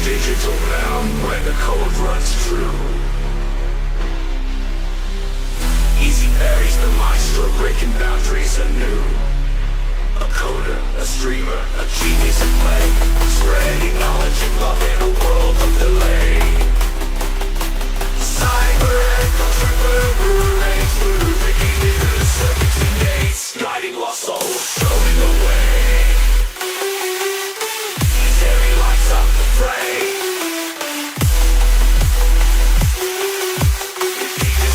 digital realm where the code runs true. Easy parries the maestro, breaking boundaries anew. A coder, a streamer, a genius at play, spreading knowledge and love in a world of delay. Cyber echoes reverberate through the gated circuits and gates, guiding lost souls, showing the way. Easy lights up the fray.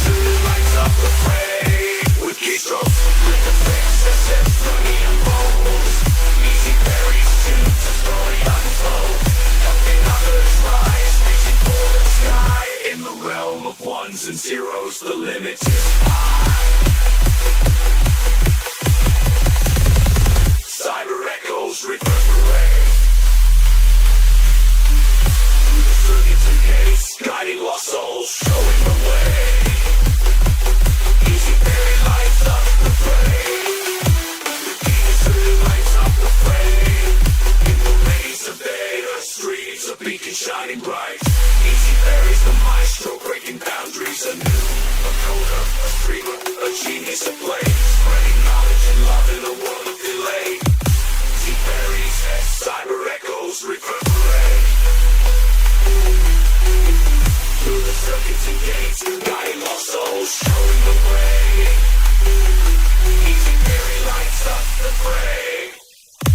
It lights up the fray. With keystrokes, with effects, symphony unfolds. Easy parries, tunes, the story unfolds. Helping others rise, reaching for the sky. In the realm of ones and zeros, the limit is high. Cyber echoes reverberate through the circuits and gates, guiding lost souls, showing the way. Easy parry lights up the fray. Repeated lights up the fray. In the rays of data streams, a beacon shining bright. Easy parries the maestro, breaking boundaries anew. A coder, a streamer, a genius at play, spreading knowledge and love in a world of delay. Easy parries as cyber echoes reverberate through the circuits and gates, guiding lost souls, showing the way. Easy parry lights up the fray.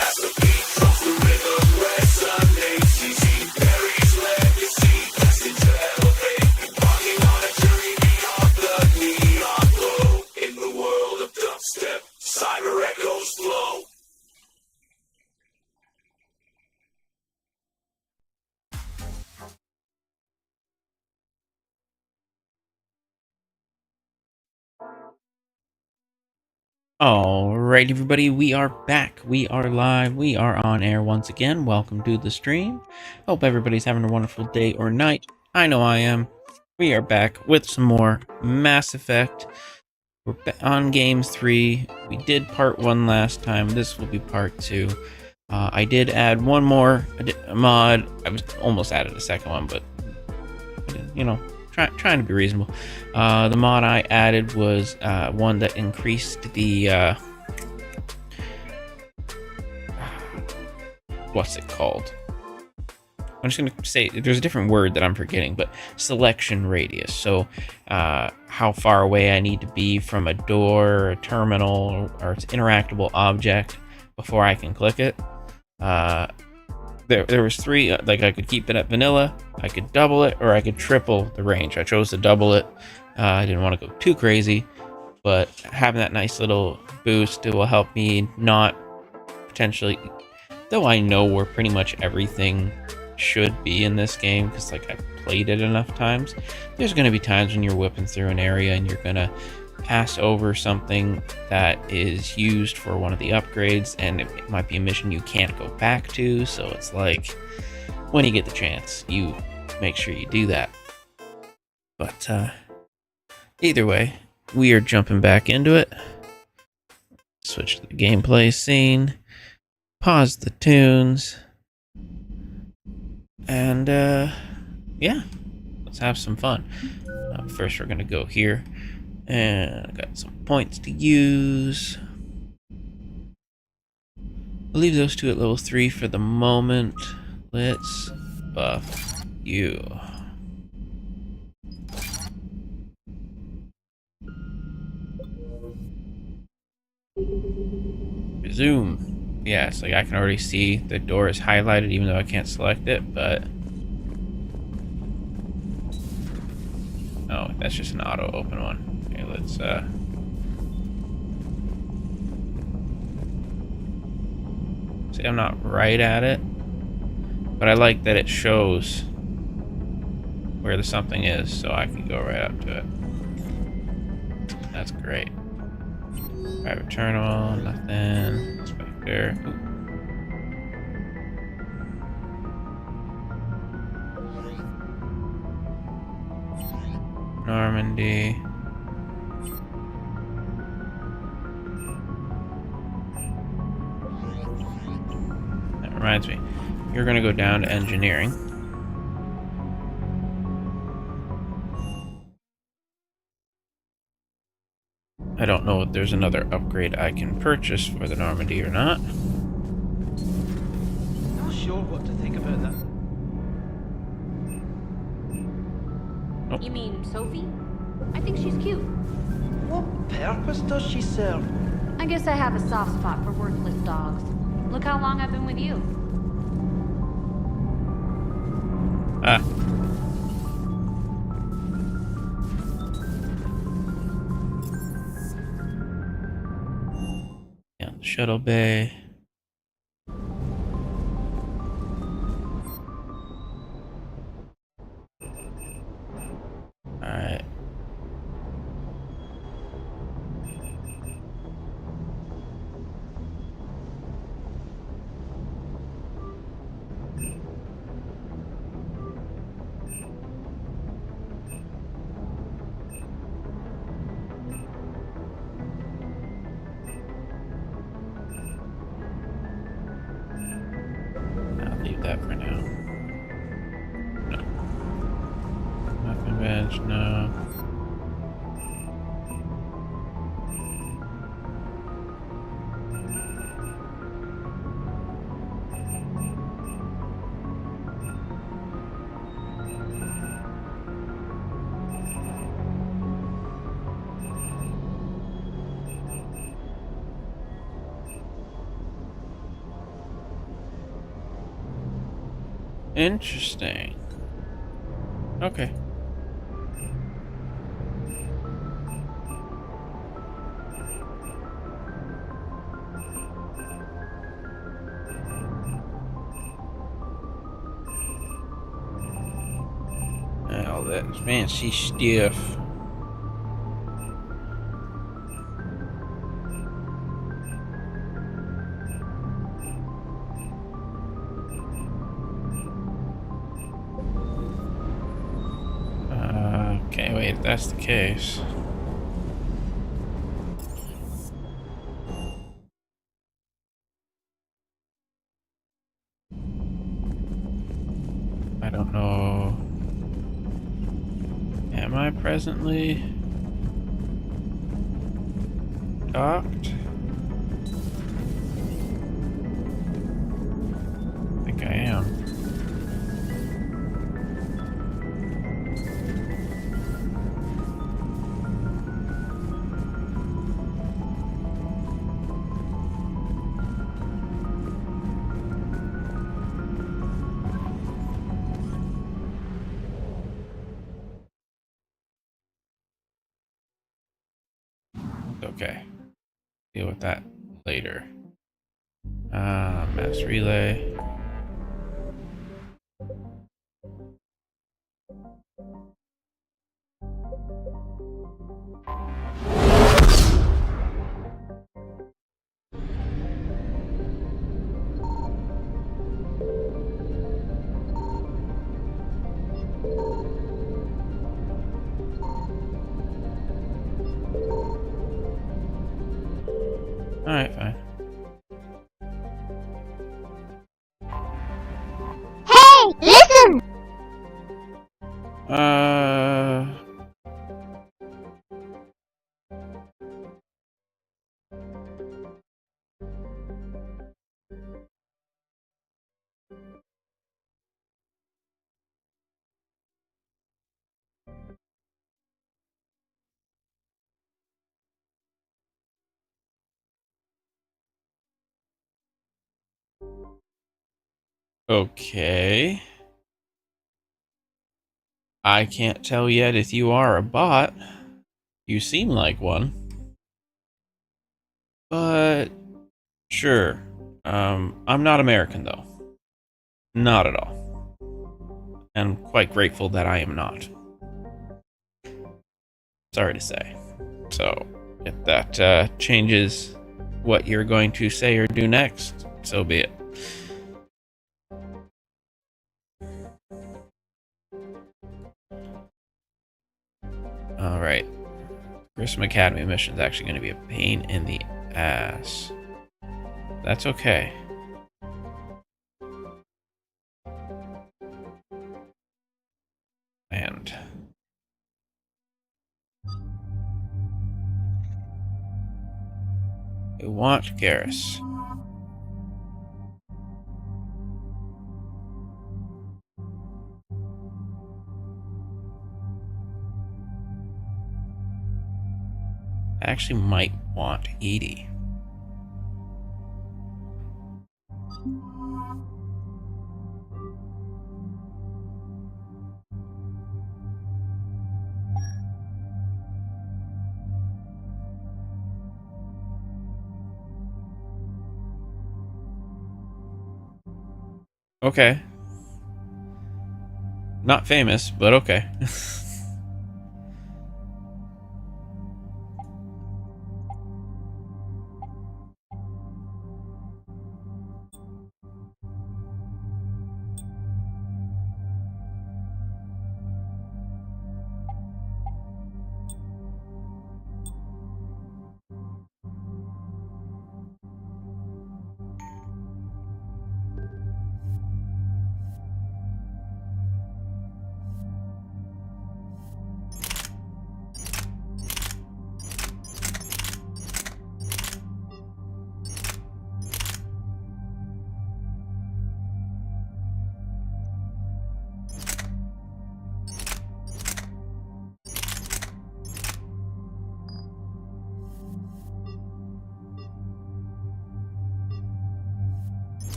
As the beat drops, the rhythm resonates. Easy parry's legacy, destined to elevate, embarking on a journey beyond the neon glow. In the world of dubstep, cyber echoes flow. Alright everybody, we are back, we are live, we are on air once again. Welcome to the stream. Hope everybody's having a wonderful day or night. I know I am. We are back with some more Mass Effect. We're on Games 3. We did part 1 last time, this will be part 2. I did add one more mod. I was almost added a second one, but you know, trying to be reasonable. The mod I added was one that increased the what's it called? I'm just gonna say there's a different word that I'm forgetting, but selection radius. So how far away I need to be from a door, a terminal, or its interactable object before I can click it. There was 3, like I could keep it at vanilla, I could double it, or I could triple the range. I chose to double it. I didn't want to go too crazy, but having that nice little boost, it will help me not potentially, though I know where pretty much everything should be in this game, because like I've played it enough times, there's going to be times when you're whipping through an area and you're going to pass over something that is used for one of the upgrades, and it might be a mission you can't go back to, so it's like, when you get the chance, you make sure you do that. But either way, we are jumping back into it. Switch to the gameplay scene, pause the tunes, and yeah, let's have some fun. First we're gonna go here, and I got some points to use. I'll leave those 2 at level 3 for the moment. Let's buff you. Resume. Yeah, it's like I can already see the door is highlighted even though I can't select it, but oh, that's just an auto open one. Okay, let's see, I'm not right at it, but I like that it shows where the something is, so I can go right up to it. That's great. Private terminal, nothing. Inspector. Ooh. Normandy. That reminds me, you're gonna go down to engineering. I don't know if there's another upgrade I can purchase for the Normandy or not. Not sure what to think about that. Nope. You mean Sophie? I think she's cute. What purpose does she serve? I guess I have a soft spot for worthless dogs. Look how long I've been with you. Ah. Yeah, the shuttle bay. Alright. I'll leave that for now. No. Weapon bench, no. Interesting. Okay. All that fancy stuff. Okay, wait, if that's the case. I don't know. Am I presently docked? I think I am. Okay. Deal with that later. Mass relay. Alright, fine. Hey, listen! Uh... Okay. I can't tell yet if you are a bot. You seem like one. But sure. I'm not American though. Not at all. And quite grateful that I am not. Sorry to say. So, if that changes what you're going to say or do next, so be it. Alright. Grissom Academy mission is actually going to be a pain in the ass. That's okay. And I want Garrus. I actually might want Edie. Okay. Not famous, but okay.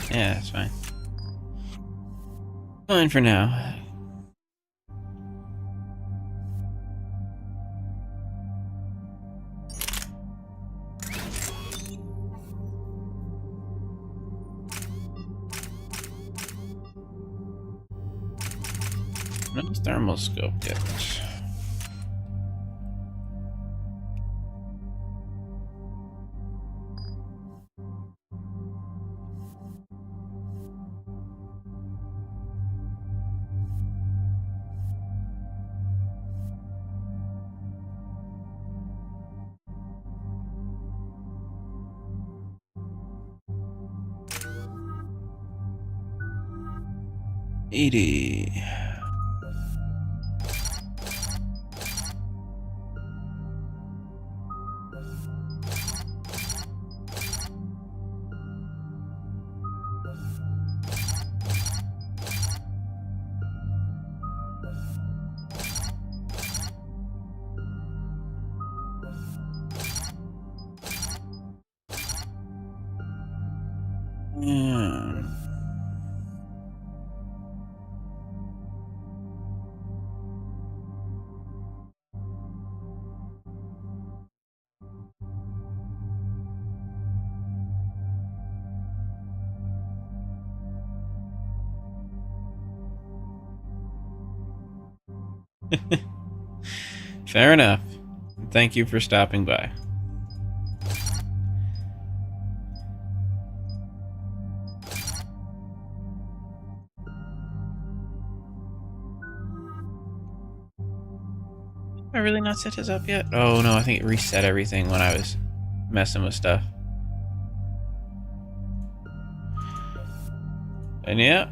Yeah, that's fine. Fine for now. No thermal scope yet. Edie. Yeah. Fair enough. Thank you for stopping by. Have I really not set his up yet? Oh no, I think it reset everything when I was messing with stuff. And yeah,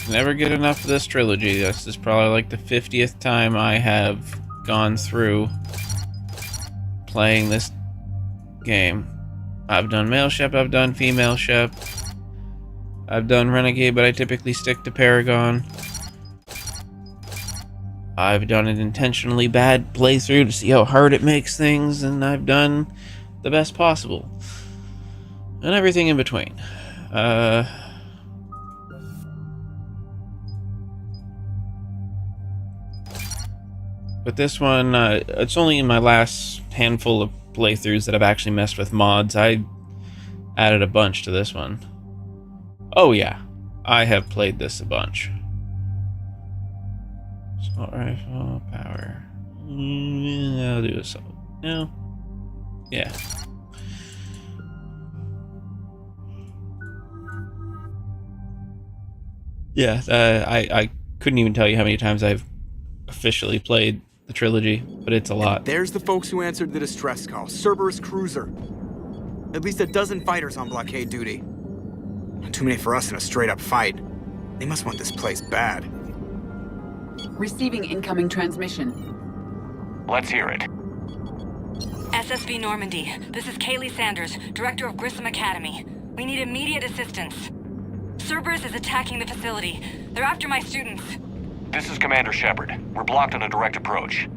never get enough of this trilogy. This is probably like the 50th time I have gone through playing this game. I've done male Shep, I've done female Shep. I've done Renegade, but I typically stick to Paragon. I've done an intentionally bad playthrough to see how hard it makes things, and I've done the best possible. And everything in between. But this one, it's only in my last handful of playthroughs that I've actually messed with mods. I added a bunch to this one. Oh yeah, I have played this a bunch. Assault rifle, power. I'll do assault. No. Yeah. Yeah, I couldn't even tell you how many times I've officially played the trilogy, but it's a lot. There's the folks who answered the distress call. Cerberus cruiser. At least a dozen fighters on blockade duty. Not too many for us in a straight-up fight. They must want this place bad. Receiving incoming transmission. Let's hear it. SSB Normandy, this is Kaylee Sanders, Director of Grissom Academy. We need immediate assistance. Cerberus is attacking the facility. They're after my students. This is Commander Shepard. We're blocked on a direct approach.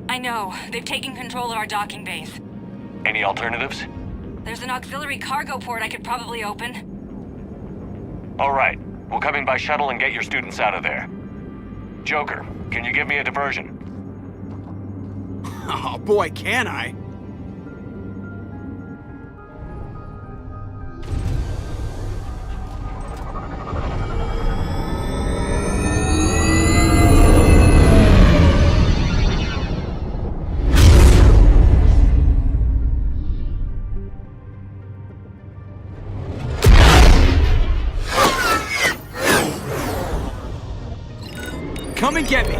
I know. They've taken control of our docking base. Any alternatives? There's an auxiliary cargo port I could probably open. All right. We'll come in by shuttle and get your students out of there. Joker, can you give me a diversion? Oh boy, can I? Come and get me!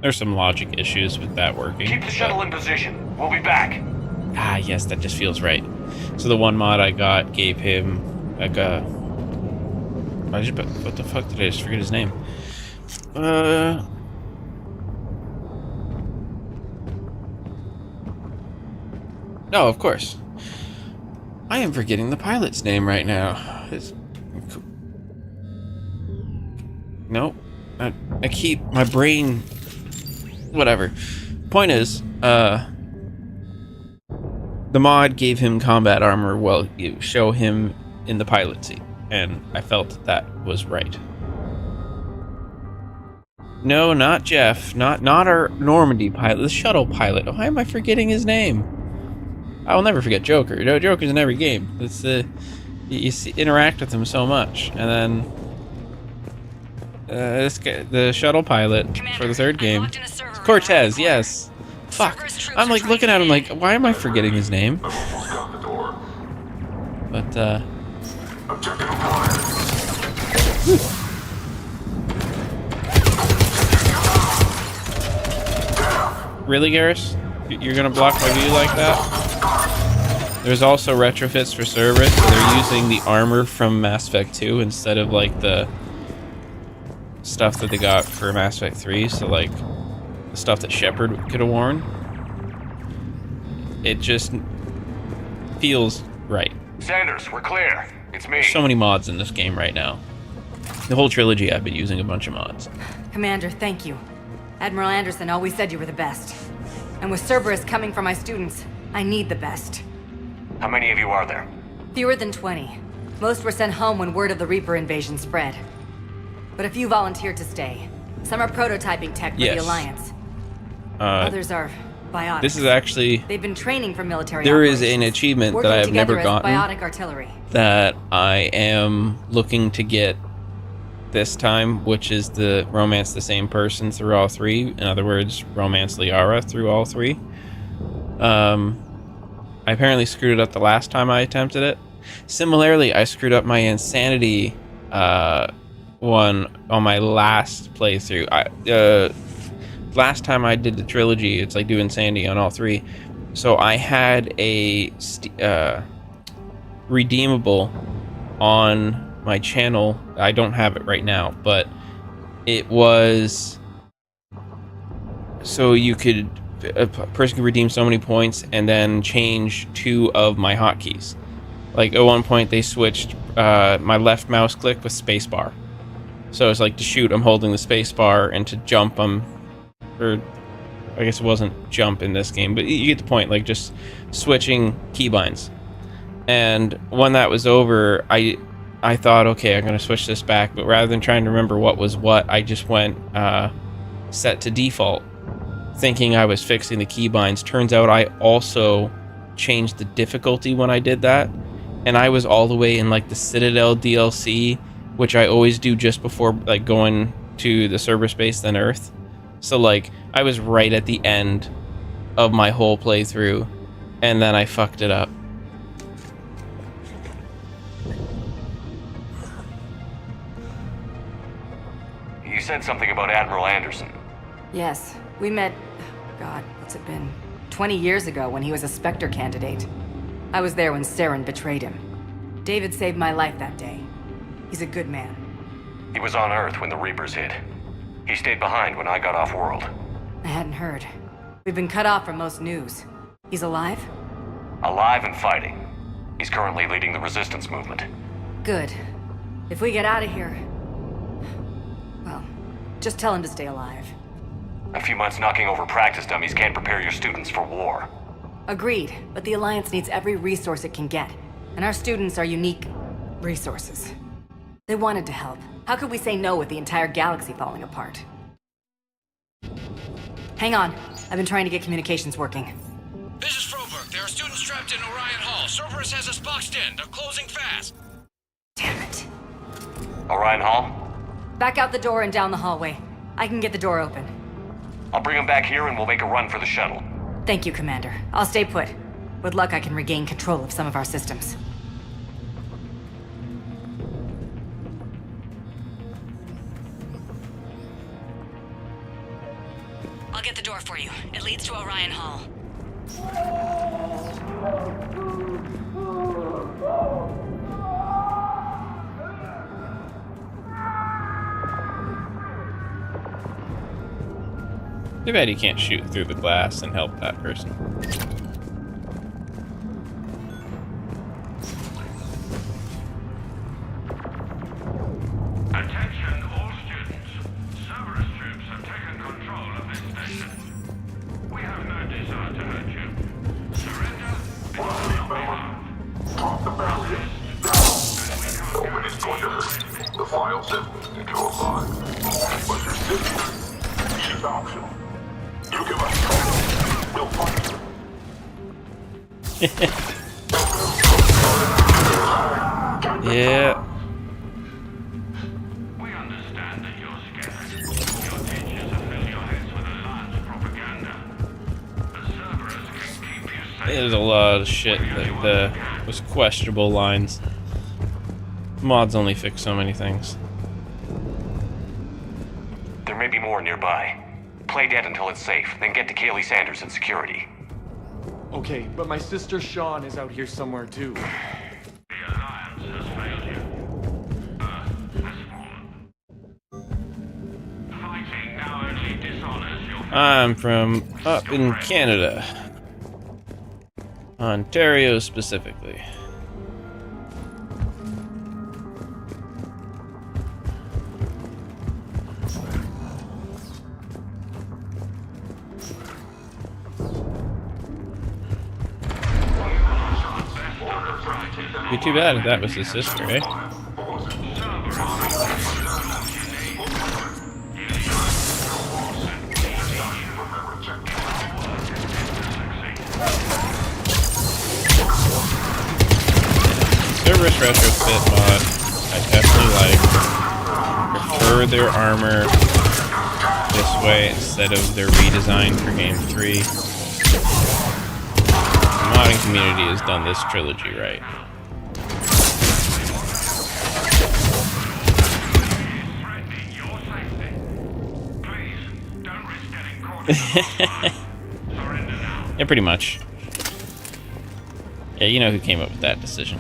There's some logic issues with that working. Keep the shuttle in position. We'll be back. Ah, yes, that just feels right. So the one mod I got gave him like a... What the fuck did I just forget his name? No, of course. I am forgetting the pilot's name right now. Nope. I keep my brain... Whatever. Point is, the mod gave him combat armor while you show him in the pilot seat. And I felt that was right. No, not Jeff. Not our Normandy pilot. The shuttle pilot. Why am I forgetting his name? I will never forget Joker. You know, Joker's in every game. It's you interact with him so much. And then this guy, the shuttle pilot for the third game. Cortez, yes. Fuck. I'm like looking at him like, why am I forgetting his name? But really, Garrus? You're gonna block my view like that? There's also retrofits for Cerberus. They're using the armor from Mass Effect 2 instead of like the stuff that they got for Mass Effect 3. So like the stuff that Shepard could have worn. It just feels right. Sanders, we're clear. It's me. There's so many mods in this game right now. The whole trilogy, I've been using a bunch of mods. Commander, thank you. Admiral Anderson always said you were the best. And with Cerberus coming for my students, I need the best. How many of you are there? Fewer than 20. Most were sent home when word of the Reaper invasion spread. But a few volunteered to stay. Some are prototyping tech for the Alliance. Others are biotic. This is actually... They've been training for military There is operations, an achievement that working I have together never as gotten biotic artillery. that I am looking to get this time, which is the romance the same person through all three. In other words, romance Liara through all three. I apparently screwed it up the last time I attempted it. Similarly, I screwed up my insanity one on my last playthrough. Last time I did the trilogy, it's like doing Sandy on all three. So I had a redeemable on my channel. I don't have it right now, but it was so a person could redeem so many points and then change 2 of my hotkeys. Like at one point they switched my left mouse click with spacebar. So it's like to shoot, I'm holding the spacebar, and to jump, or I guess it wasn't jump in this game, but you get the point, like just switching keybinds. And when that was over, I thought, okay, I'm going to switch this back, but rather than trying to remember what was what, I just went set to default, thinking I was fixing the keybinds. Turns out I also changed the difficulty when I did that, and I was all the way in like the Citadel DLC, which I always do just before like going to the server space than Earth. So like I was right at the end of my whole playthrough, and then I fucked it up. You said something about Admiral Anderson. Yes, we met, God, what's it been? 20 years ago when he was a Spectre candidate. I was there when Saren betrayed him. David saved my life that day. He's a good man. He was on Earth when the Reapers hit. He stayed behind when I got off-world. I hadn't heard. We've been cut off from most news. He's alive? Alive and fighting. He's currently leading the resistance movement. Good. If we get out of here... well, just tell him to stay alive. A few months knocking over practice dummies can't prepare your students for war. Agreed, but the Alliance needs every resource it can get. And our students are unique resources. They wanted to help. How could we say no with the entire galaxy falling apart? Hang on. I've been trying to get communications working. This is Froberg. There are students trapped in Orion Hall. Cerberus has us boxed in. They're closing fast. Damn it. Orion Hall? Back out the door and down the hallway. I can get the door open. I'll bring them back here and we'll make a run for the shuttle. Thank you, Commander. I'll stay put. With luck, I can regain control of some of our systems. I'll get the door for you. It leads to Orion Hall. Too bad you can't shoot through the glass and help that person. Attention all students. Cerberus troops have taken control of this station. We have no desire to hurt you. Surrender and we will drop the barrier. Nobody is going to hurt you. The files have moved into a line. But resistance is optional. You give us trouble, we'll fight you. Yeah. We understand that you're scared. Your teachers have filled your heads with Alliance propaganda. But Cerberus can keep you safe. There's a lot of shit that was questionable lines. Mods only fix so many things. There may be more nearby. Play dead until it's safe, then get to Kaylee Sanders in security. Okay, but my sister Sean is out here somewhere too. The Alliance has failed you. Earth has fallen. Fighting now only dishonors your family. I'm from up in Canada. Ontario specifically. Be too bad if that was his sister, eh? Cerberus retrofit mod, I definitely like. Prefer their armor this way instead of their redesign for Game 3. The modding community has done this trilogy right. Yeah, pretty much. Yeah, you know who came up with that decision.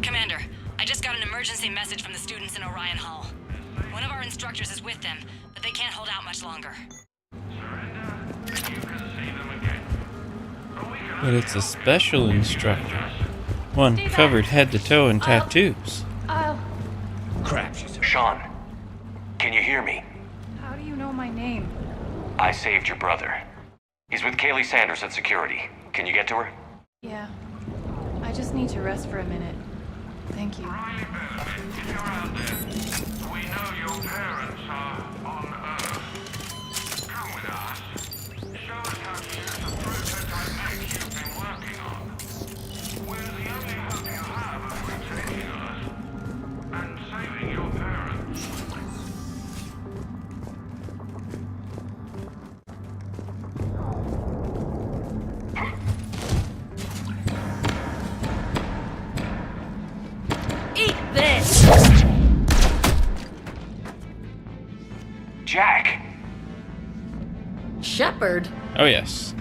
Commander, I just got an emergency message from the students in Orion Hall. One of our instructors is with them, but they can't hold out much longer. But it's a special instructor. One covered head to toe in tattoos. Crap, Sean, can you hear me? How do you know my name? I saved your brother. He's with Kaylee Sanders at security. Can you get to her? Yeah. I just need to rest for a minute. Thank you. If you're out there, we know your parents are on Earth. Come with us. Show us how to use the prototype mech you've been working on. We're the only hope you have of retaining us and saving your parents. Eat this! Jack! Shepard? Oh, yes.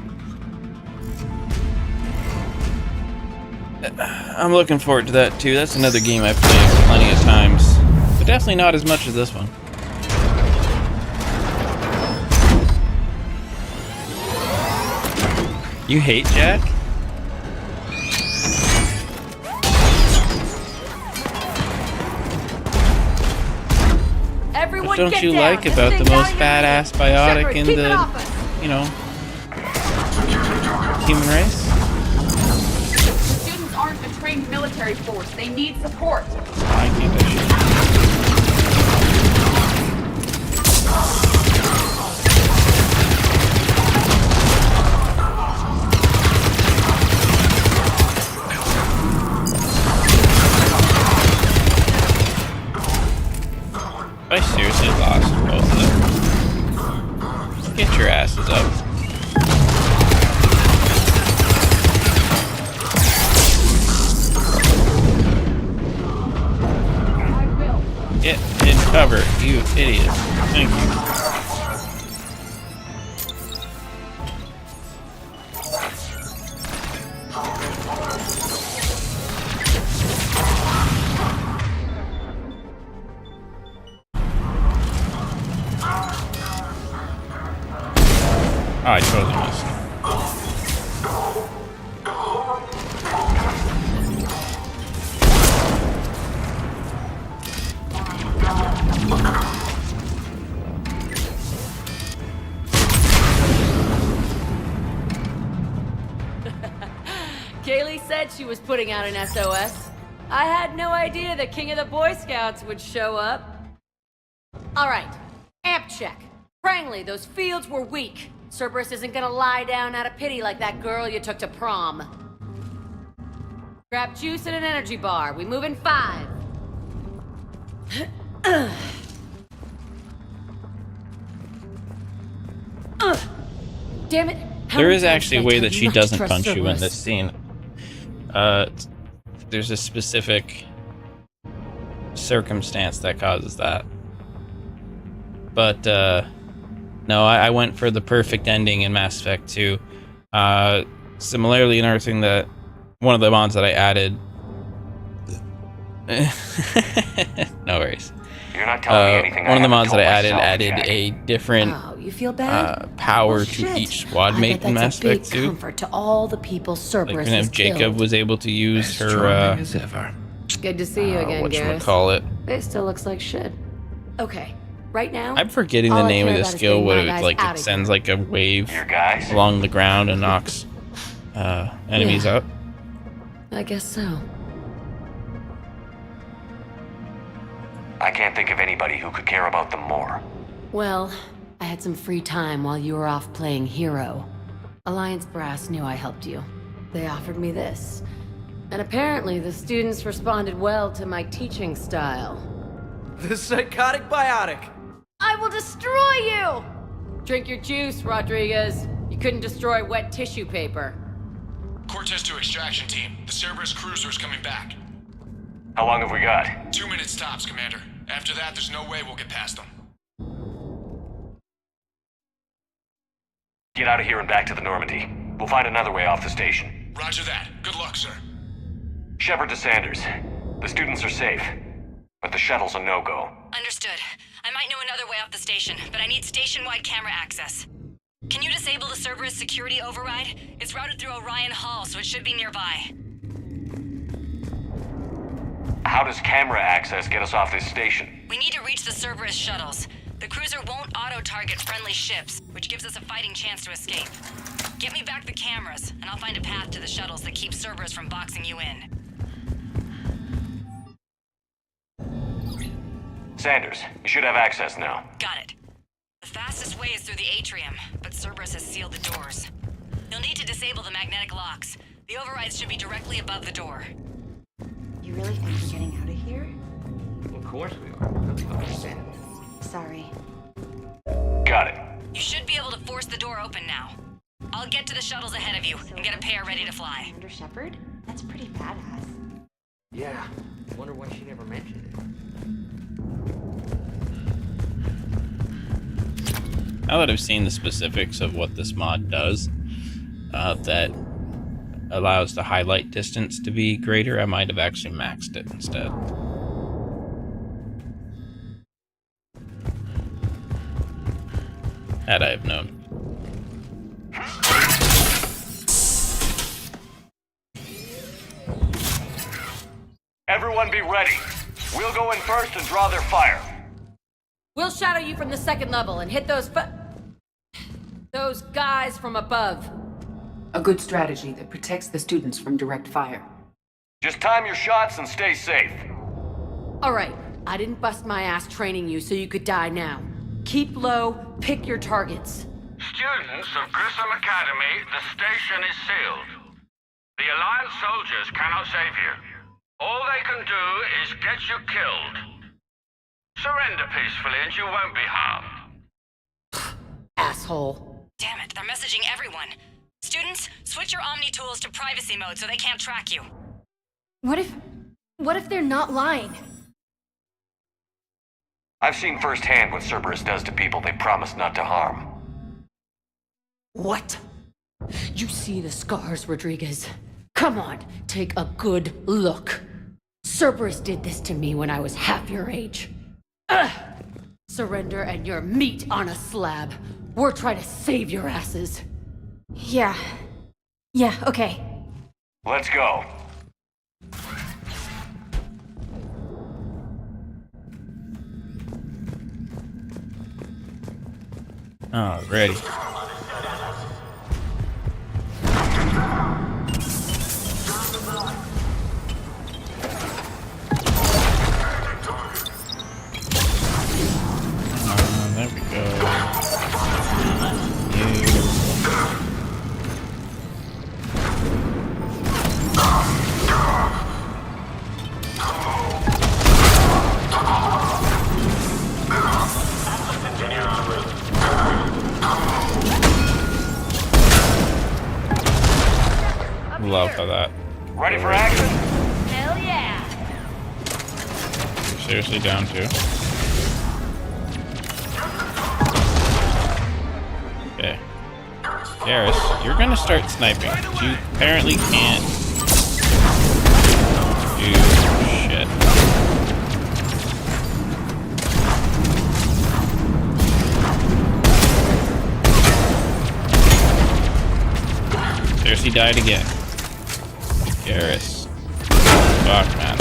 I'm looking forward to that too. That's another game I've played plenty of times, but definitely not as much as this one. You hate Jack? Everyone What don't get you down. like This about the thing's most out of your badass league. biotic Shepard, in keep it the, off us. you know, human race? The students aren't a trained military force. They need support. I can't do shit. I seriously lost both of them. Get your asses up. Get in cover, you idiot. Thank you. Oh, I totally missed. Kaylee said she was putting out an SOS. I had no idea the king of the Boy Scouts would show up. All right, amp check. Prangley, those fields were weak. Cerberus isn't gonna lie down out of pity like that girl you took to prom. Grab juice and an energy bar. We move in 5. Damn it. How There many is times actually a did I way tell that you she not to doesn't trust punch you in Cerberus? this scene. There's a specific circumstance that causes that. But, no, I went for the perfect ending in Mass Effect 2. Similarly, another thing that... One of the mods that I added... no worries. You're not telling me anything. One of the haven't mods that I told added myself, Jack. a different Oh, you feel bad? power Well, to shit. each squad I mate bet in that's Mass a big Effect 2. comfort to all the people Like, Cerberus and has if Jacob killed. was able to use her, Good to see you again, Garrus. whatchamacallit. It still looks like shit. Okay, right now. I'm forgetting all the I name of care the about is skill getting where my it, guys like, outta it sends, here. like, a wave Your guys? along the ground and knocks enemies Yeah. out. I guess so. I can't think of anybody who could care about them more. Well, I had some free time while you were off playing hero. Alliance Brass knew I helped you. They offered me this. And apparently the students responded well to my teaching style. The psychotic biotic. I will destroy you! Drink your juice, Rodriguez. You couldn't destroy wet tissue paper. Cortez to extraction team. The Cerberus cruiser is coming back. How long have we got? 2 minutes tops, Commander. After that, there's no way we'll get past them. Get out of here and back to the Normandy. We'll find another way off the station. Roger that. Good luck, sir. Shepard to Sanders. The students are safe, but the shuttle's a no-go. Understood. I might know another way off the station, but I need station-wide camera access. Can you disable the Cerberus security override? It's routed through Orion Hall, so it should be nearby. How does camera access get us off this station? We need to reach the Cerberus shuttles. The cruiser won't auto-target friendly ships, which gives us a fighting chance to escape. Get me back the cameras, and I'll find a path to the shuttles that keeps Cerberus from boxing you in. Sanders, you should have access now. Got it. The fastest way is through the atrium, but Cerberus has sealed the doors. You'll need to disable the magnetic locks. The overrides should be directly above the door. You really think we're getting out of here? Of course we are. That's understandable. Sorry. Got it. You should be able to force the door open now. I'll get to the shuttles ahead of you and get a pair ready to fly. Commander Shepard? That's pretty badass. Yeah. Wonder why she never mentioned it. Now that I've seen the specifics of what this mod does, that allows the highlight distance to be greater, I might have actually maxed it instead. Had I have known. Everyone be ready. We'll go in first and draw their fire. We'll shadow you from the second level and hit those guys from above. A good strategy that protects the students from direct fire. Just time your shots and stay safe. All right, I didn't bust my ass training you so you could die now. Keep low, pick your targets. Students of Grissom Academy, the station is sealed. The Alliance soldiers cannot save you. All they can do is get you killed. Surrender peacefully and you won't be harmed. Asshole. Damn it, they're messaging everyone. Students, switch your Omni tools to privacy mode so they can't track you. What if they're not lying? I've seen firsthand what Cerberus does to people they promise not to harm. What? You see the scars, Rodriguez? Come on, take a good look. Cerberus did this to me when I was half your age. Ugh! Surrender and you're meat on a slab. We're trying to save your asses. Yeah, okay. Let's go. Alrighty. There we go. Love how that. Ready for action? Hell yeah! Seriously down to. Okay. Garrus, you're gonna start sniping. You apparently can't do shit. Seriously died again. Garrus. Fuck, man.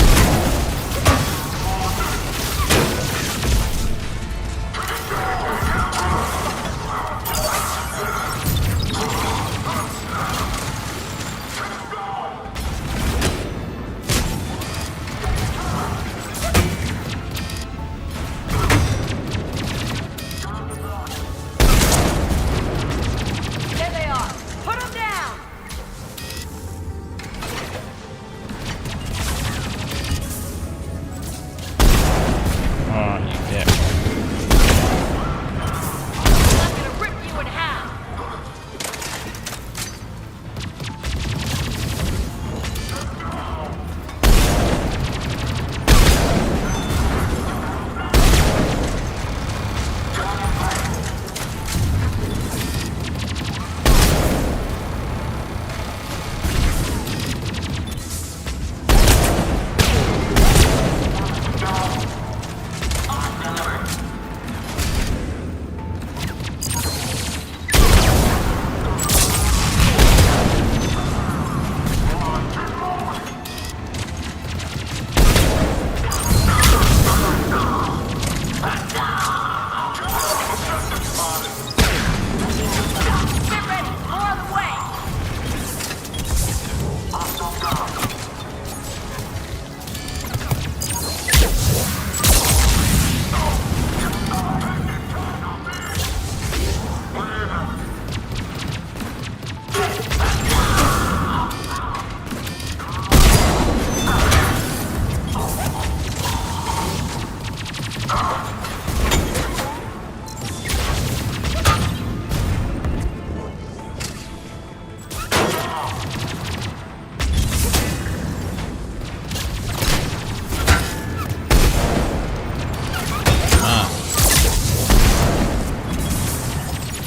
There they are. Put them down.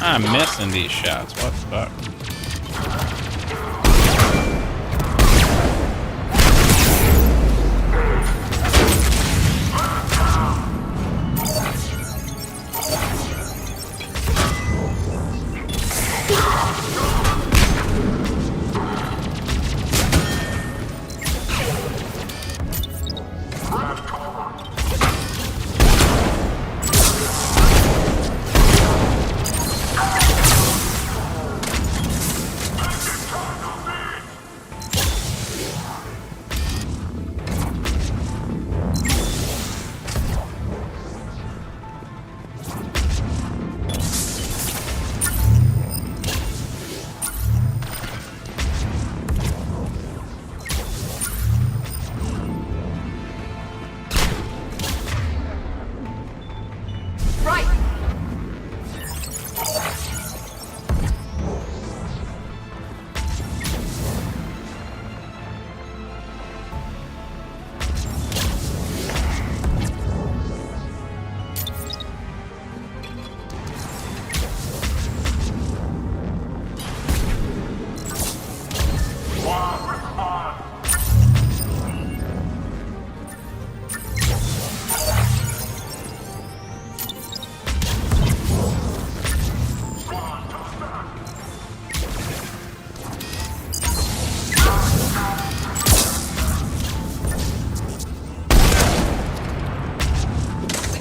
I'm missing these shots. What the fuck?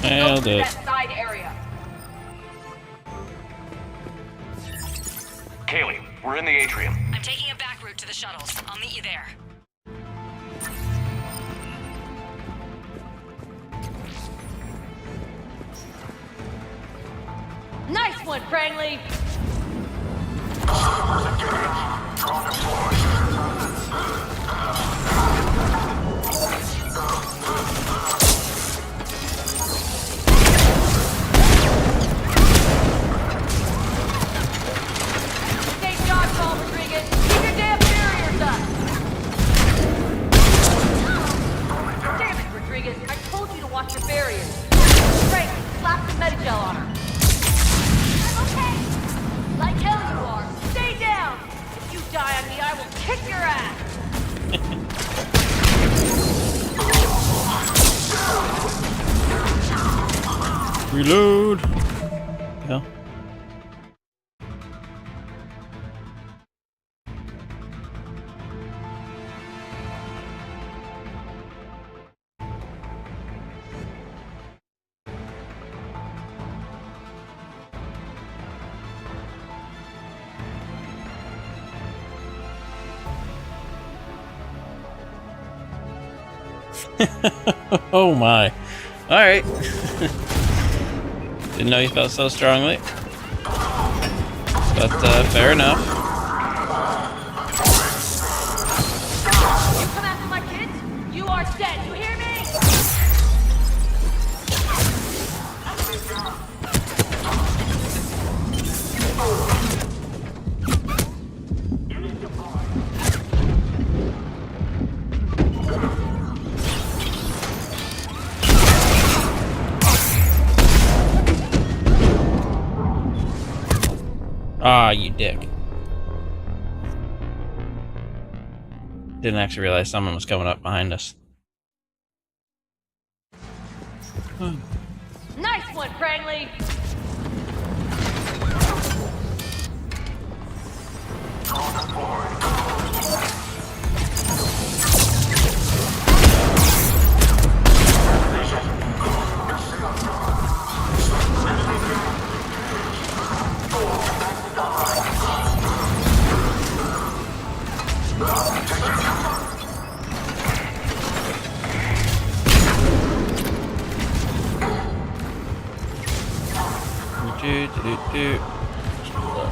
Nailed it. That side area. Kaylee, we're in the atrium. I'm taking a back route to the shuttles. I'll meet you there. Nice one, Prangley! Watch your barriers. Frank, slap some Medigel on her. I'm okay. Like hell you are. Stay down. If you die on me, I will kick your ass. Reload. Yeah. Oh my. Alright. Didn't know you felt so strongly. But fair enough. You come after my kids, you are dead. You hear me? Ah, you dick. Didn't actually realize someone was coming up behind us. Nice one, Prangley.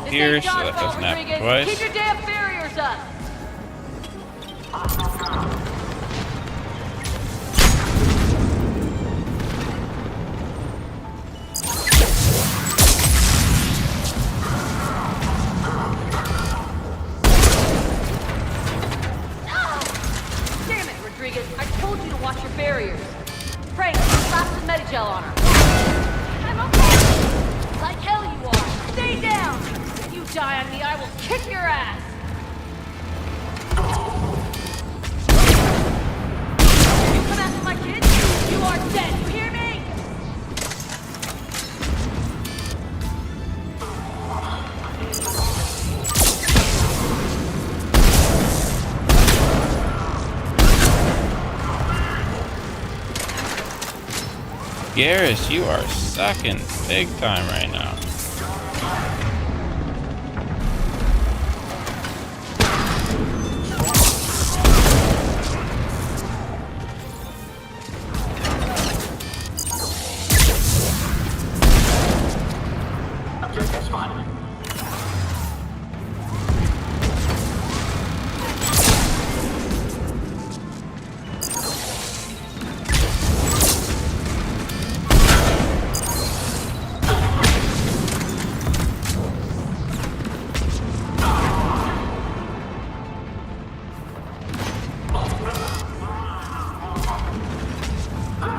Here, so that doesn't happen twice. Keep your damn barriers up. Damn it, Rodriguez. I told you to watch your barriers. Frank, slap some Medigel on her. I'm okay. Like hell you are. Stay down. on me, I will kick your ass! You come after my kids, you are dead, you hear me? Garrus, you are sucking big time right now.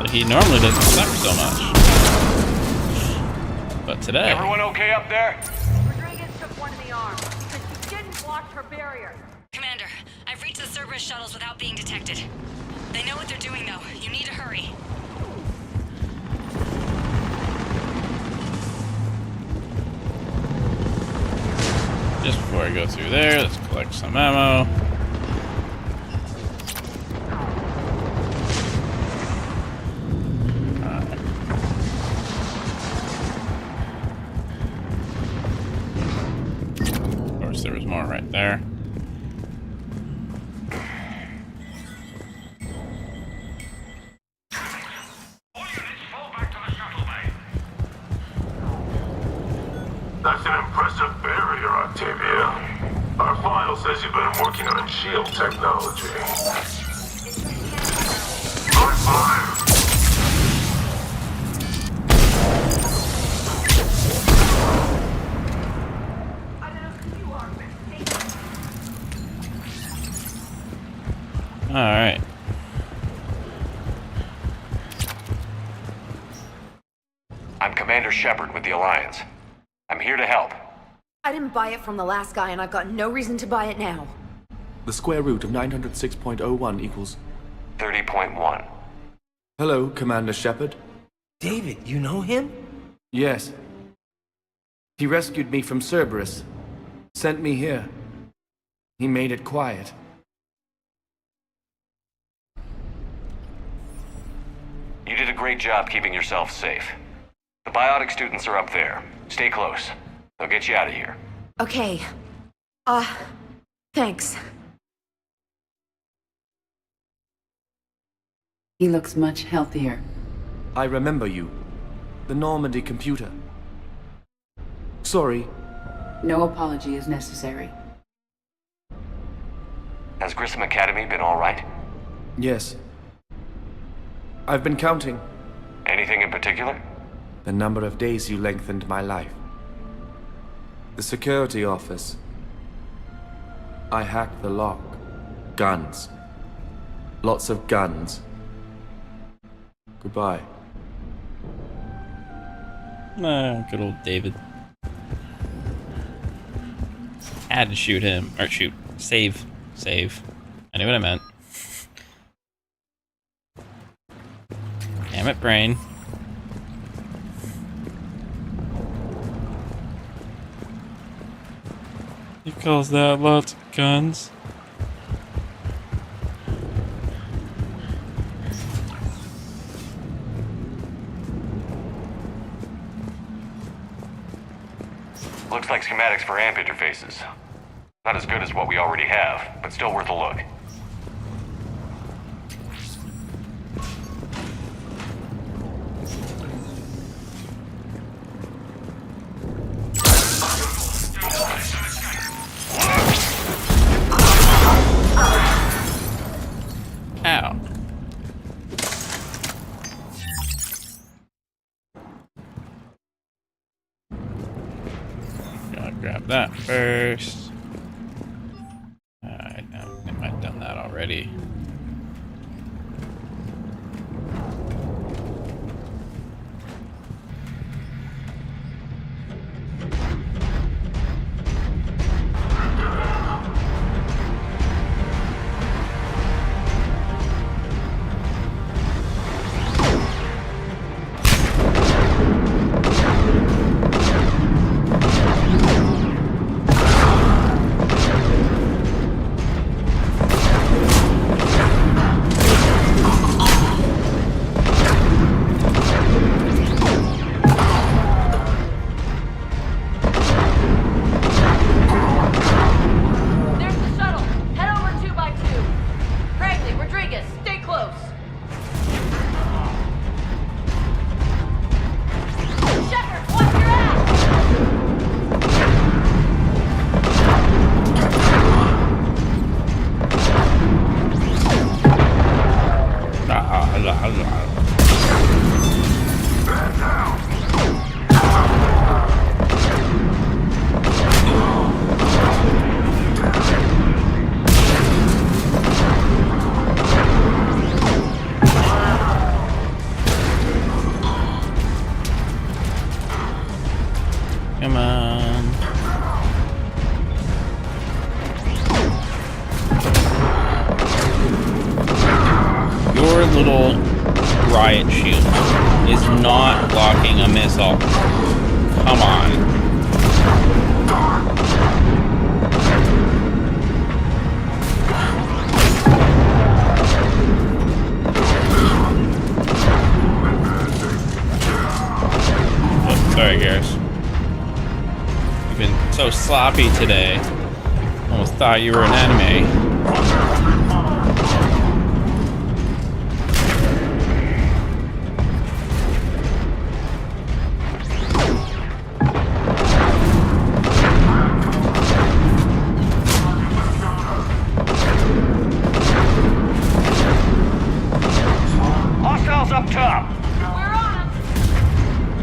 He normally doesn't suck so much. But today... Everyone okay up there? Rodriguez took one in the arm because you didn't watch her barrier. Commander, I've reached the Cerberus shuttles without being detected. They know what they're doing, though. You need to hurry. Just before I go through there, let's collect some ammo. Of course, there was more right there. That's an impressive barrier, Octavia. Our file says you've been working on shield technology. On fire! Alright. I'm Commander Shepard with the Alliance. I'm here to help. I didn't buy it from the last guy, and I've got no reason to buy it now. The square root of 906.01 equals... 30.1. Hello, Commander Shepard. David, you know him? Yes. He rescued me from Cerberus. Sent me here. He made it quiet. You did a great job keeping yourself safe. The biotic students are up there. Stay close. They'll get you out of here. Okay. Thanks. He looks much healthier. I remember you. The Normandy computer. Sorry. No apology is necessary. Has Grissom Academy been all right? Yes. I've been counting. Anything in particular? The number of days you lengthened my life. The security office. I hacked the lock. Guns. Lots of guns. Goodbye. Good old David. Had to shoot him. Or shoot. Save. Save. I knew what I meant. Damn it, brain. He calls that lots of guns. Looks like schematics for amp interfaces. Not as good as what we already have, but still worth a look. Ow. Gotta grab that first. I might have done that already. little riot shield is not blocking a missile. Come on. Oh, sorry, guys. You've been so sloppy today. Almost thought you were an enemy. Hostiles up top! We're on 'em.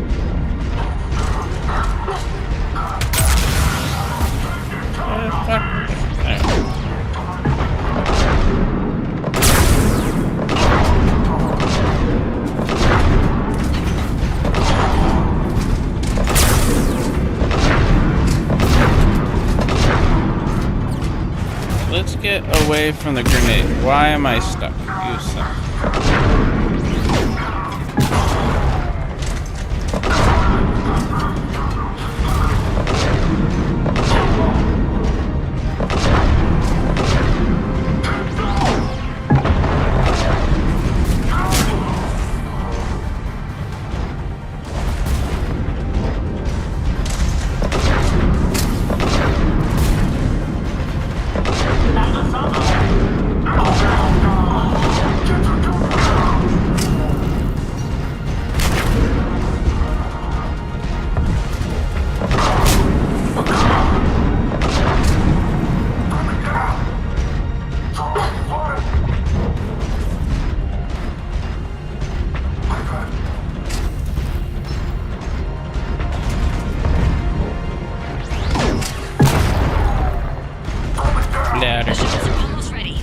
Let's get away from the grenade. Why am I stuck? You suck. Almost ready.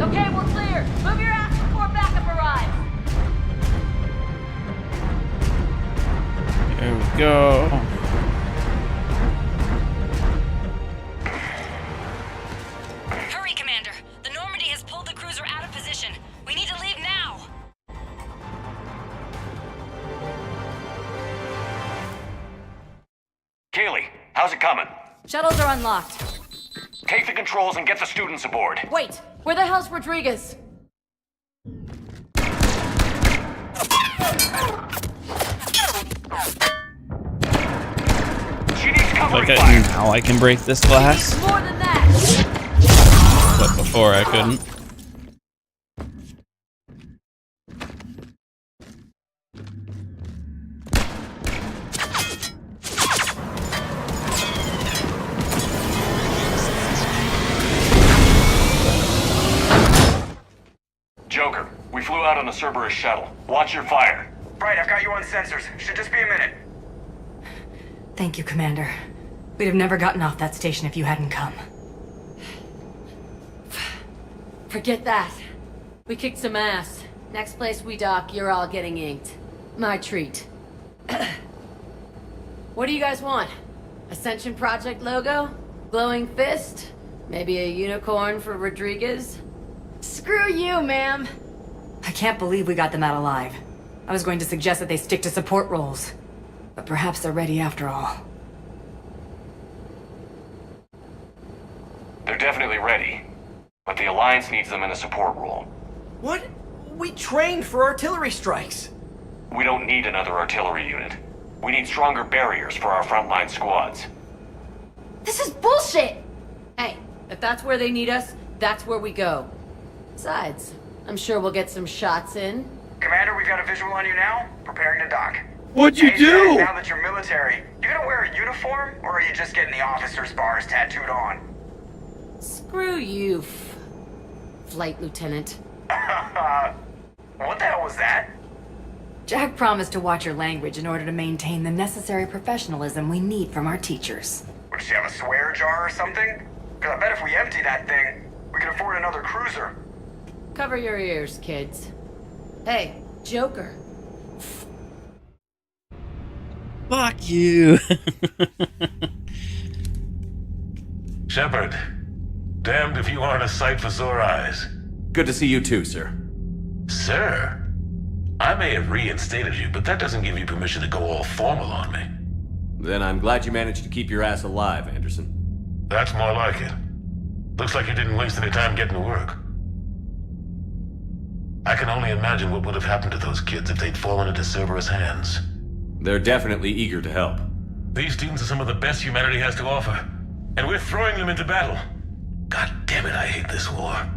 Okay, we're clear. Move your ass before backup arrives. There we go. Hurry, Commander. The Normandy has pulled the cruiser out of position. We need to leave now. Kaylee, how's it coming? Shuttles are unlocked. Take the controls and get the students aboard. Wait, where the hell's Rodriguez? She needs covering Okay, fire. now I can break this glass. More than that. But before I couldn't. Joker, we flew out on a Cerberus shuttle. Watch your fire. Right, I've got you on sensors. Should just be a minute. Thank you, Commander. We'd have never gotten off that station if you hadn't come. Forget that. We kicked some ass. Next place we dock, you're all getting inked. My treat. What do you guys want? Ascension Project logo? Glowing fist? Maybe a unicorn for Rodriguez? Screw you, ma'am. I can't believe we got them out alive. I was going to suggest that they stick to support roles. But perhaps they're ready after all. They're definitely ready. But the Alliance needs them in a support role. What? We trained for artillery strikes. We don't need another artillery unit. We need stronger barriers for our frontline squads. This is bullshit! Hey, if that's where they need us, that's where we go. Besides, I'm sure we'll get some shots in. Commander, we've got a visual on you now. Preparing to dock. What'd you Hey, do? Now that you're military, you gonna wear a uniform, or are you just getting the officer's bars tattooed on? Screw you, Flight Lieutenant. What the hell was that? Jack promised to watch your language in order to maintain the necessary professionalism we need from our teachers. Would she have a swear jar or something? Because I bet if we empty that thing, we can afford another cruiser. Cover your ears, kids. Hey, Joker. Fuck you. Shepard, damned if you aren't a sight for sore eyes. Good to see you too, sir. Sir? I may have reinstated you, but that doesn't give you permission to go all formal on me. Then I'm glad you managed to keep your ass alive, Anderson. That's more like it. Looks like you didn't waste any time getting to work. I can only imagine what would have happened to those kids if they'd fallen into Cerberus' hands. They're definitely eager to help. These students are some of the best humanity has to offer, and we're throwing them into battle. God damn it, I hate this war.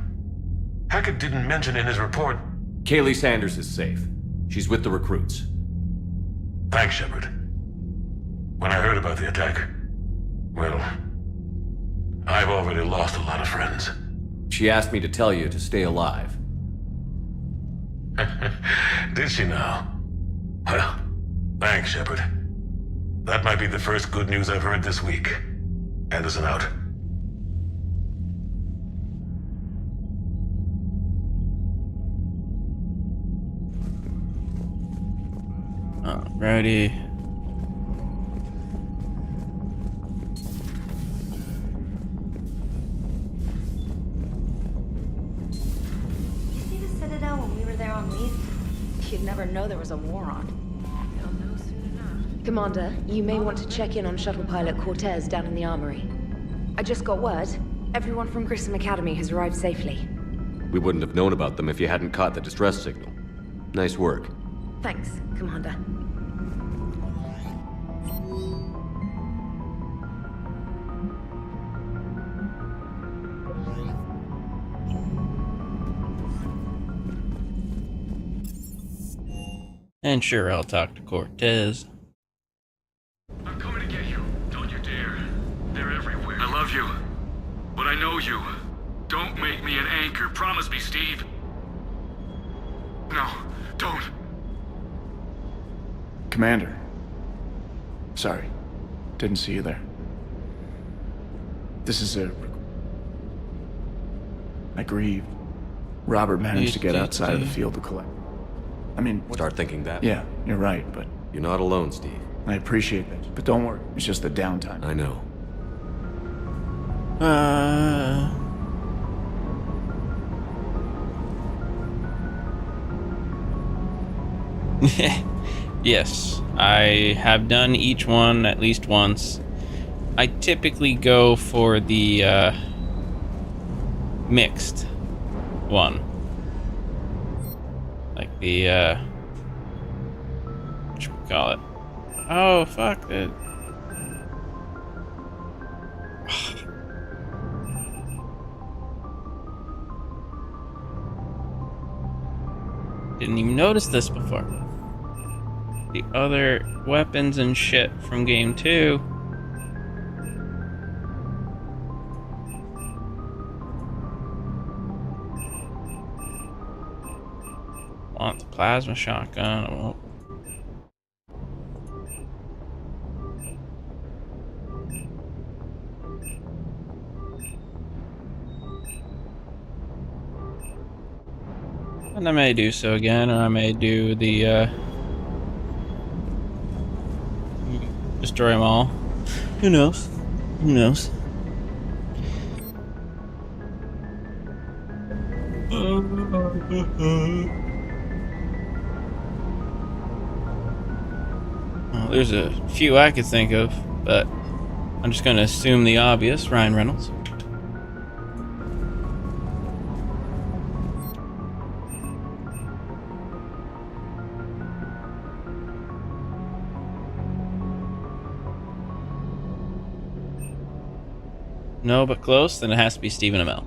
Hackett didn't mention in his report... Kaylee Sanders is safe. She's with the recruits. Thanks, Shepard. When I heard about the attack, well, I've already lost a lot of friends. She asked me to tell you to stay alive. Did she now? Well, thanks, Shepard. That might be the first good news I've heard this week. Anderson out. Alrighty. See the Citadel when we were there on leave? You'd never know there was a war on. They'll know soon enough. Commander, you may want to check in on shuttle pilot Cortez down in the armory. I just got word. Everyone from Grissom Academy has arrived safely. We wouldn't have known about them if you hadn't caught the distress signal. Nice work. Thanks, Commander. And sure, I'll talk to Cortez. I'm coming to get you. Don't you dare. They're everywhere. I love you. But I know you. Don't make me an anchor. Promise me, Steve. No, don't. Commander. Sorry. Didn't see you there. This is I grieve. Robert managed to get outside of the field to collect. I mean... Start thinking that. Yeah, you're right, but... You're not alone, Steve. I appreciate that, but don't worry. It's just the downtime. I know. Yes, I have done each one at least once. I typically go for the mixed one. Like the whatchamacallit. Oh fuck it. Didn't even notice this before. The other weapons and shit from game 2. Want the plasma shotgun? I won't. And I may do so again, or I may do the destroy them all. Who knows? Who knows? Well, there's a few I could think of, but I'm just gonna assume the obvious. Ryan Reynolds. No, but close. Then it has to be Stephen Amell.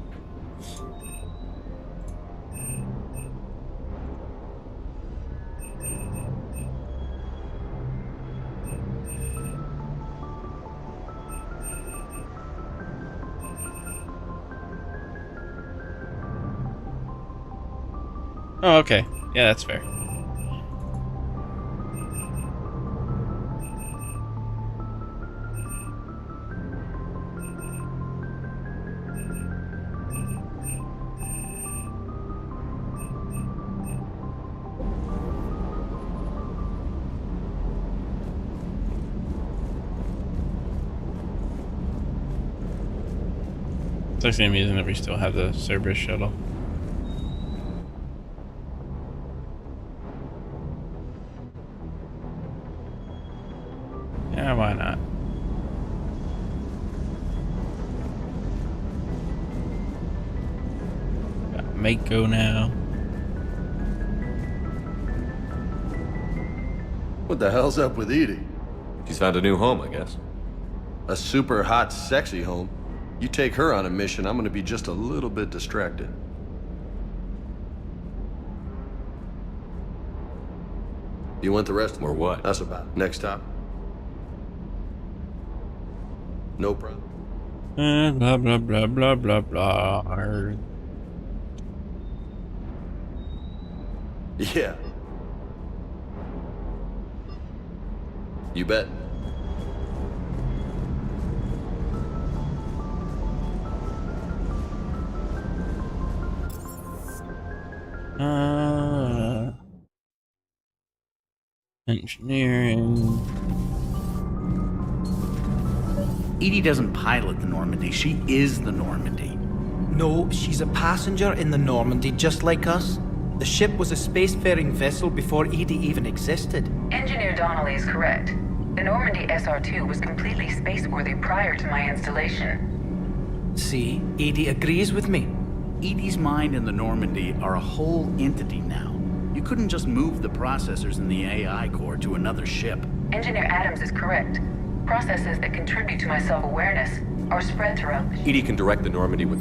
Oh, okay. Yeah, that's fair. the same reason that we still have the Cerberus shuttle. Yeah, why not? Got Mako now. What the hell's up with Edie? She's found a new home, I guess. A super hot, sexy home. You take her on a mission, I'm gonna be just a little bit distracted. You want the rest? Or what? That's about it. Next stop. No problem. Blah blah blah blah blah blah. Yeah. You bet. Engineering. Edie doesn't pilot the Normandy, she is the Normandy. No, she's a passenger in the Normandy, just like us. The ship was a spacefaring vessel before Edie even existed. Engineer Donnelly is correct. The Normandy SR-2 was completely spaceworthy prior to my installation. See, Edie agrees with me. Edie's mind and the Normandy are a whole entity now. You couldn't just move the processors in the AI core to another ship. Engineer Adams is correct. Processes that contribute to my self-awareness are spread throughout the ship. Edie can direct the Normandy with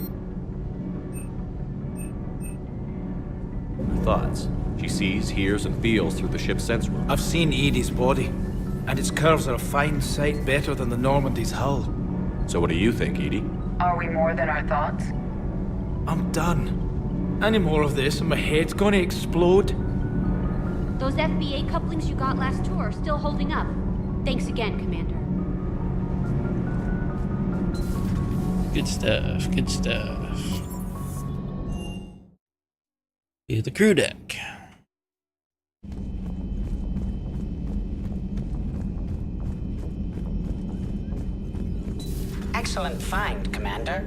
her thoughts. She sees, hears, and feels through the ship's sense room. I've seen Edie's body, and its curves are a fine sight better than the Normandy's hull. So what do you think, Edie? Are we more than our thoughts? I'm done. Any more of this and my head's gonna explode. Those FBA couplings you got last tour are still holding up. Thanks again, Commander. Good stuff, good stuff. To the crew deck. Excellent find, Commander.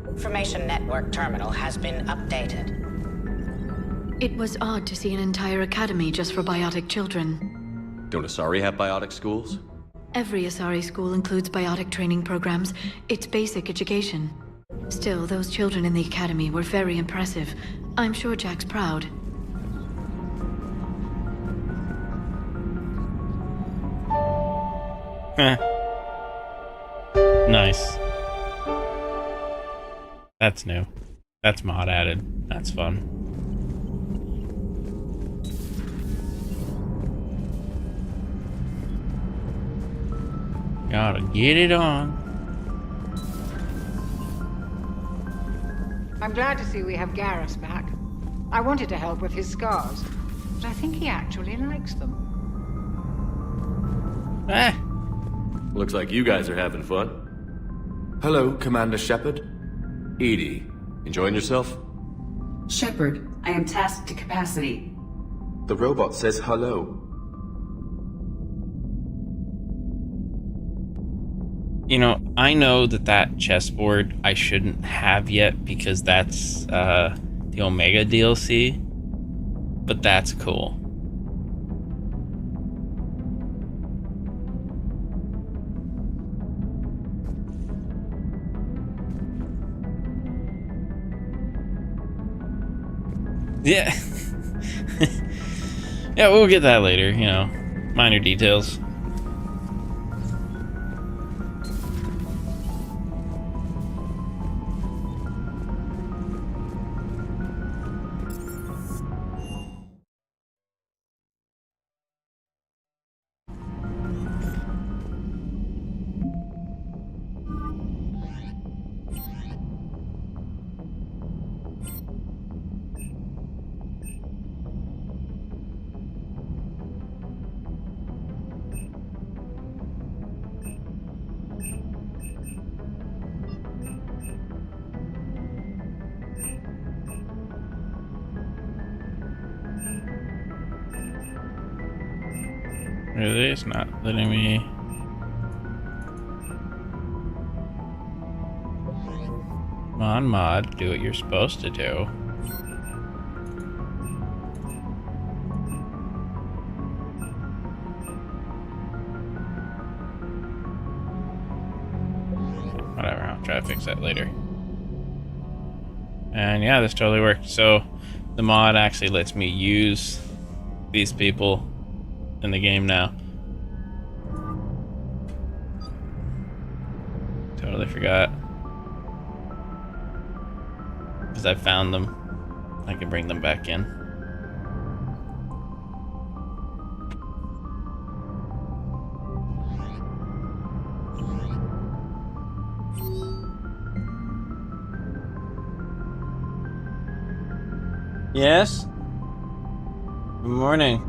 Information network terminal has been updated. It was odd to see an entire academy just for biotic children. Don't Asari have biotic schools? Every Asari school includes biotic training programs. It's basic education. Still, those children in the academy were very impressive. I'm sure Jack's proud. Nice. That's new. That's mod added. That's fun. Gotta get it on. I'm glad to see we have Garrus back. I wanted to help with his scars, but I think he actually likes them. Ah. Looks like you guys are having fun. Hello, Commander Shepard. Edie, enjoying yourself? Shepard, I am tasked to capacity. The robot says hello. You know, I know that chessboard I shouldn't have yet because that's the Omega DLC, but that's cool. Yeah. Yeah, we'll get that later, you know, minor details. Really? It's not letting me... Come on, mod. Do what you're supposed to do. Whatever, I'll try to fix that later. And yeah, this totally worked. So the mod actually lets me use these people in the game now. Totally forgot. Because I found them. I can bring them back in. Yes? Good morning.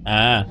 Ah.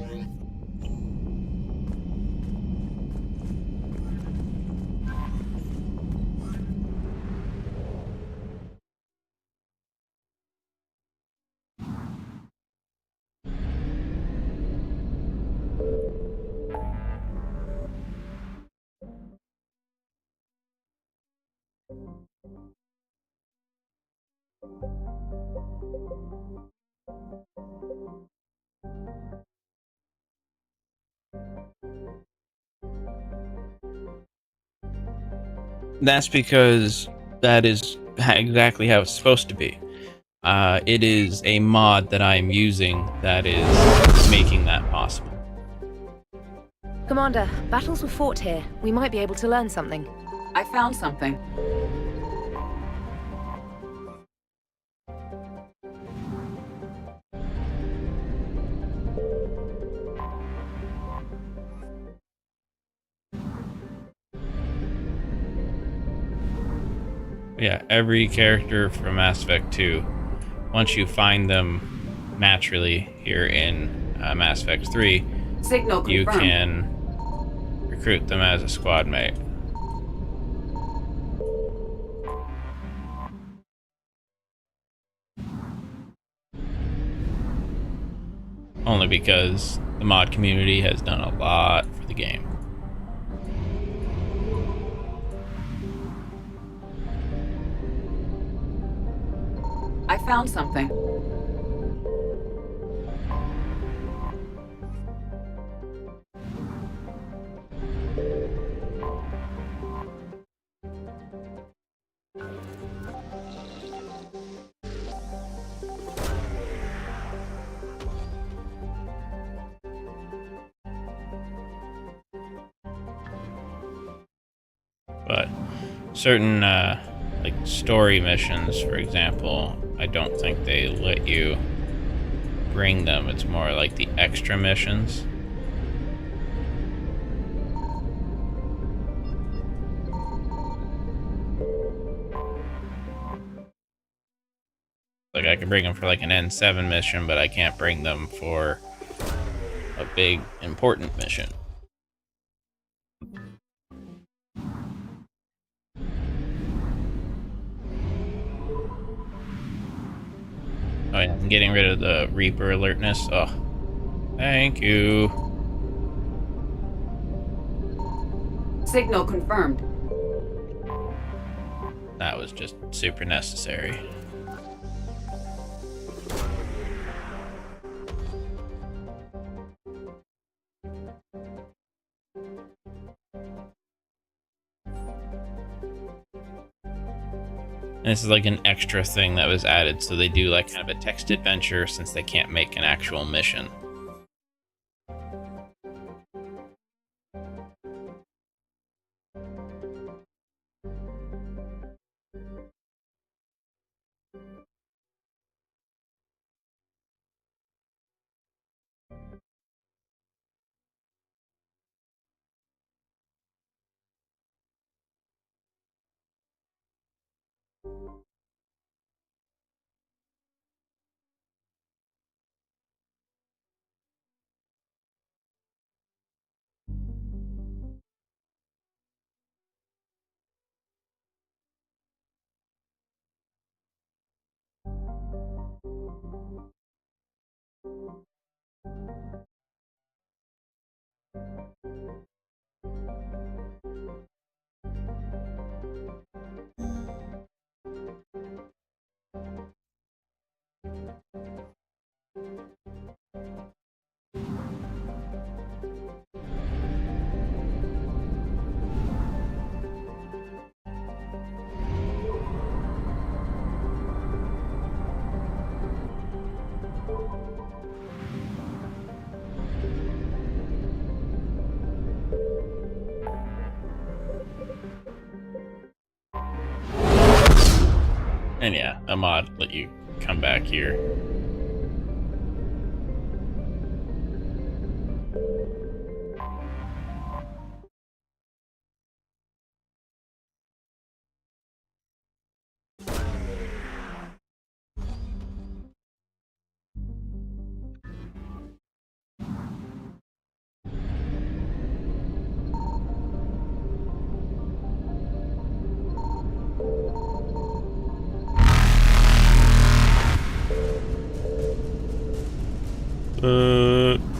That's because that is exactly how it's supposed to be. It is a mod that I am using that is making that possible. Commander, battles were fought here. We might be able to learn something. I found something. Yeah, every character from Mass Effect 2, once you find them naturally here in Mass Effect 3, Signal you confirmed. can recruit them as a squad mate. Only because the mod community has done a lot for the game. I found something. But certain like story missions, for example, I don't think they let you bring them. It's more like the extra missions. Like I can bring them for like an N7 mission, but I can't bring them for a big important mission. Oh yeah, I'm getting rid of the Reaper alertness. Oh, thank you. Signal confirmed. That was just super necessary. And this is like an extra thing that was added, so they do like kind of a text adventure since they can't make an actual mission. And yeah, Ahmad let you come back here.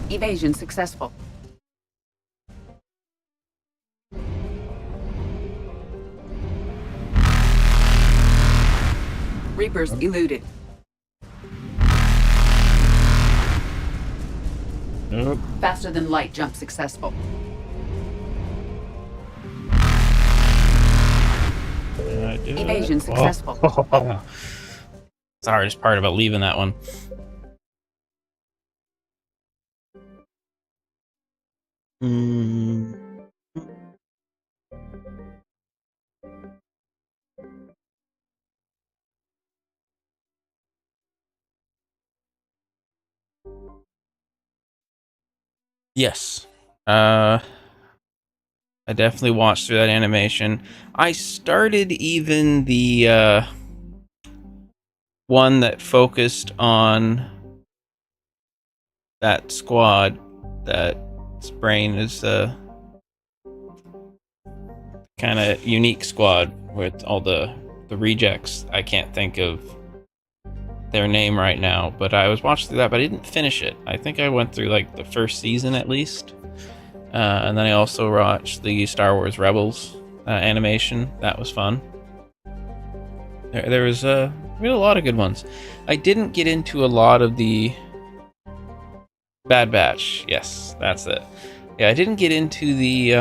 Evasion successful. Reapers eluded. Nope. Faster than light jump successful. Evasion successful. It's the hardest part about leaving that one. Yes. I definitely watched through that animation. I started even the one that focused on that squad. That's brain is a kind of unique squad with all the rejects. I can't think of their name right now, but I was watching through that, but I didn't finish it. I think I went through like the first season at least. And then I also watched the Star Wars Rebels animation. That was fun. There was a lot of good ones. I didn't get into a lot of the Bad Batch. Yes, that's it. Yeah, I didn't get into the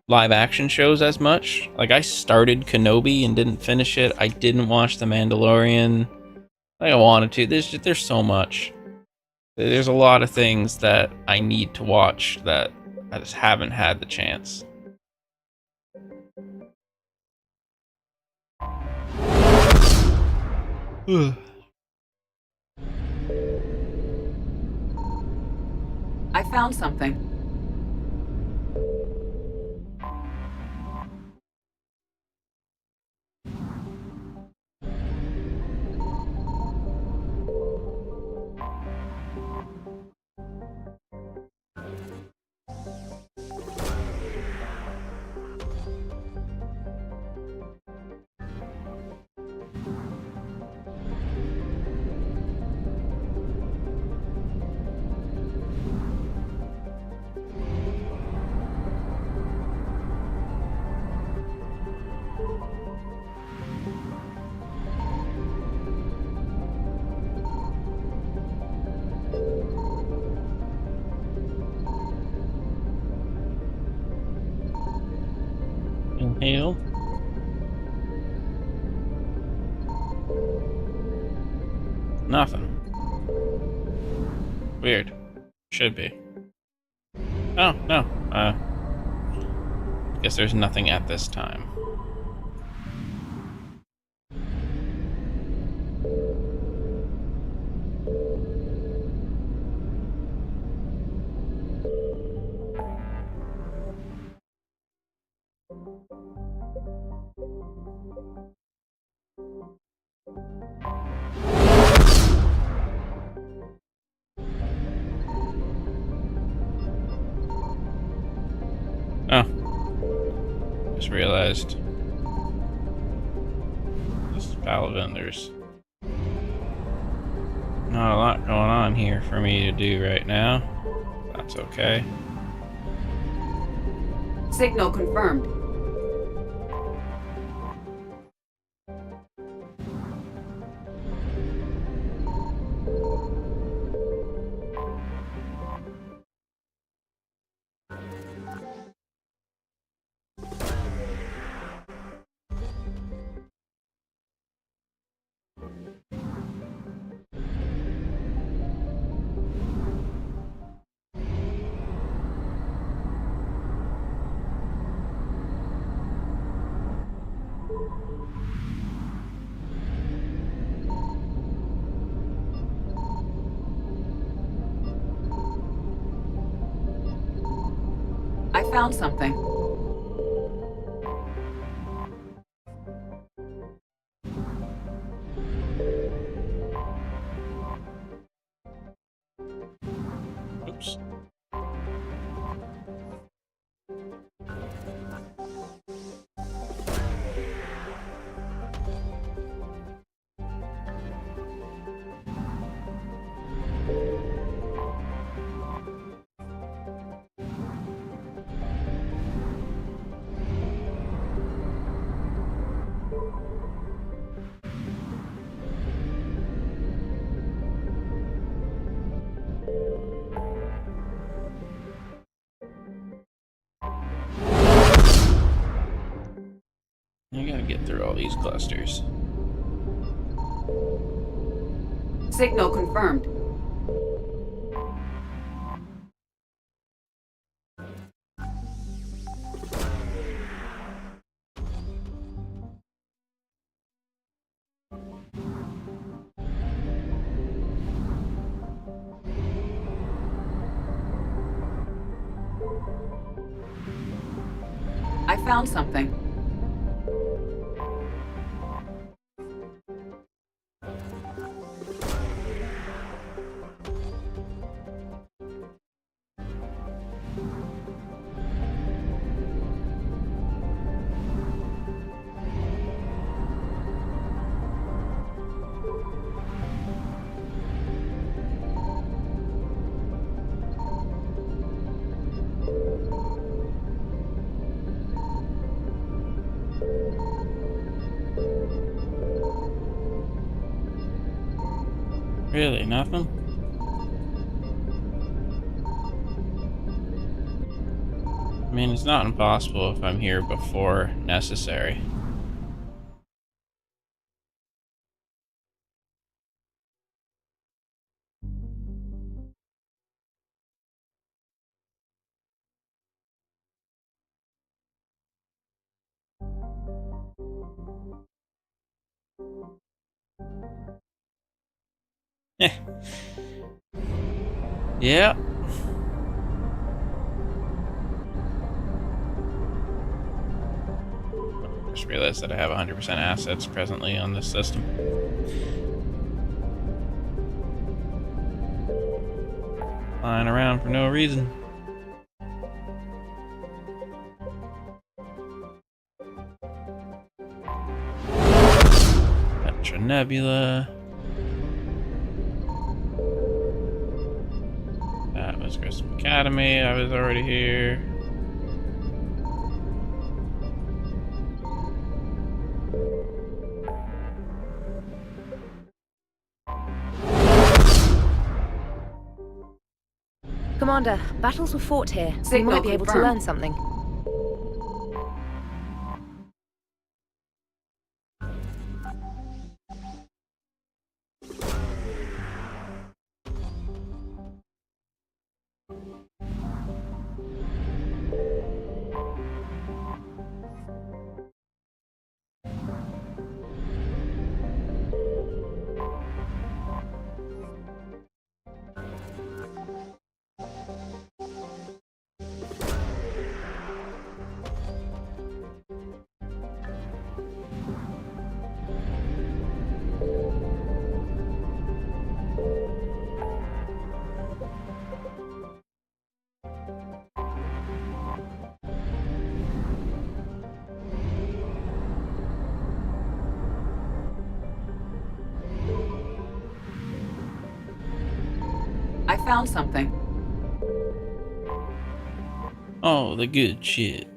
live action shows as much. Like, I started Kenobi and didn't finish it. I didn't watch The Mandalorian. I wanted to. There's so much. There's a lot of things that I need to watch that I just haven't had the chance. I found something. Inhale. Nothing. Weird. Should be. Oh, no. Guess there's nothing at this time. Oh. Just realized. This is Paladin, there's Not a lot going on here for me to do right now. That's okay. Signal confirmed. I found something. Oops. You gotta get through all these clusters. Signal confirmed. I found something. Really, nothing? I mean, it's not impossible if I'm here before necessary. Yeah. Just realized that I have 100% assets presently on this system. Flying around for no reason. Petra Nebula. That was Grissom Academy. I was already here. Commander, battles were fought here. We Signal might be able to confirmed. learn something. I found something. Oh, the good shit.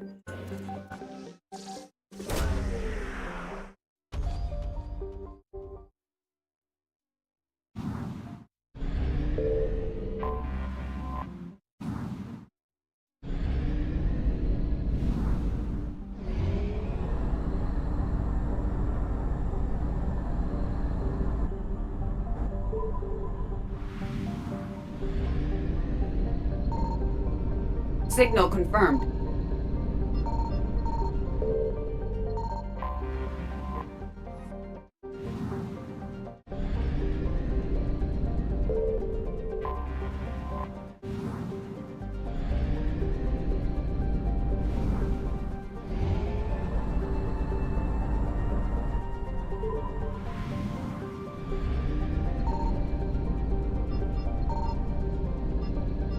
Signal confirmed.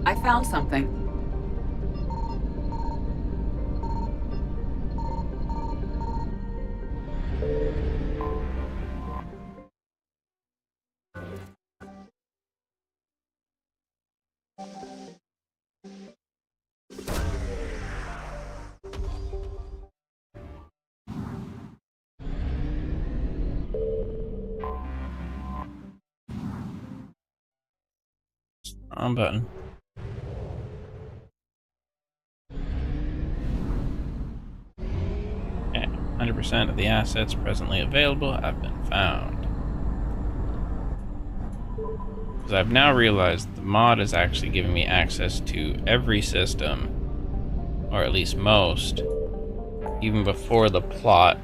I found something. Wrong button. Okay, 100% of the assets presently available have been found. Because I've now realized the mod is actually giving me access to every system, or at least most, even before the plot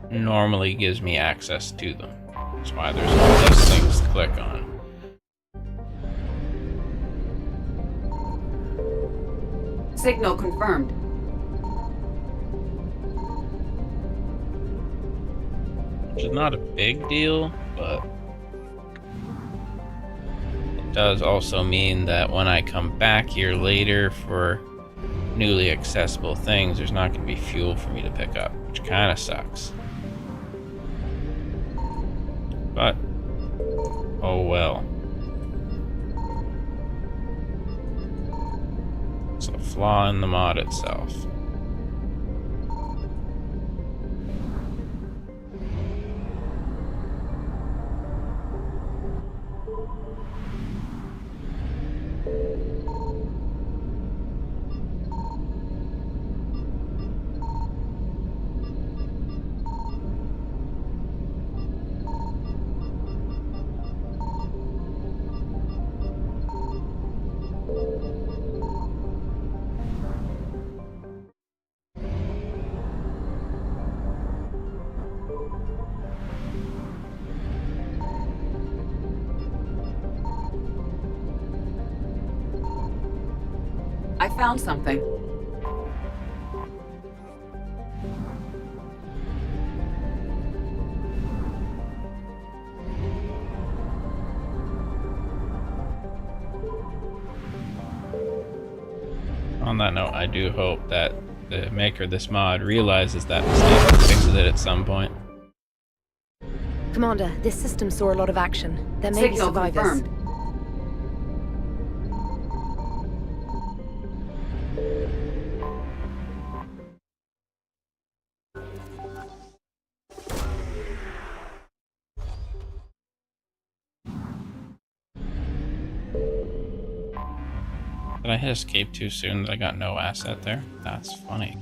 normally gives me access to them. That's why there's all these things to click on. Signal confirmed. Which is not a big deal, but it does also mean that when I come back here later for newly accessible things, there's not going to be fuel for me to pick up, which kind of sucks. But, oh well. It's a flaw in the mod itself. I found something. On that note, I do hope that the maker of this mod realizes that mistake and fixes it at some point. Commander, this system saw a lot of action. There may be Signal survivors. confirmed. Did I hit escape too soon that I got no asset there? That's funny.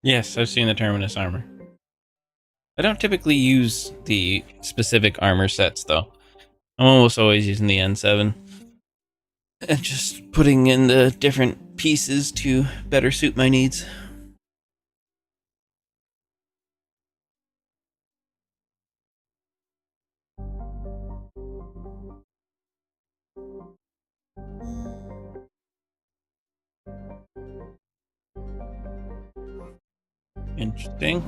Yes, I've seen the Terminus armor. I don't typically use the specific armor sets, though. I'm almost always using the N7. And just putting in the different pieces to better suit my needs. Interesting.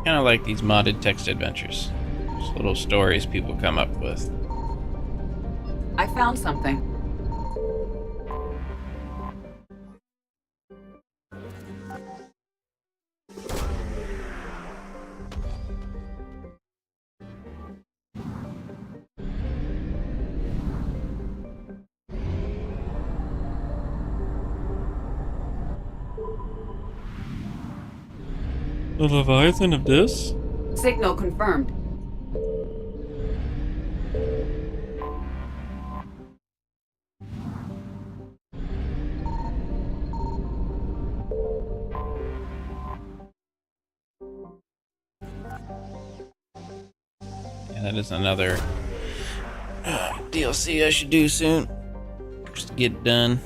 Kind of like these modded text adventures. Just little stories people come up with. I found something. The Leviathan of this? Signal confirmed. Yeah, that is another DLC I should do soon. Just to get it done.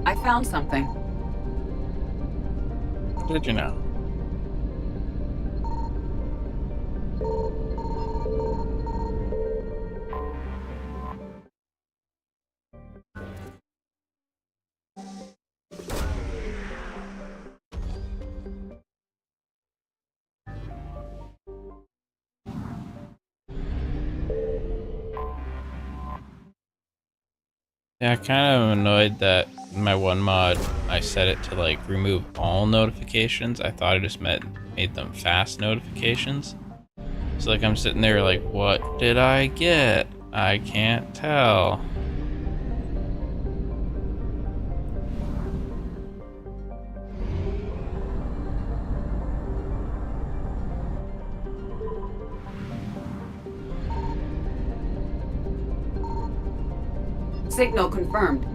I found something. Did you know? Yeah, I kind of am annoyed that my one mod, I set it to like remove all notifications. I thought it just made them fast notifications. So like I'm sitting there like, what did I get? I can't tell. Signal confirmed.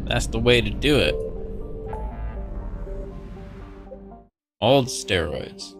That's the way to do it. Old steroids.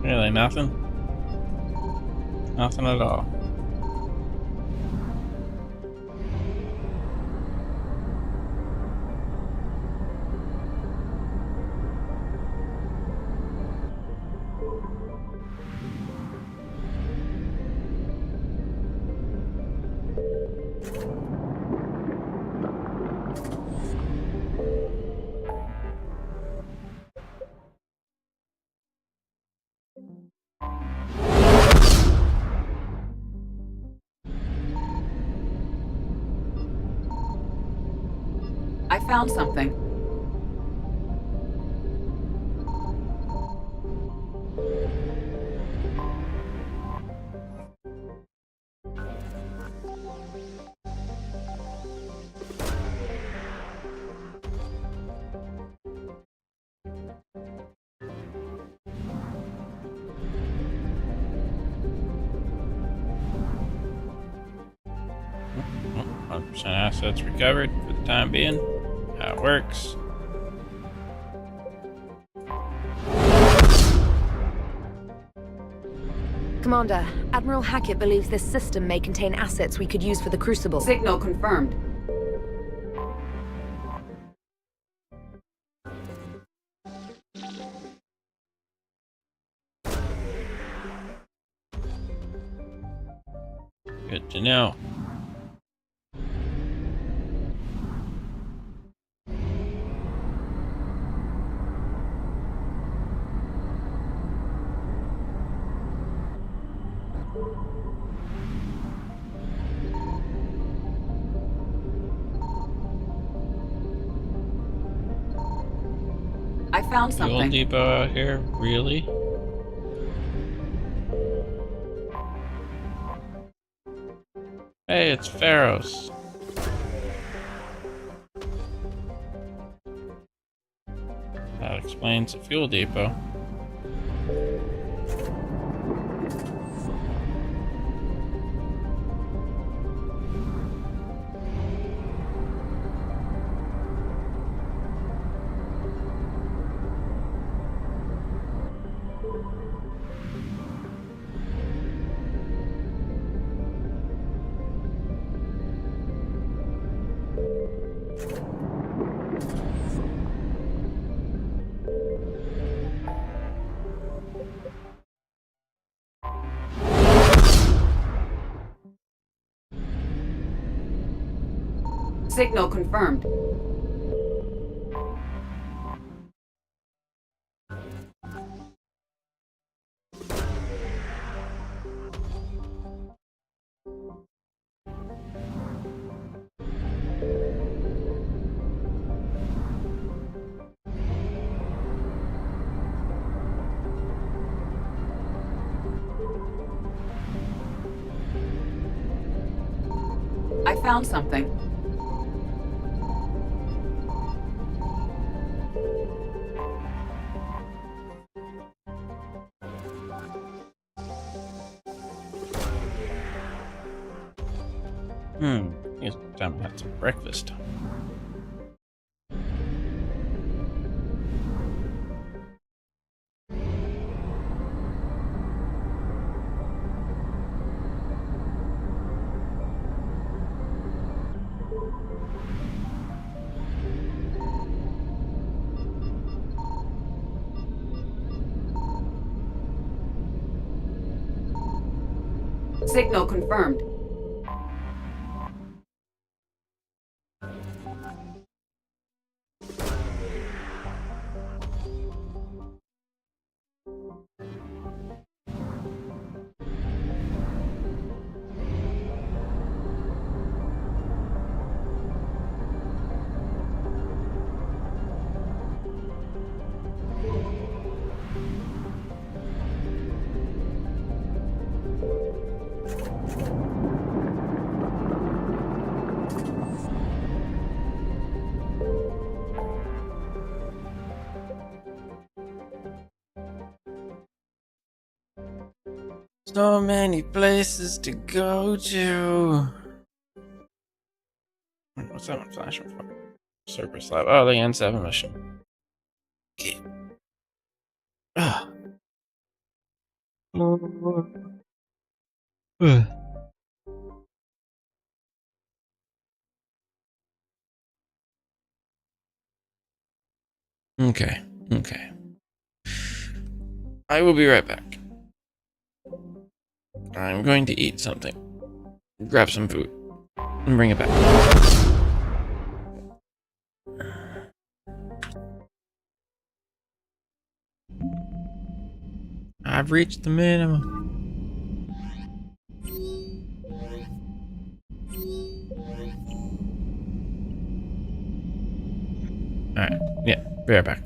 Really, nothing? Nothing at all. I found something. Oh, 100% assets recovered for the time being. How it works. Commander, Admiral Hackett believes this system may contain assets we could use for the Crucible. Signal confirmed. Good to know. I found Fuel something. depot out here, really? Hey, it's Pharaohs. That explains the fuel depot. Signal confirmed. I found something. It's time to have some breakfast. Signal confirmed. So many places to go to. What's that one flashing for? Cerberus Lab. Oh, the N7 mission. Okay. Okay. Okay. I will be right back. I'm going to eat something. Grab some food. And bring it back. I've reached the minimum. Alright, yeah, be right back.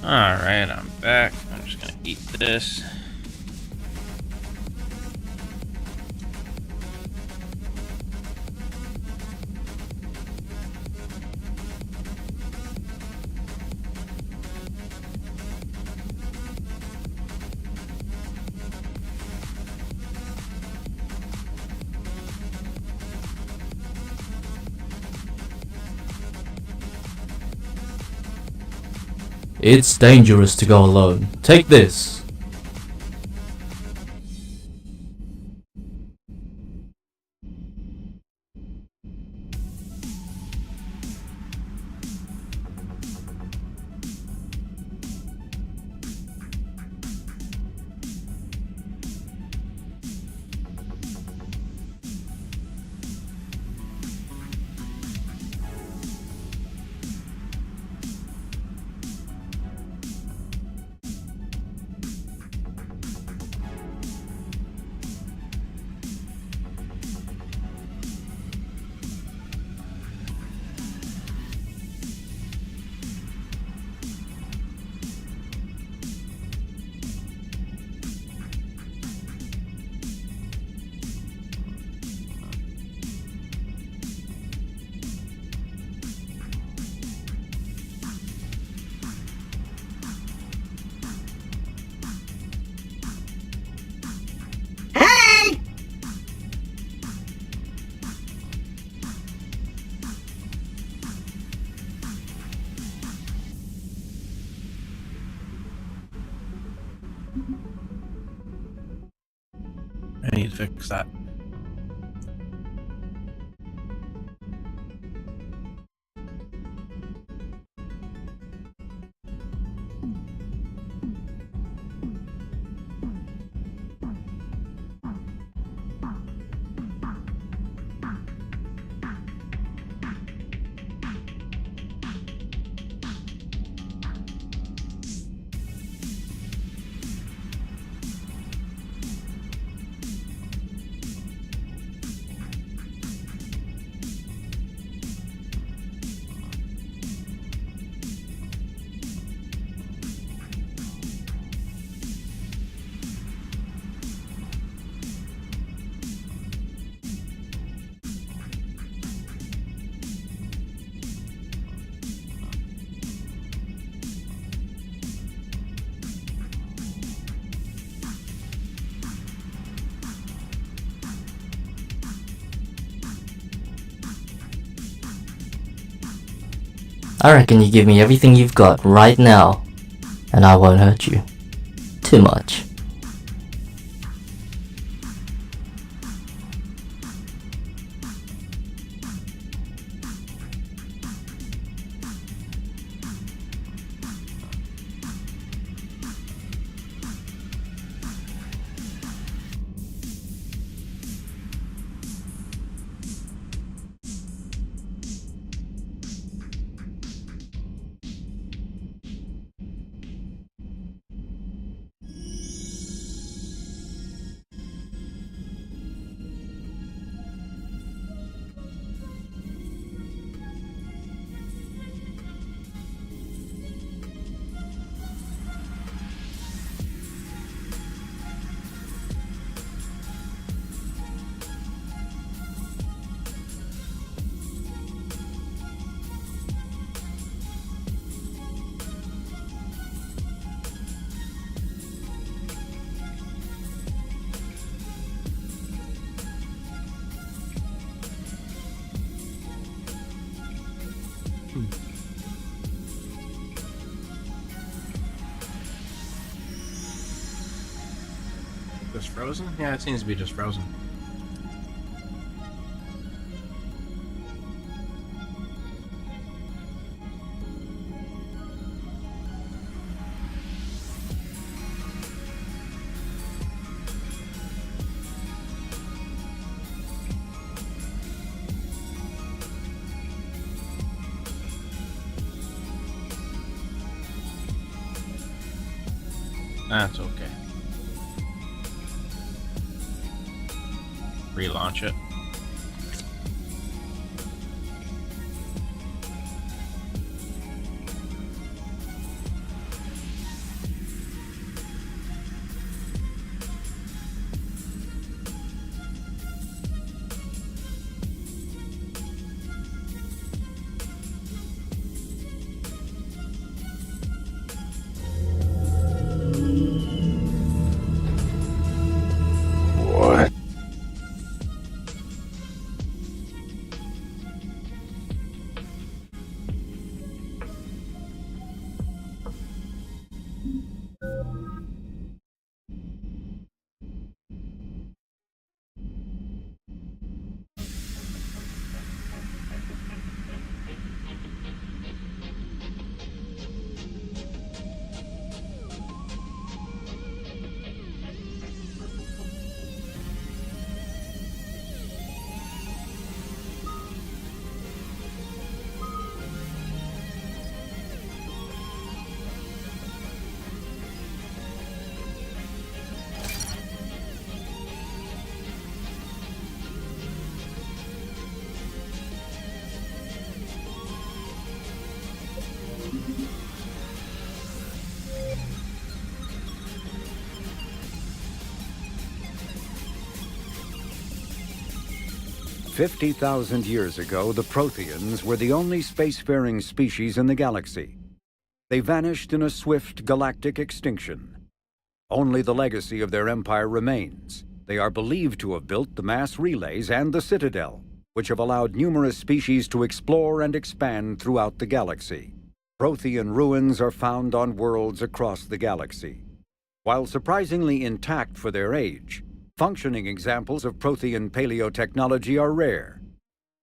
Alright, I'm back. I'm just gonna eat this. It's dangerous to go alone. Take this. I need to fix that. I reckon you give me everything you've got right now, and I won't hurt you too much. Just frozen? Yeah, it seems to be just frozen. That's okay. Relaunch it. What? "50,000 years ago, the Protheans were the only spacefaring species in the galaxy. They vanished in a swift galactic extinction. Only the legacy of their empire remains. They are believed to have built the mass relays and the Citadel, which have allowed numerous species to explore and expand throughout the galaxy. Prothean ruins are found on worlds across the galaxy. While surprisingly intact for their age, functioning examples of Prothean paleotechnology are rare.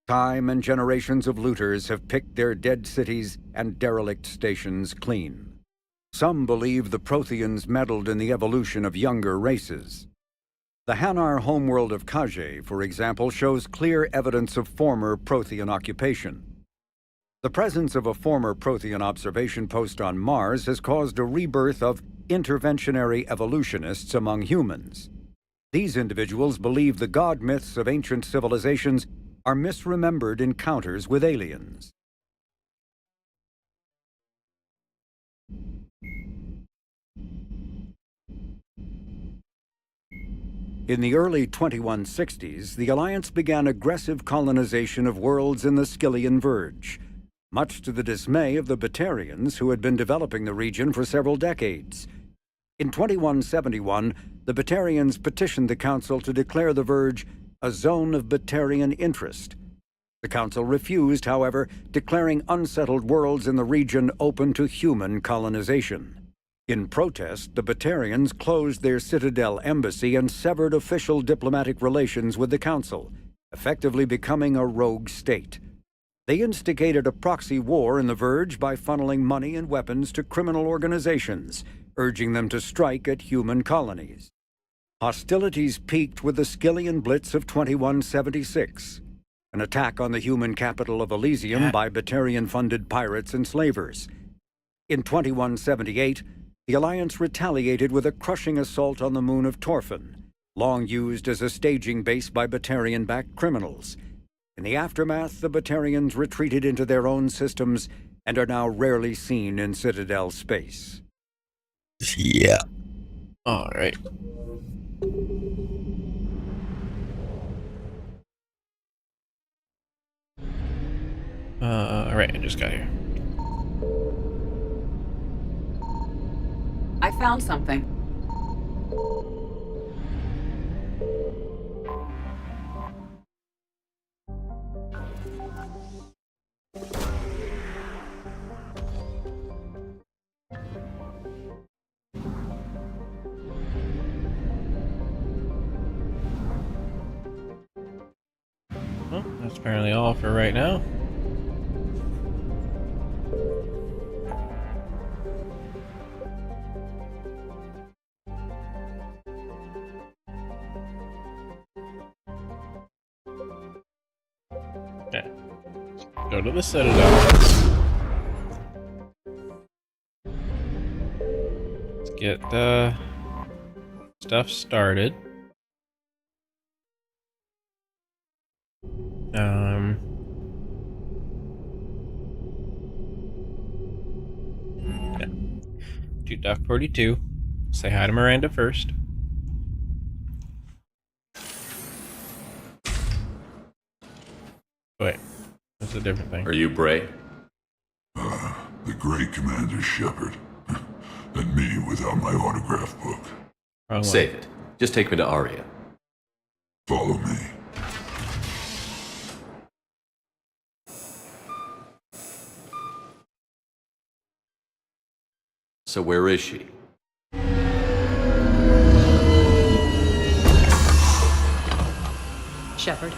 Time and generations of looters have picked their dead cities and derelict stations clean. Some believe the Protheans meddled in the evolution of younger races. The Hanar homeworld of Kage, for example, shows clear evidence of former Prothean occupation. The presence of a former Prothean observation post on Mars has caused a rebirth of interventionary evolutionists among humans. These individuals believe the god myths of ancient civilizations are misremembered encounters with aliens. In the early 2160s, the Alliance began aggressive colonization of worlds in the Skyllian Verge, much to the dismay of the Batarians, who had been developing the region for several decades. In 2171, the Batarians petitioned the Council to declare the Verge a zone of Batarian interest. The Council refused, however, declaring unsettled worlds in the region open to human colonization. In protest, the Batarians closed their Citadel embassy and severed official diplomatic relations with the Council, effectively becoming a rogue state. They instigated a proxy war in the Verge by funneling money and weapons to criminal organizations, urging them to strike at human colonies. Hostilities peaked with the Skyllian Blitz of 2176, an attack on the human capital of Elysium by Batarian-funded pirates and slavers. In 2178, the Alliance retaliated with a crushing assault on the moon of Torfan, long used as a staging base by Batarian-backed criminals. In the aftermath, the Batarians retreated into their own systems and are now rarely seen in Citadel space. Yeah. All right. All right, I just got here. I found something. Well, that's apparently all for right now. Okay. Go to the Citadel. Let's get the stuff started. Yeah. To Duck 42. Say hi to Miranda first. Wait, that's a different thing. Are you Bray? The great Commander Shepard. And me without my autograph book. Wrong one. Save it. Just take me to Aria. Follow me. So where is she? Shepard.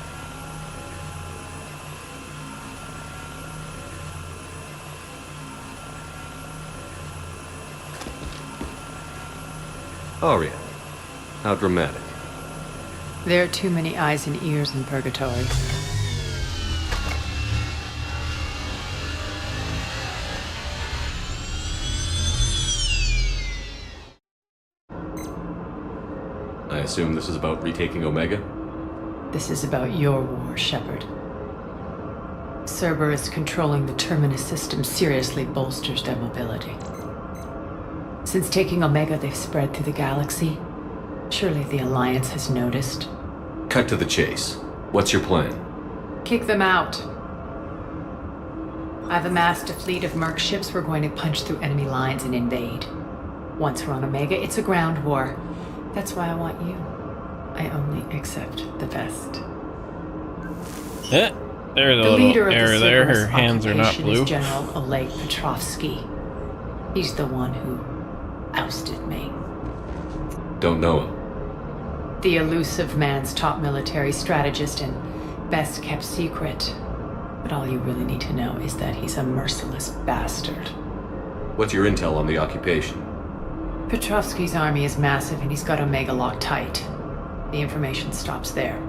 Aria. How dramatic. There are too many eyes and ears in Purgatory. I assume this is about retaking Omega? This is about your war, Shepard. Cerberus controlling the Terminus system seriously bolsters their mobility. Since taking Omega, they've spread through the galaxy. Surely the Alliance has noticed. Cut to the chase. What's your plan? Kick them out. I've amassed a fleet of merc ships. We're going to punch through enemy lines and invade. Once we're on Omega, it's a ground war. That's why I want you. I only accept the best. There's a little error there. Her hands are not blue. Is General Oleg Petrovsky. He's the one who ousted me. Don't know him. The elusive man's top military strategist and best kept secret. But all you really need to know is that he's a merciless bastard. What's your intel on the occupation? Petrovsky's army is massive and he's got Omega locked tight. The information stops there.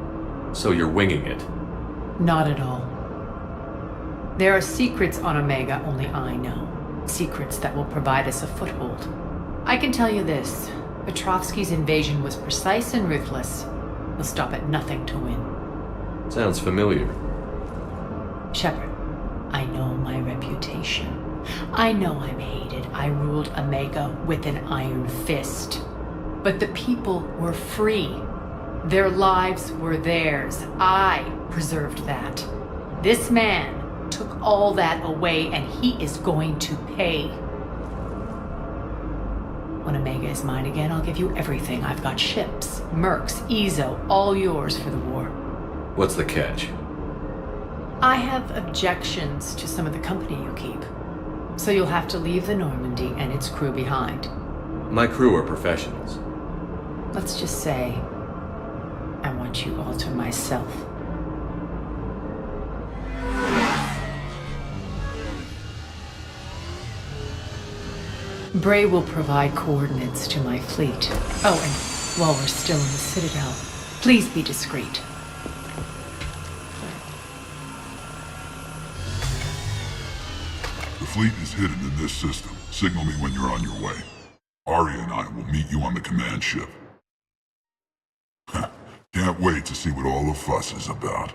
So you're winging it? Not at all. There are secrets on Omega only I know. Secrets that will provide us a foothold. I can tell you this. Petrovsky's invasion was precise and ruthless. He'll stop at nothing to win. Sounds familiar. Shepard, I know my reputation. I know I'm hated. I ruled Omega with an iron fist. But the people were free. Their lives were theirs. I preserved that. This man took all that away, and he is going to pay. When Omega is mine again, I'll give you everything. I've got ships, mercs, Ezo, all yours for the war. What's the catch? I have objections to some of the company you keep. So you'll have to leave the Normandy and its crew behind. My crew are professionals. Let's just say, I want you all to myself. Bray will provide coordinates to my fleet. Oh, and while we're still in the Citadel, please be discreet. The fleet is hidden in this system. Signal me when you're on your way. Arya and I will meet you on the command ship. Can't wait to see what all the fuss is about.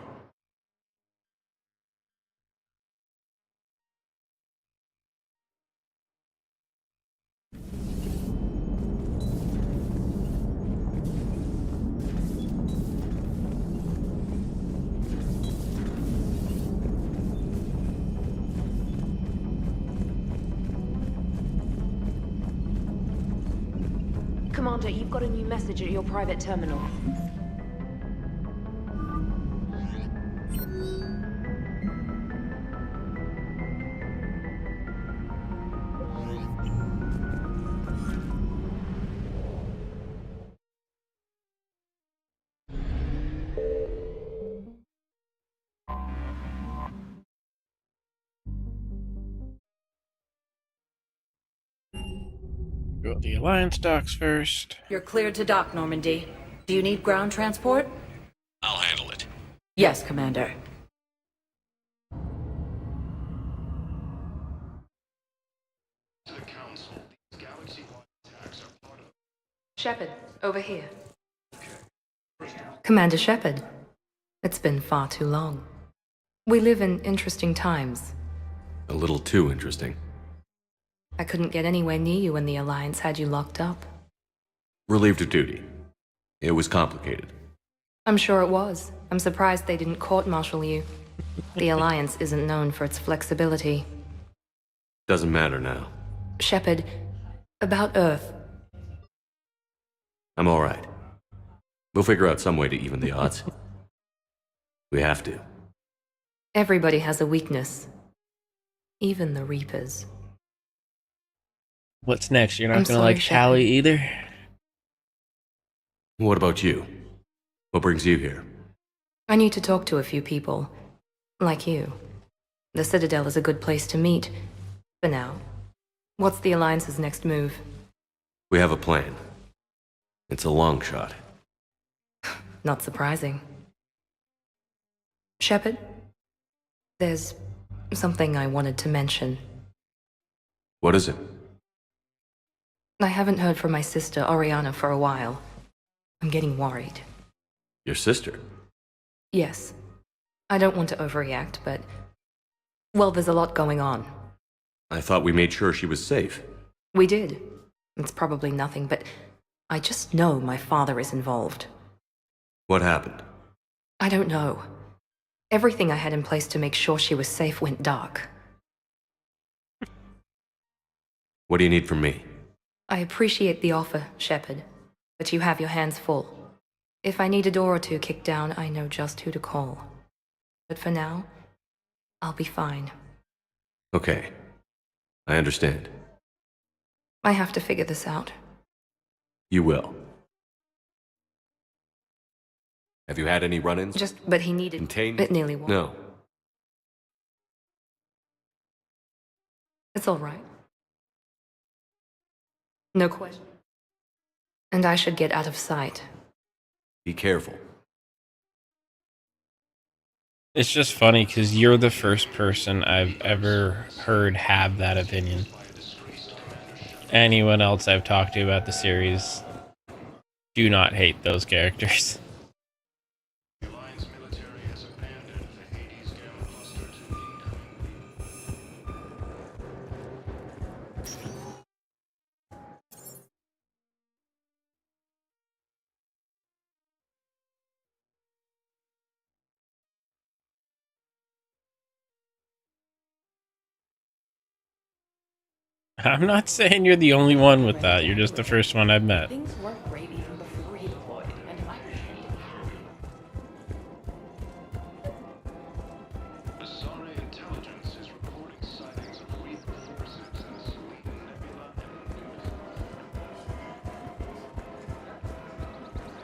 Commander, you've got a new message at your private terminal. Go to the Alliance docks first. You're cleared to dock, Normandy. Do you need ground transport? I'll handle it. Yes, Commander. Shepard, over here. Commander Shepard, it's been far too long. We live in interesting times. A little too interesting. I couldn't get anywhere near you when the Alliance had you locked up. Relieved of duty. It was complicated. I'm sure it was. I'm surprised they didn't court-martial you. The Alliance isn't known for its flexibility. Doesn't matter now. Shepard, about Earth. I'm alright. We'll figure out some way to even the odds. We have to. Everybody has a weakness. Even the Reapers. What's next? You're not I'm gonna sorry, like Callie either? What about you? What brings you here? I need to talk to a few people. Like you. The Citadel is a good place to meet. For now. What's the Alliance's next move? We have a plan. It's a long shot. Not surprising. Shepard? There's something I wanted to mention. What is it? I haven't heard from my sister, Oriana, for a while. I'm getting worried. Your sister? Yes. I don't want to overreact, but... well, there's a lot going on. I thought we made sure she was safe. We did. It's probably nothing, but I just know my father is involved. What happened? I don't know. Everything I had in place to make sure she was safe went dark. What do you need from me? I appreciate the offer, Shepard, but you have your hands full. If I need a door or two kicked down, I know just who to call. But for now, I'll be fine. Okay. I understand. I have to figure this out. You will. Have you had any run-ins? But he needed... Contained? It nearly won. No. It's all right. No question. And I should get out of sight. Be careful. It's just funny because you're the first person I've ever heard have that opinion. Anyone else I've talked to about the series do not hate those characters. I'm not saying you're the only one with that. You're just the first one I've met. Things weren't great even before he deployed, and if I pretend to be happy. The Sorry intelligence is reporting sightings of Reaper forces in Sweden Nebula.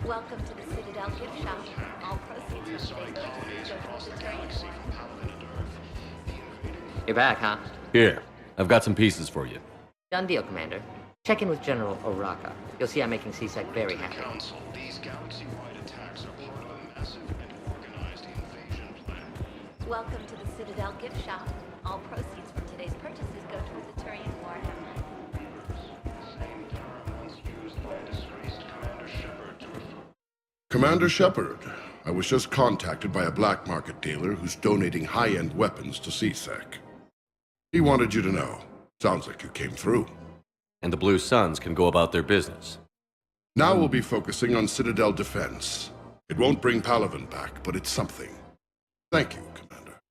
Welcome to the Citadel gift shop. All proceeds from today's purchases go to the galaxy from Paladin and Earth. You're back, huh? Here, I've got some pieces for you. Done deal, Commander. Check in with General Oraka. You'll see I'm making C-Sec very happy. Council, these galaxy-wide attacks are part of a massive and organized invasion plan. Welcome to the Citadel gift shop. All proceeds from today's purchases go to the Turian Warhammer. Same term once used by disgraced Commander Shepard to refer. Commander Shepard, I was just contacted by a black market dealer who's donating high-end weapons to C-Sec. He wanted you to know. Sounds like you came through. And the Blue Suns can go about their business. Now we'll be focusing on Citadel defense. It won't bring Palaven back, but it's something. Thank you, Commander.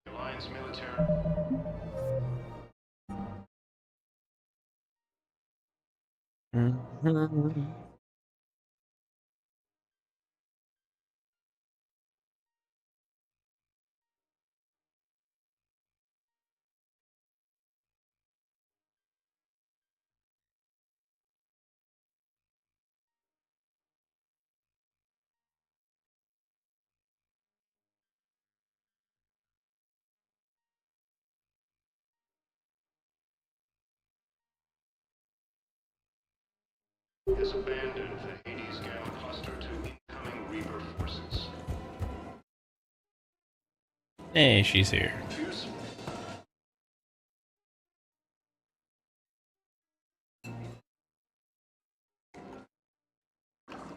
Alliance military. Has abandoned the Hades Gamma cluster to incoming Reaper forces. Hey, she's here.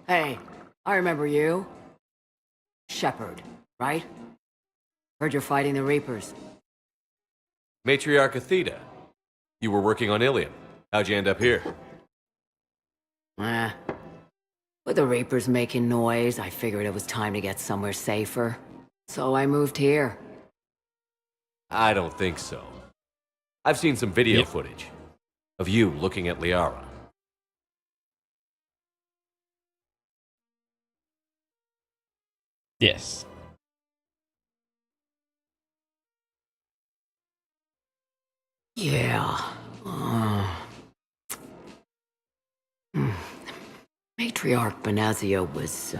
Hey, I remember you. Shepard, right? Heard you're fighting the Reapers. Matriarch Athena, you were working on Ilium. How'd you end up here? With the Reapers making noise, I figured it was time to get somewhere safer. So I moved here. I don't think so. I've seen some video footage of you looking at Liara. Yes. Yeah. Matriarch Benazia was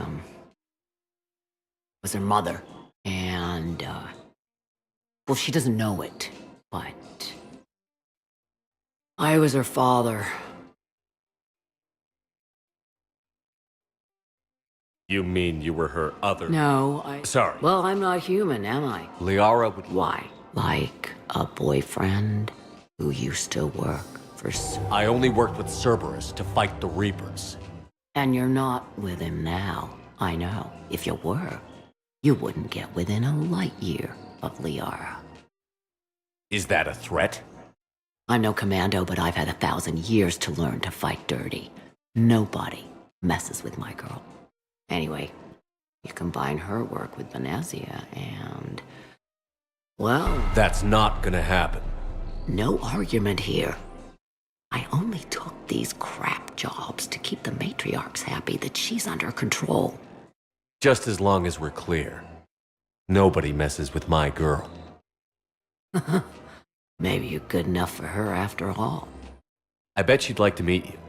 her mother. And, well, she doesn't know it, but I was her father. You mean you were her other... No, Sorry. Well, I'm not human, am I? Liara would... Why? Like a boyfriend who used to work for... I only worked with Cerberus to fight the Reapers. And you're not with him now. I know. If you were, you wouldn't get within a light year of Liara. Is that a threat? I'm no commando, but I've had 1,000 years to learn to fight dirty. Nobody messes with my girl. Anyway, you combine her work with Benazia and... well... That's not gonna happen. No argument here. I only took these crap jobs to keep the matriarchs happy that she's under control. Just as long as we're clear. Nobody messes with my girl. Maybe you're good enough for her after all. I bet she'd like to meet you.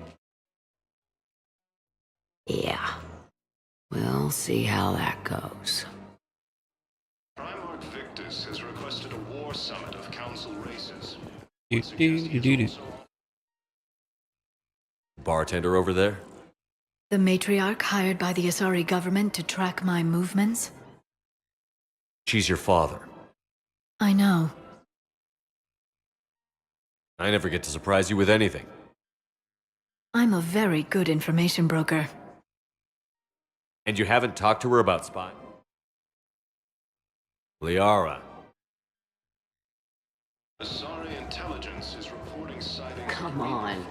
We'll see how that goes. Primarch Victus has requested a war summit of council races. Bartender over there? The matriarch hired by the Asari government to track my movements? She's your father. I know. I never get to surprise you with anything. I'm a very good information broker. And you haven't talked to her about spying? Liara. Asari intelligence is reporting sightings. Come on.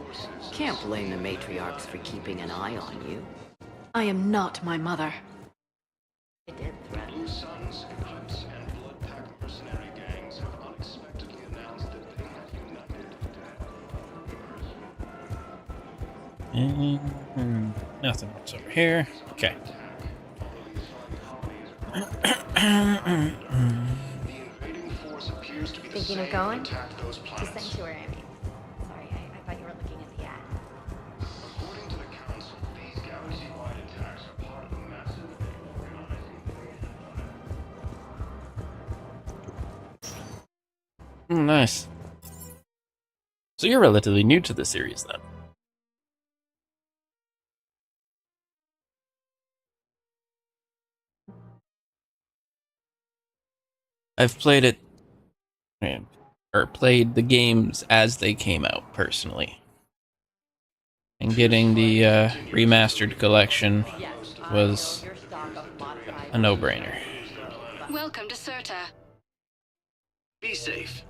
Can't blame the matriarchs for keeping an eye on you. I am not my mother. It did threaten. Blue Suns, Eclipse, and Blood Pack mercenary gangs have unexpectedly announced that they have united. Nothing else over here. Okay. Thinking of going? To Sanctuary, I mean. Sorry, I thought you were looking at the ad. According to the Council, these galaxy-wide attacks are part of a massive organizing. Nice. So you're relatively new to the series then. I've played it, or played the games as they came out, personally. And getting the remastered collection was a no-brainer. Welcome to Serta. Be safe.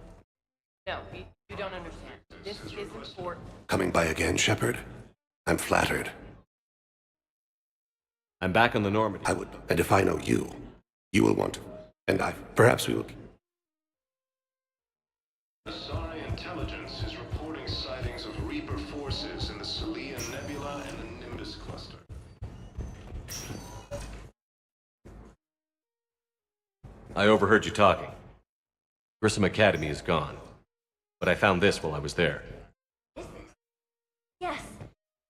No, you don't understand. This isn't for... Coming by again, Shepard? I'm flattered. I'm back on the Normandy. I would. And if I know you, you will want to. And perhaps we will... Asari intelligence is reporting sightings of Reaper forces in the Celian Nebula and the Nimbus cluster. I overheard you talking. Grissom Academy is gone. But I found this while I was there. Yes,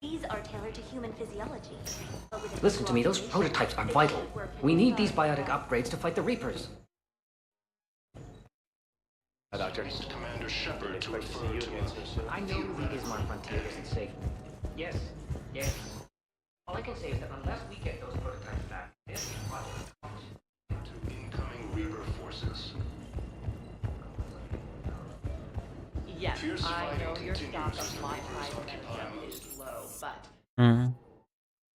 these are tailored to human physiology. Listen to me, those prototypes are vital. We need these biotic upgrades to fight the Reapers. Doctor. Commander Shepard to refer to I know the Ismar frontier isn't safe. Yes. All I can say is that unless we get those prototypes back, this project to incoming Reaper forces. Yes, Fierce I fighting know your stock continues as of the my Reapers private occupy stuff most is low, but... Mm-hmm.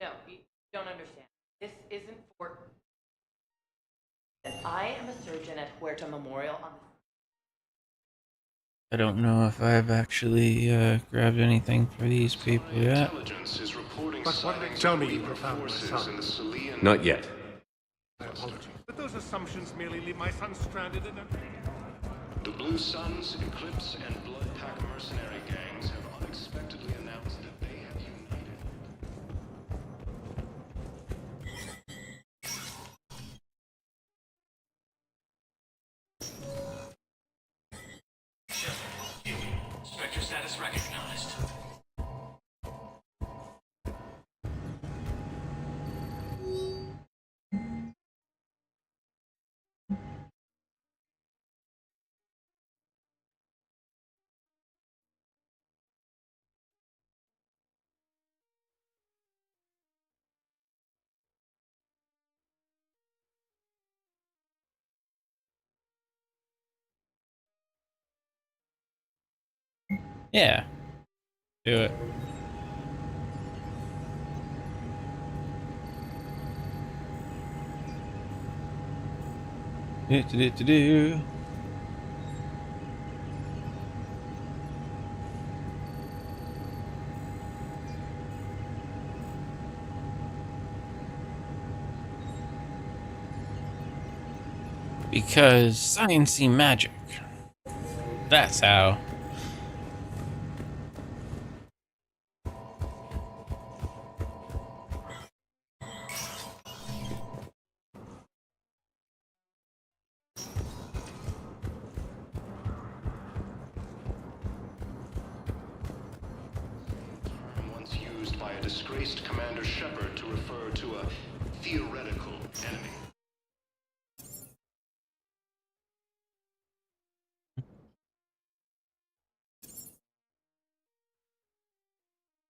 No, you don't understand. This isn't for... I am a surgeon at Huerta Memorial on the... I don't know if I've actually grabbed anything for these people yet. Intelligence is reporting But what sightings tell of me you Reaper found my forces son. in the Celian. Not yet. I apologize. But those assumptions merely leave my son stranded in a... The Blue Suns, Eclipse, and Blood Pack mercenary gangs have unexpectedly announced that they have united. Spectre status recognized. Yeah. Do it. Do. Because science-y magic. That's how. Once used by a disgraced Commander Shepard to refer to a theoretical enemy.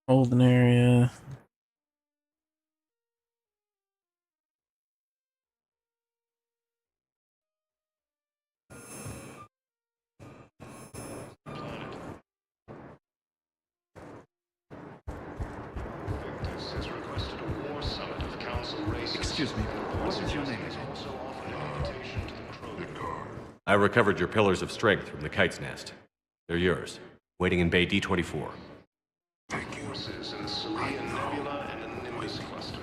Holding area. Has requested a war summit of council races. Excuse me, what is your name again? Also offered an invitation to the crew. I recovered your pillars of strength from the kite's nest. They're yours, waiting in Bay D24. Forces in the Salian Nebula and the Nimbus cluster.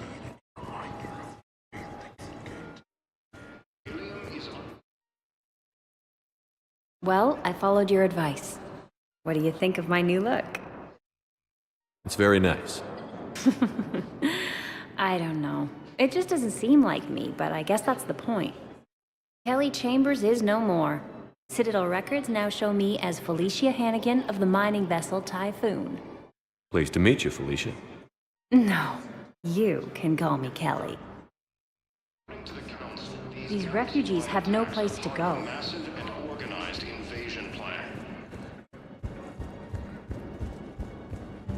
Helium is on. Well, I followed your advice. What do you think of my new look? It's very nice. I don't know. It just doesn't seem like me, but I guess that's the point. Kelly Chambers is no more. Citadel records now show me as Felicia Hannigan of the mining vessel Typhoon. Pleased to meet you, Felicia. No, you can call me Kelly. These refugees have no place to go. Massive and organized invasion plan.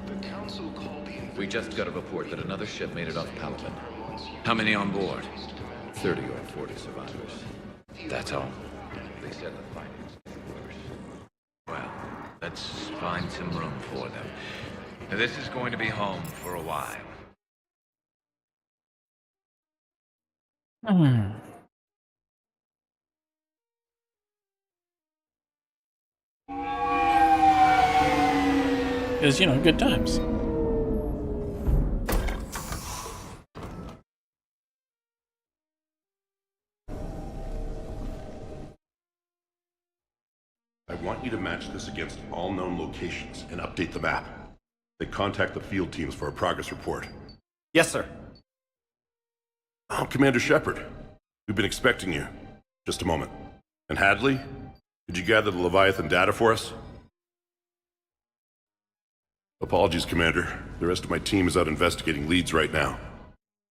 The council called the We just got a report that another ship made it off Paladin. How many on board? 30 or 40 survivors. That's all. They said the fighting's getting worse. Well, let's find some room for them. Now, this is going to be home for a while. Because, you know, good times. I want you to match this against all known locations and update the map. Then contact the field teams for a progress report. Yes, sir. I'm Commander Shepard. We've been expecting you. Just a moment. And Hadley, could you gather the Leviathan data for us? Apologies, Commander. The rest of my team is out investigating leads right now.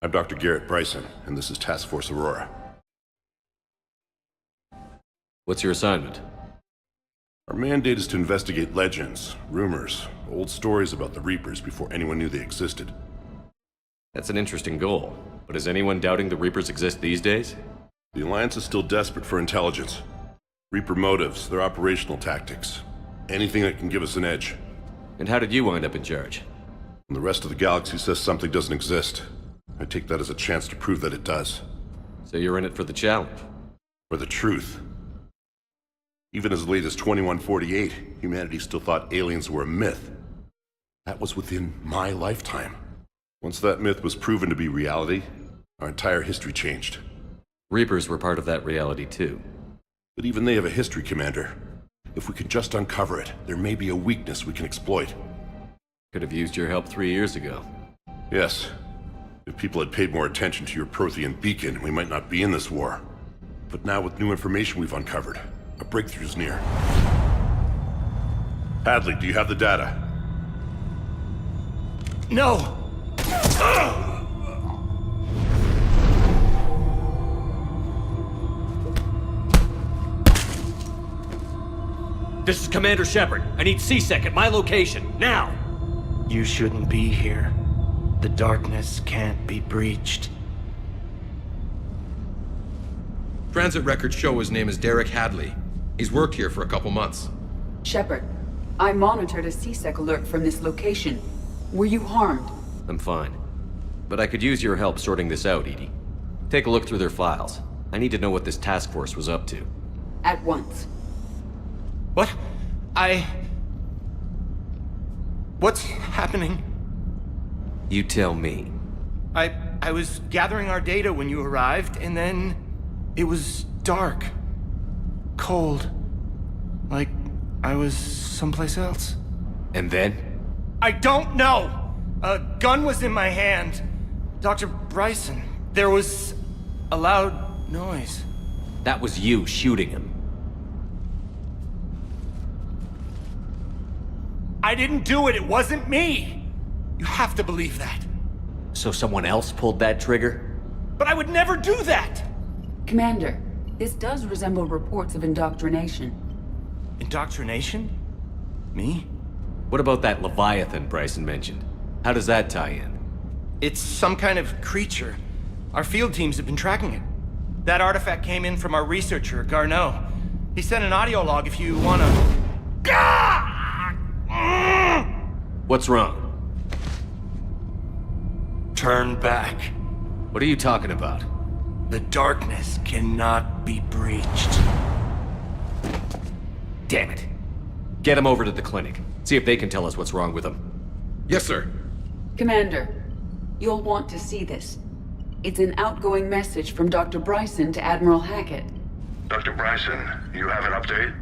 I'm Dr. Garrett Bryson, and this is Task Force Aurora. What's your assignment? Our mandate is to investigate legends, rumors, old stories about the Reapers before anyone knew they existed. That's an interesting goal, but is anyone doubting the Reapers exist these days? The Alliance is still desperate for intelligence. Reaper motives, their operational tactics. Anything that can give us an edge. And how did you wind up in charge? When the rest of the galaxy says something doesn't exist, I take that as a chance to prove that it does. So you're in it for the challenge? For the truth. Even as late as 2148, humanity still thought aliens were a myth. That was within my lifetime. Once that myth was proven to be reality, our entire history changed. Reapers were part of that reality too. But even they have a history, Commander. If we can just uncover it, there may be a weakness we can exploit. Could have used your help 3 years ago. Yes. If people had paid more attention to your Prothean beacon, we might not be in this war. But now with new information we've uncovered, a breakthrough's near. Hadley, do you have the data? No! This is Commander Shepard. I need C-Sec at my location, now! You shouldn't be here. The darkness can't be breached. Transit records show his name is Derek Hadley. He's worked here for a couple months. Shepard, I monitored a C-Sec alert from this location. Were you harmed? I'm fine. But I could use your help sorting this out, Edie. Take a look through their files. I need to know what this task force was up to. At once. What? What's happening? You tell me. I was gathering our data when you arrived, and then it was dark. Cold. Like I was someplace else. And then? I don't know! A gun was in my hand. Dr. Bryson, there was a loud noise. That was you shooting him. I didn't do it, it wasn't me! You have to believe that. So someone else pulled that trigger? But I would never do that! Commander, this does resemble reports of indoctrination. Indoctrination? Me? What about that Leviathan Bryson mentioned? How does that tie in? It's some kind of creature. Our field teams have been tracking it. That artifact came in from our researcher, Garneau. He sent an audio log if you wanna... What's wrong? Turn back. What are you talking about? The darkness cannot be breached. Damn it. Get him over to the clinic. See if they can tell us what's wrong with him. Yes, sir. Commander, you'll want to see this. It's an outgoing message from Dr. Bryson to Admiral Hackett. Dr. Bryson, you have an update?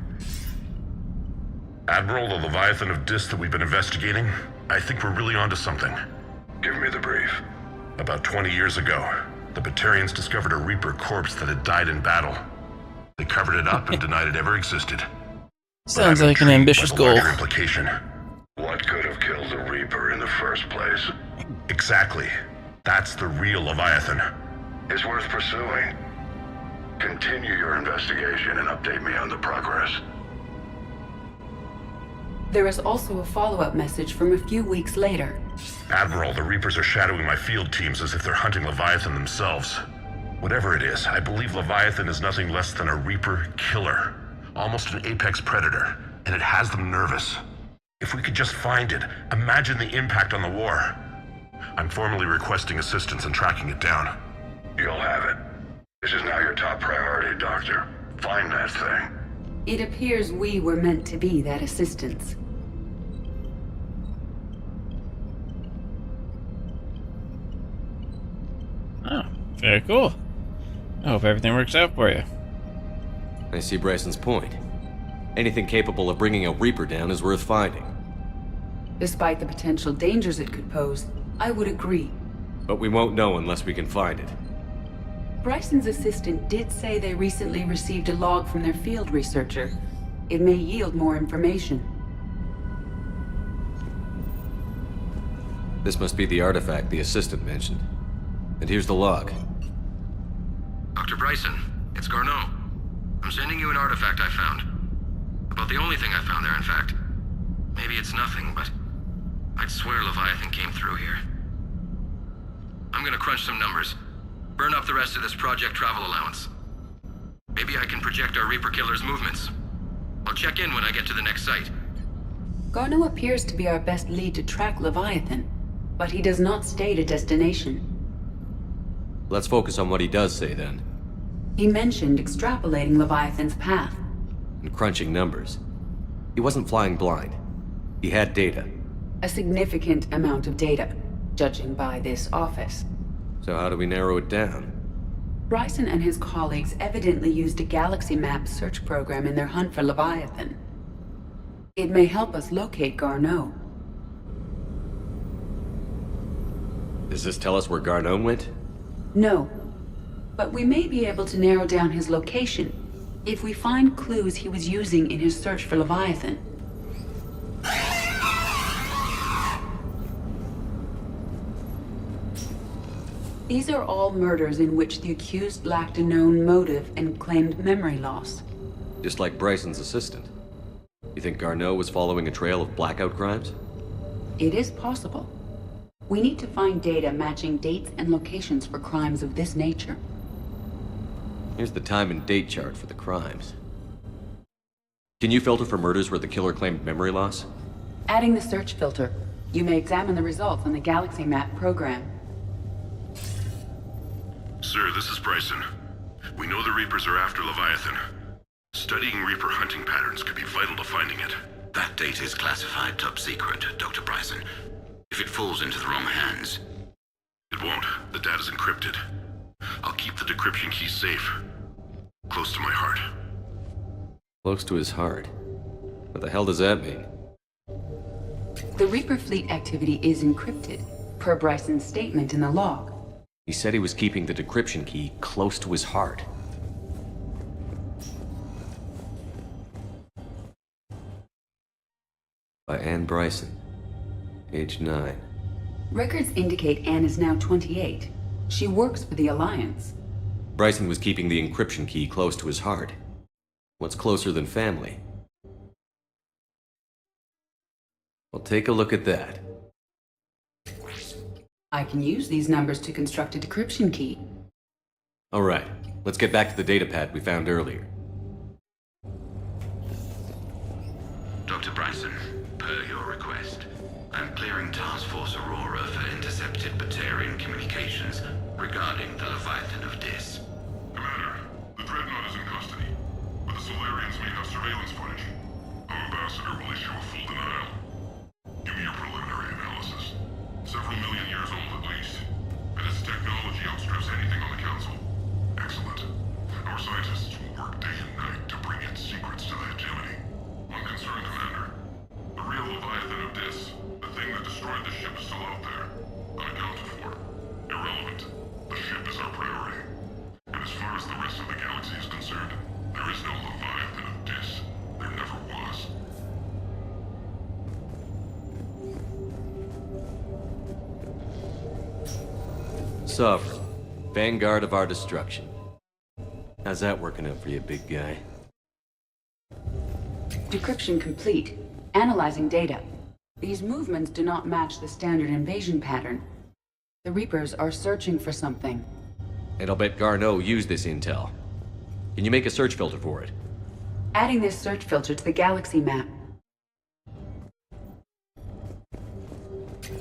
Admiral, the Leviathan of Dis that we've been investigating, I think we're really onto something. Give me the brief. About 20 years ago, the Batarians discovered a Reaper corpse that had died in battle. They covered it up and denied it ever existed. Sounds like an ambitious goal. Implication. What could have killed the Reaper in the first place? Exactly. That's the real Leviathan. It's worth pursuing. Continue your investigation and update me on the progress. There is also a follow-up message from a few weeks later. Admiral, the Reapers are shadowing my field teams as if they're hunting Leviathan themselves. Whatever it is, I believe Leviathan is nothing less than a Reaper killer. Almost an apex predator, and it has them nervous. If we could just find it, imagine the impact on the war. I'm formally requesting assistance in tracking it down. You'll have it. This is now your top priority, Doctor. Find that thing. It appears we were meant to be that assistance. Oh, very cool. I hope everything works out for you. I see Bryson's point. Anything capable of bringing a Reaper down is worth finding. Despite the potential dangers it could pose, I would agree. But we won't know unless we can find it. Bryson's assistant did say they recently received a log from their field researcher. It may yield more information. This must be the artifact the assistant mentioned. And here's the log. Dr. Bryson, it's Garneau. I'm sending you an artifact I found. About the only thing I found there, in fact. Maybe it's nothing, but I'd swear Leviathan came through here. I'm gonna crunch some numbers. Burn up the rest of this project travel allowance. Maybe I can project our Reaper killer's movements. I'll check in when I get to the next site. Garneau appears to be our best lead to track Leviathan, but he does not state a destination. Let's focus on what he does say then. He mentioned extrapolating Leviathan's path. And crunching numbers. He wasn't flying blind. He had data. A significant amount of data, judging by this office. So how do we narrow it down? Bryson and his colleagues evidently used a galaxy map search program in their hunt for Leviathan. It may help us locate Garneau. Does this tell us where Garneau went? No, but we may be able to narrow down his location if we find clues he was using in his search for Leviathan. These are all murders in which the accused lacked a known motive and claimed memory loss. Just like Bryson's assistant. You think Garneau was following a trail of blackout crimes? It is possible. We need to find data matching dates and locations for crimes of this nature. Here's the time and date chart for the crimes. Can you filter for murders where the killer claimed memory loss? Adding the search filter, you may examine the results on the Galaxy Map program. Sir, this is Bryson. We know the Reapers are after Leviathan. Studying Reaper hunting patterns could be vital to finding it. That data is classified top secret, Dr. Bryson. If it falls into the wrong hands... It won't. The data's encrypted. I'll keep the decryption key safe. Close to my heart. Close to his heart? What the hell does that mean? The Reaper fleet activity is encrypted, per Bryson's statement in the log. He said he was keeping the decryption key close to his heart. By Anne Bryson, age 9. Records indicate Anne is now 28. She works for the Alliance. Bryson was keeping the encryption key close to his heart. What's closer than family? Well, take a look at that. I can use these numbers to construct a decryption key. All right, let's get back to the datapad we found earlier. Dr. Bryson, per your request, I'm clearing Task Force Aurora for intercepted Batarian communications regarding the Leviathan of Dis. Commander, the Dreadnought is in custody, but the Solarians may have surveillance footage. Our ambassador will issue a full denial. Give me your preliminary analysis. Several million years old at least, and its technology outstrips anything on the Council. Excellent. Our scientists will work day and night to bring its secrets to the hegemony. One concern, Commander. The real Leviathan of Dis, the thing that destroyed the ship, is still out there. Unaccounted for. Irrelevant. The ship is our priority. And as far as the rest of the galaxy is concerned, there is no Leviathan of Dis. There never was. Sovereign, vanguard of our destruction. How's that working out for you, big guy? Decryption complete. Analyzing data. These movements do not match the standard invasion pattern. The Reapers are searching for something. And I'll bet Garneau used this intel. Can you make a search filter for it? Adding this search filter to the galaxy map.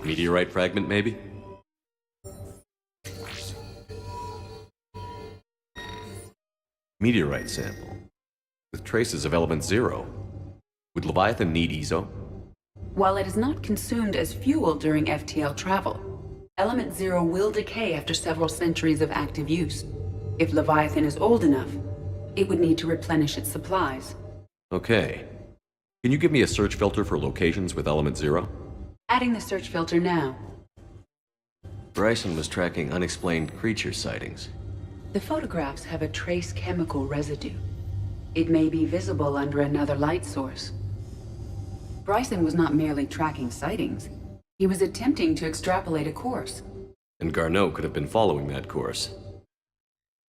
Meteorite fragment, maybe? Meteorite sample. With traces of element 0. Would Leviathan need EZO? While it is not consumed as fuel during FTL travel, Element 0 will decay after several centuries of active use. If Leviathan is old enough, it would need to replenish its supplies. Okay. Can you give me a search filter for locations with element 0? Adding the search filter now. Bryson was tracking unexplained creature sightings. The photographs have a trace chemical residue. It may be visible under another light source. Bryson was not merely tracking sightings. He was attempting to extrapolate a course. And Garneau could have been following that course.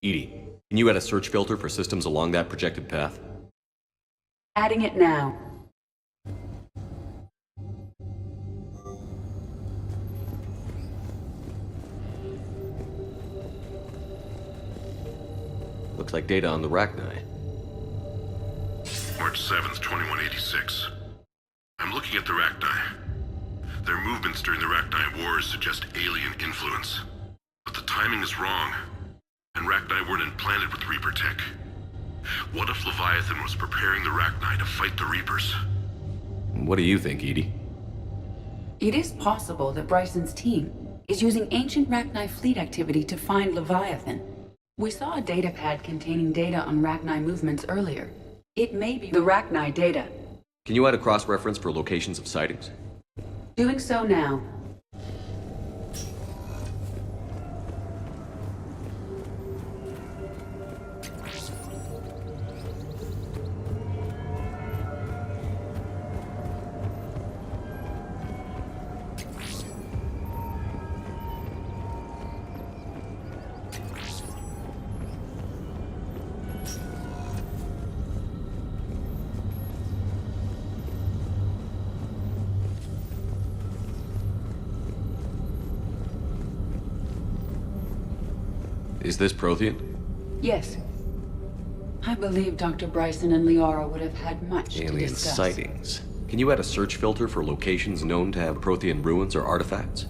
Edie, can you add a search filter for systems along that projected path? Adding it now. Looks like data on the Rachni. March 7th, 2186. I'm looking at the Rachni. Their movements during the Rachni Wars suggest alien influence. But the timing is wrong, and Rachni weren't implanted with Reaper tech. What if Leviathan was preparing the Rachni to fight the Reapers? What do you think, Edie? It is possible that Bryson's team is using ancient Rachni fleet activity to find Leviathan. We saw a datapad containing data on Rachni movements earlier. It may be the Rachni data. Can you add a cross-reference for locations of sightings? Doing so now. Is this Prothean? Yes. I believe Dr. Bryson and Liara would have had much to Alien discuss. sightings. Can you add a search filter for locations known to have Prothean ruins or artifacts?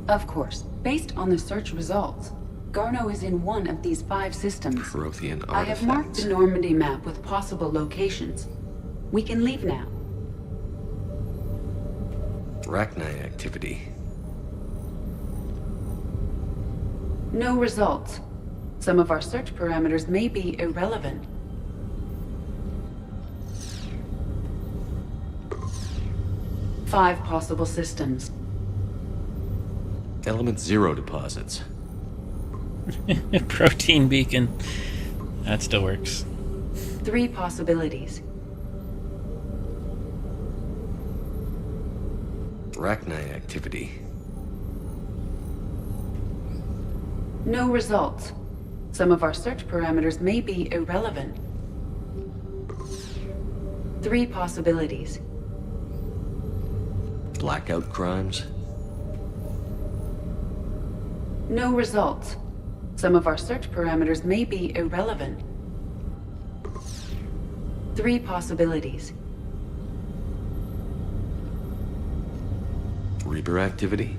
Of course. Based on the search results, Garneau is in one of these 5 systems. Prothean artifacts. I have marked the Normandy map with possible locations. We can leave now. Rachni activity. No results. Some of our search parameters may be irrelevant. Five possible systems. Element 0 deposits. Protein beacon. That still works. 3 possibilities. Rachni activity. No results. Some of our search parameters may be irrelevant. 3 possibilities. Blackout crimes? No results. Some of our search parameters may be irrelevant. 3 possibilities. Reaper activity?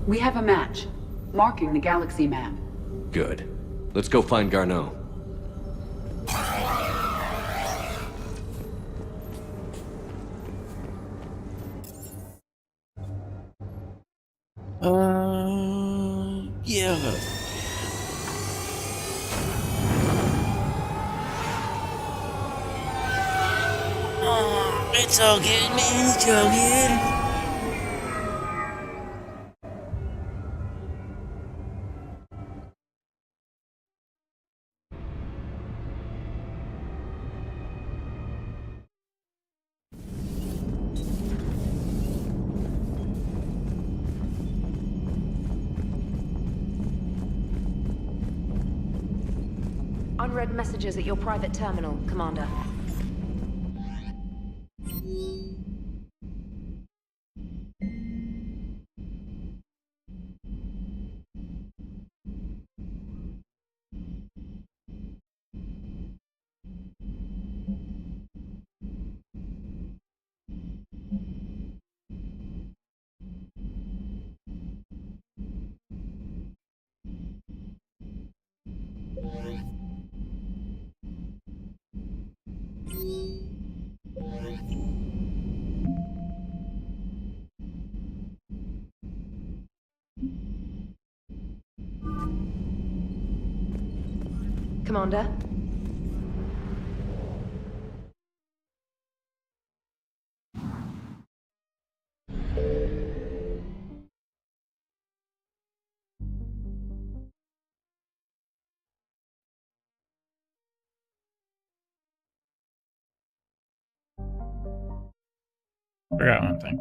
We have a match, marking the galaxy map. Good. Let's go find Garneau. Yeah. It's all good, man. It's all good. Unread messages at your private terminal, Commander. Commander? Forgot one thing.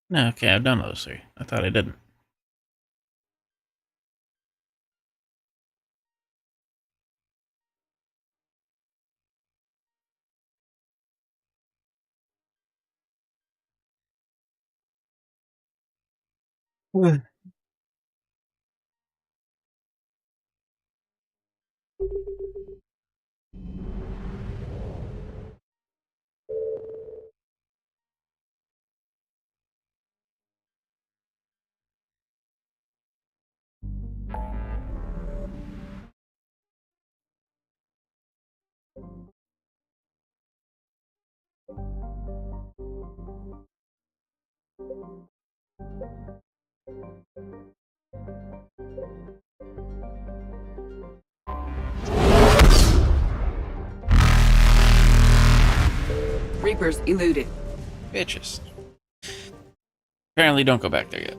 No, okay, I've done those 3. I thought I didn't. What? Reapers eluded. Bitches. Apparently don't go back there yet.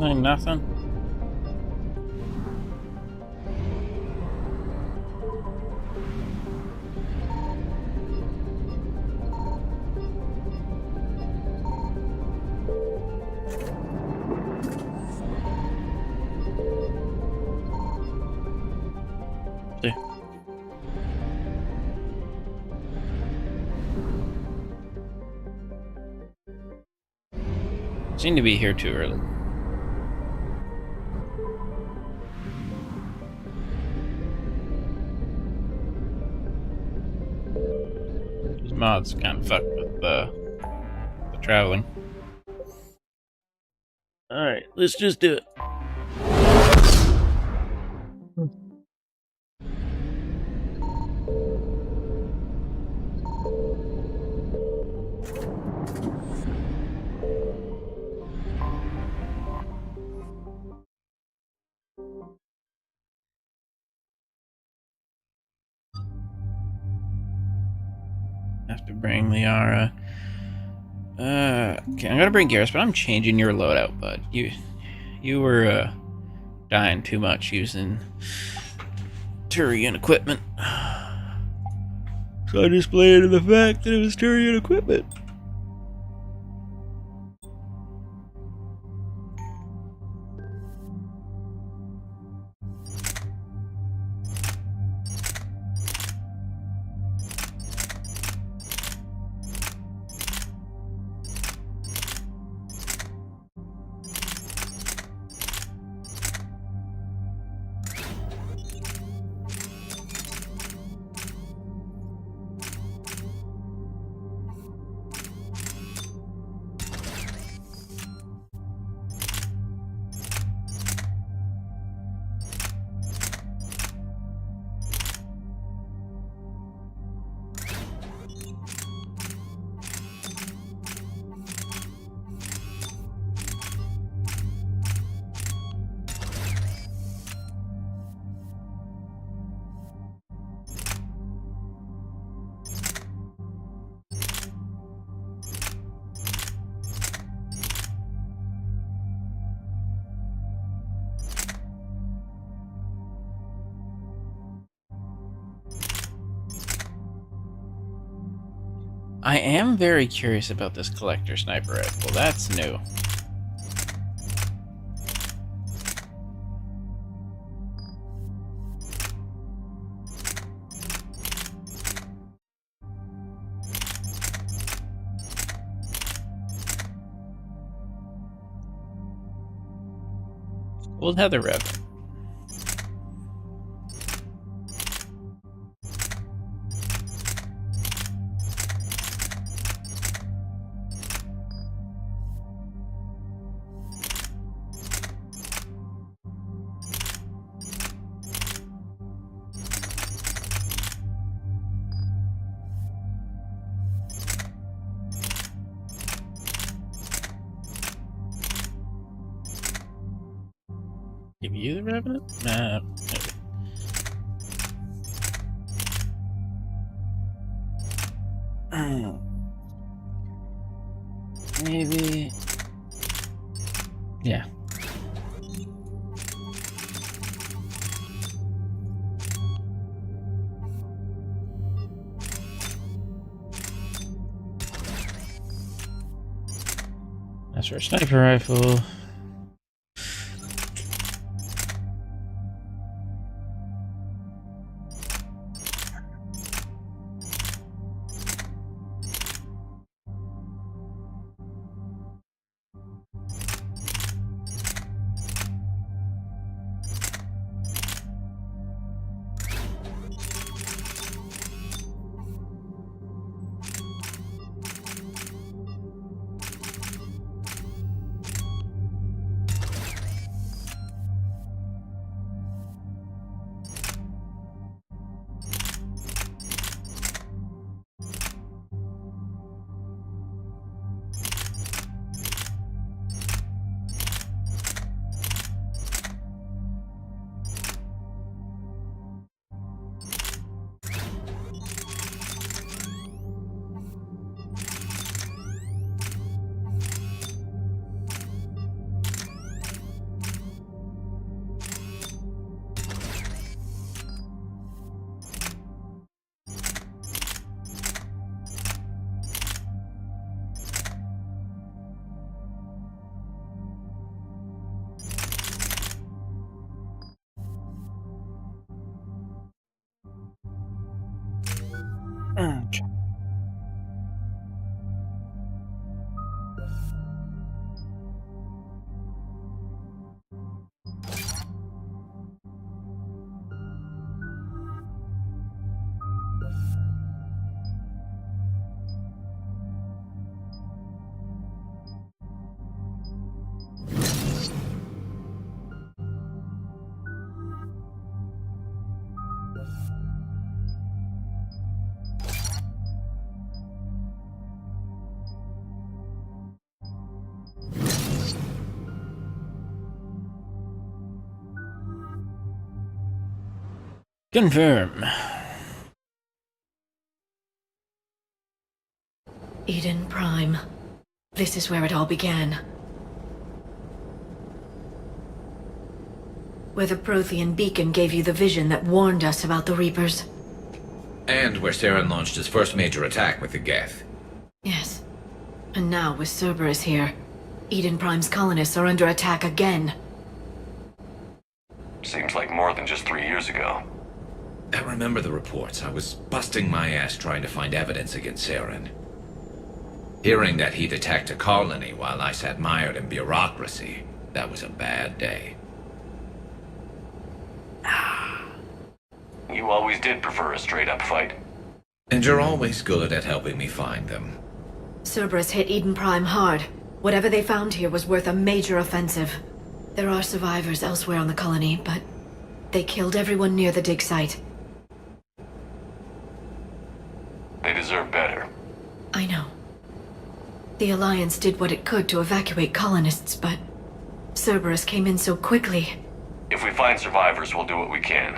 Ain't nothing. See. Seem to be here too early. These mods kind of fuck with the traveling. Alright, let's just do it. Have to bring Liara. Okay, I'm gonna bring Garrus, but I'm changing your loadout, bud. You were dying too much using Turian equipment. So I just played to the fact that it was Turian equipment. I am very curious about this collector sniper rifle. That's new. We'll have the rev. Give you the Revenant? Nah, maybe. Maybe. Yeah. That's for a sniper rifle. Confirm. Eden Prime. This is where it all began. Where the Prothean beacon gave you the vision that warned us about the Reapers. And where Saren launched his first major attack with the Geth. Yes. And now, with Cerberus here, Eden Prime's colonists are under attack again. Seems like more than just 3 years ago. I remember the reports. I was busting my ass trying to find evidence against Saren. Hearing that he'd attacked a colony while I sat mired in bureaucracy, that was a bad day. You always did prefer a straight-up fight. And you're always good at helping me find them. Cerberus hit Eden Prime hard. Whatever they found here was worth a major offensive. There are survivors elsewhere on the colony, but they killed everyone near the dig site. They deserve better. I know. The Alliance did what it could to evacuate colonists, but Cerberus came in so quickly. If we find survivors, we'll do what we can.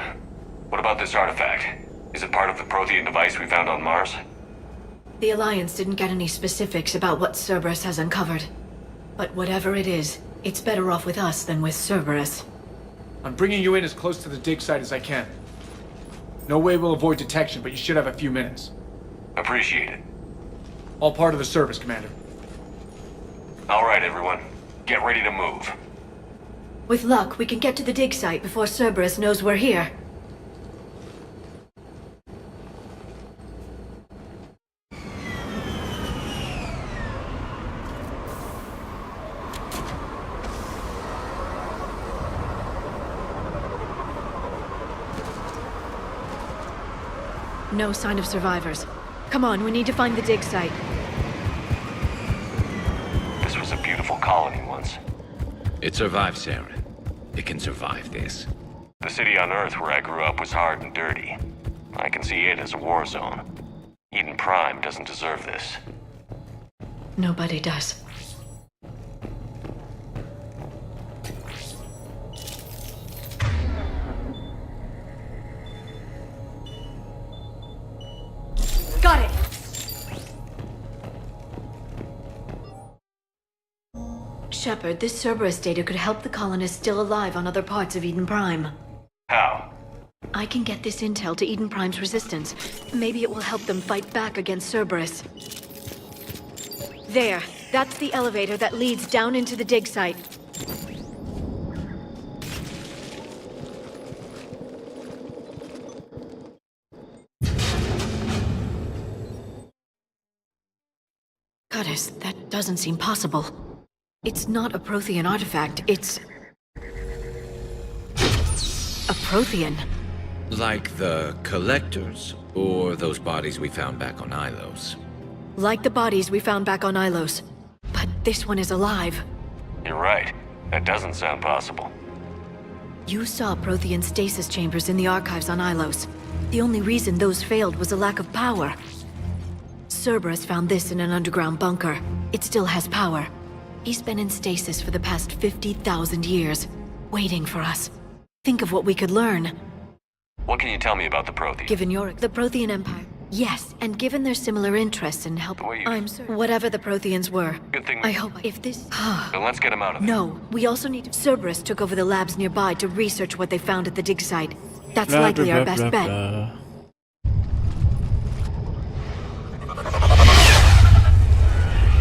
What about this artifact? Is it part of the Prothean device we found on Mars? The Alliance didn't get any specifics about what Cerberus has uncovered. But whatever it is, it's better off with us than with Cerberus. I'm bringing you in as close to the dig site as I can. No way we'll avoid detection, but you should have a few minutes. Appreciate it. All part of the service, Commander. All right, everyone. Get ready to move. With luck, we can get to the dig site before Cerberus knows we're here. No sign of survivors. Come on, we need to find the dig site. This was a beautiful colony once. It survived Saren. It can survive this. The city on Earth where I grew up was hard and dirty. I can see it as a war zone. Eden Prime doesn't deserve this. Nobody does. Got it! Shepard, this Cerberus data could help the colonists still alive on other parts of Eden Prime. How? I can get this intel to Eden Prime's resistance. Maybe it will help them fight back against Cerberus. There. That's the elevator that leads down into the dig site. Goddess, that doesn't seem possible. It's not a Prothean artifact, it's... a Prothean. Like the Collectors, or those bodies we found back on Ilos. Like the bodies we found back on Ilos. But this one is alive. You're right. That doesn't sound possible. You saw Prothean stasis chambers in the archives on Ilos. The only reason those failed was a lack of power. Cerberus found this in an underground bunker. It still has power. He's been in stasis for the past 50,000 years, waiting for us. Think of what we could learn. What can you tell me about the Prothean? Given the Prothean Empire. Yes, and given their similar interests in help, I'm certain. Whatever the Protheans were. Good thing I hope if this... Then let's get him out of there. No, we also need to... Cerberus took over the labs nearby to research what they found at the dig site. That's likely our best bet.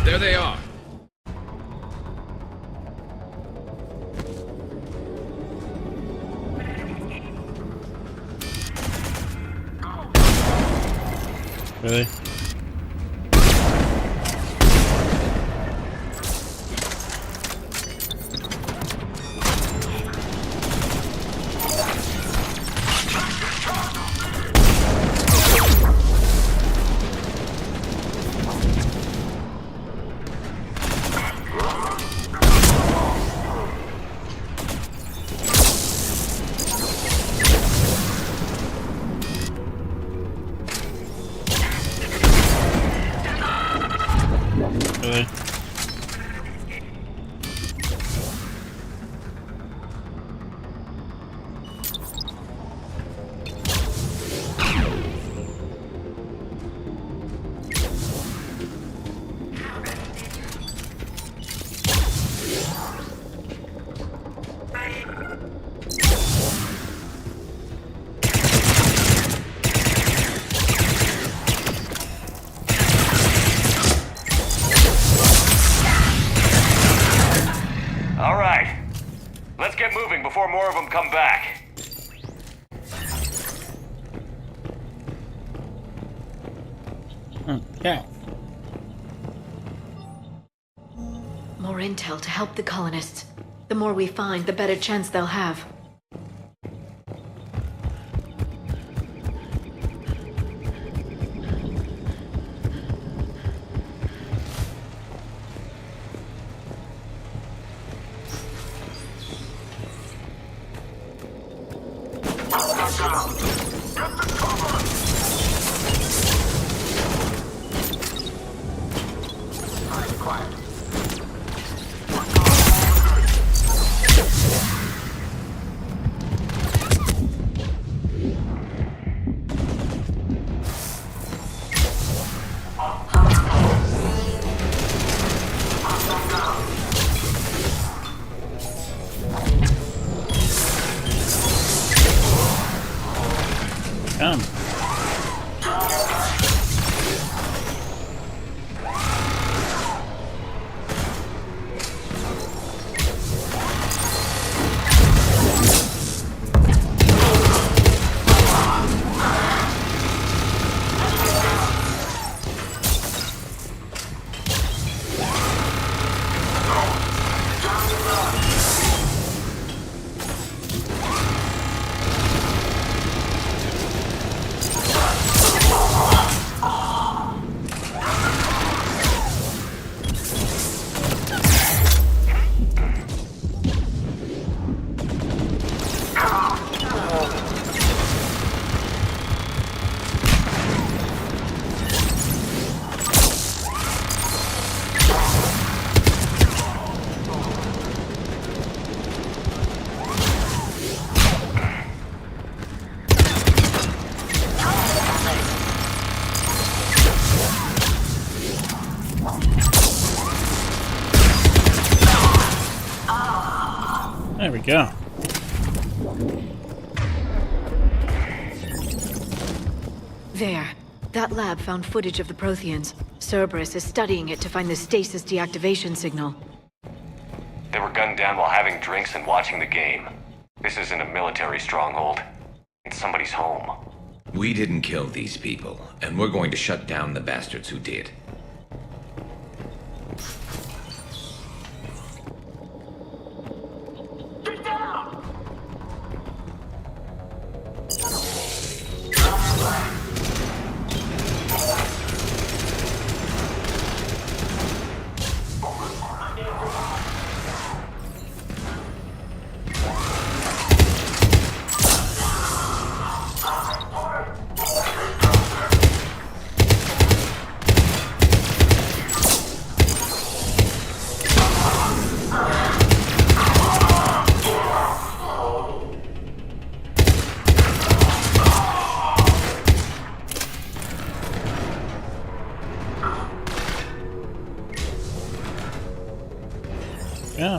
There they are. Really? before more of them come back. Okay. More intel to help the colonists. The more we find, the better chance they'll have. Come. There we go. There. That lab found footage of the Protheans. Cerberus is studying it to find the stasis deactivation signal. They were gunned down while having drinks and watching the game. This isn't a military stronghold. It's somebody's home. We didn't kill these people, and we're going to shut down the bastards who did. Yeah.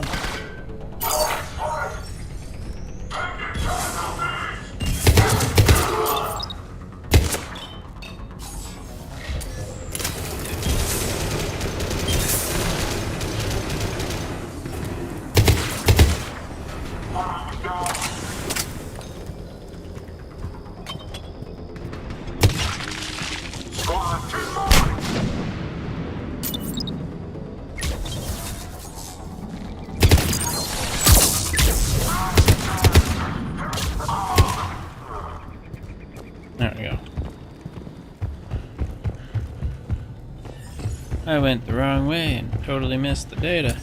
There we go. I went the wrong way and totally missed the data.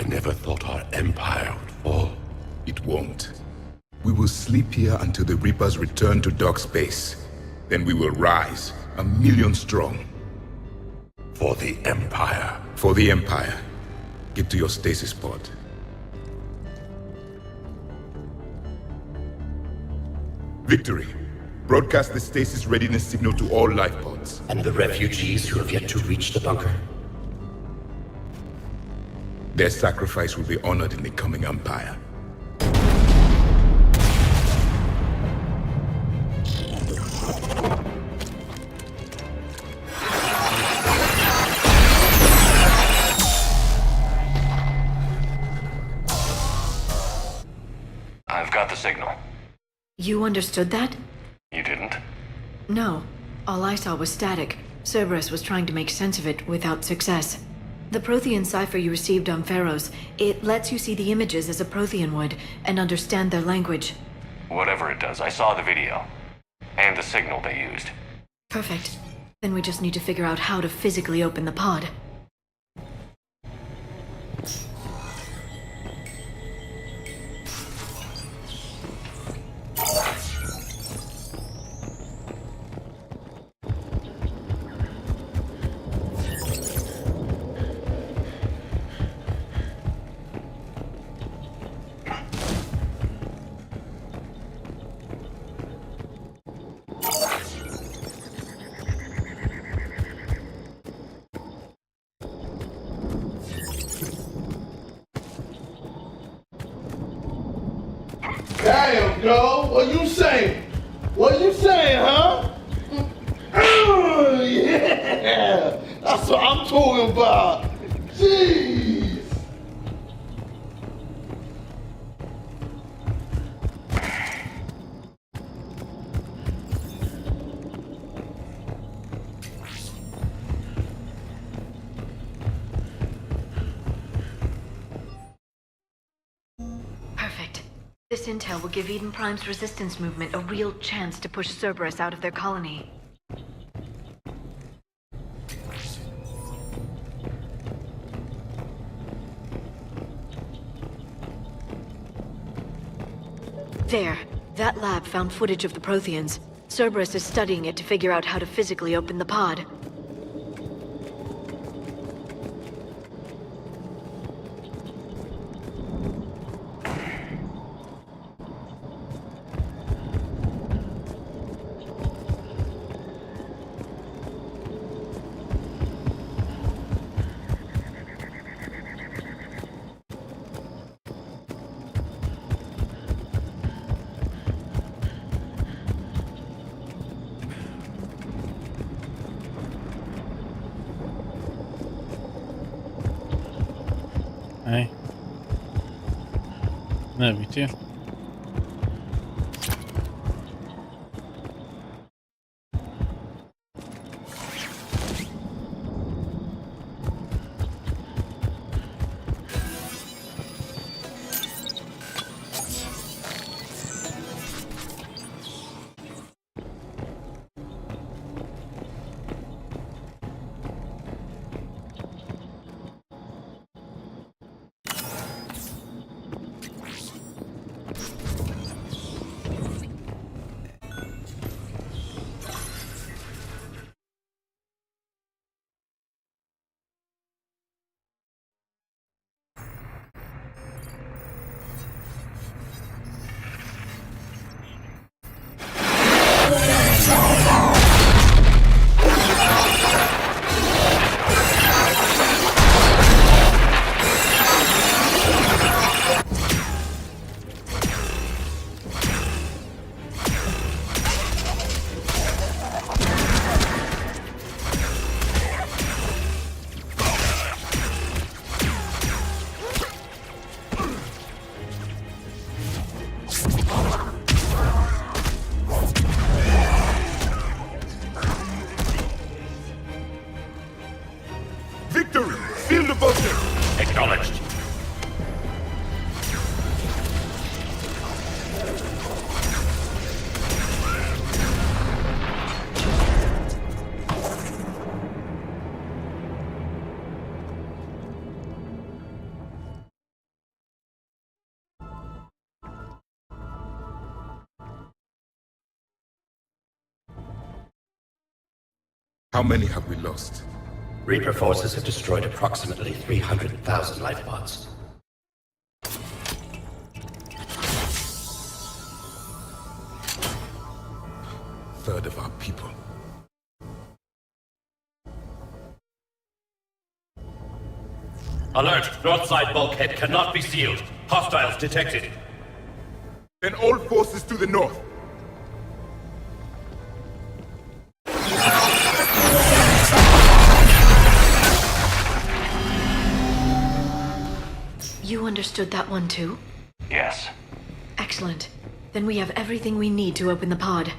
never thought our empire would fall. It won't. We will sleep here until the Reapers return to dark space. Then we will rise, 1,000,000 strong. For the Empire. For the Empire. Get to your stasis pod. Victory. Broadcast the stasis readiness signal to all life pods. And the refugees who have yet to reach the bunker. Their sacrifice will be honored in the coming Empire. I've got the signal. You understood that? You didn't? No. All I saw was static. Cerberus was trying to make sense of it without success. The Prothean cipher you received on Pharaohs, it lets you see the images as a Prothean would, and understand their language. Whatever it does, I saw the video. And the signal they used. Perfect. Then we just need to figure out how to physically open the pod. Damn, girl, what you saying? What you saying, huh? Yeah, that's what I'm talking about. Jeez. Perfect. This intel will give Eden Prime's resistance movement a real chance to push Cerberus out of their colony. There. That lab found footage of the Protheans. Cerberus is studying it to figure out how to physically open the pod. Hey. Love you too. How many have we lost? Reaper forces have destroyed approximately 300,000 life pods. Third of our people. Alert! North side bulkhead cannot be sealed. Hostiles detected. Then all forces to the north. You understood that one too? Yes. Excellent. Then we have everything we need to open the pod.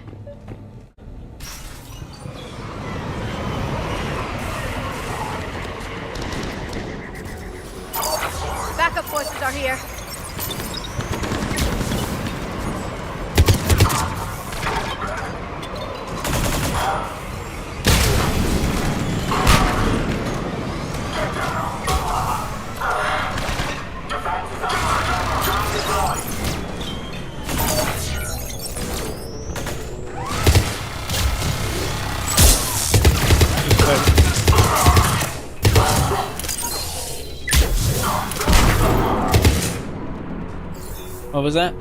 Backup forces are here. What was that?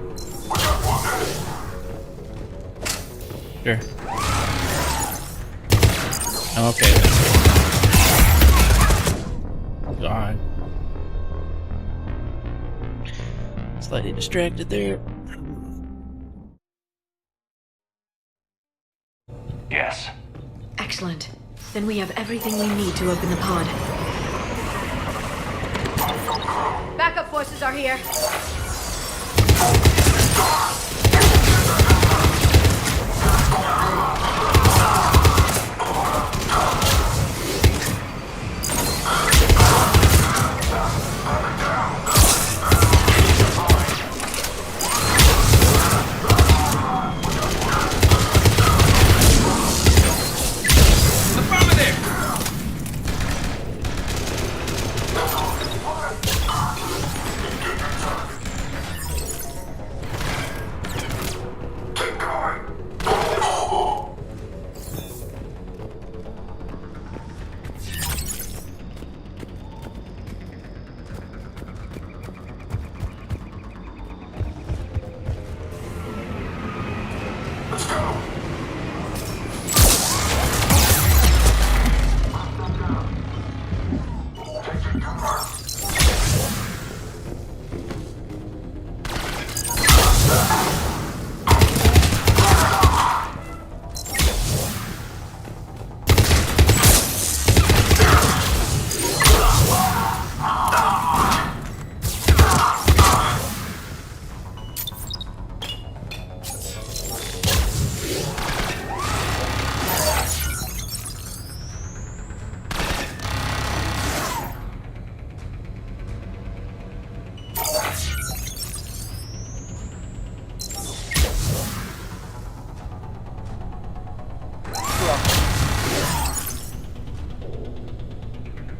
Sure. Okay. God. Slightly distracted there. Yes. Excellent. Then we have everything we need to open the pod. Backup forces are here.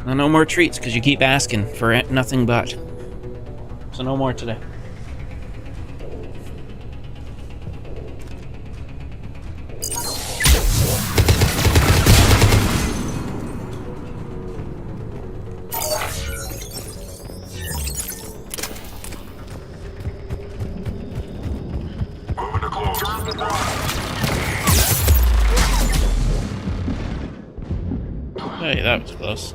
No more treats, because you keep asking for nothing but. So no more today. Hey, that was close.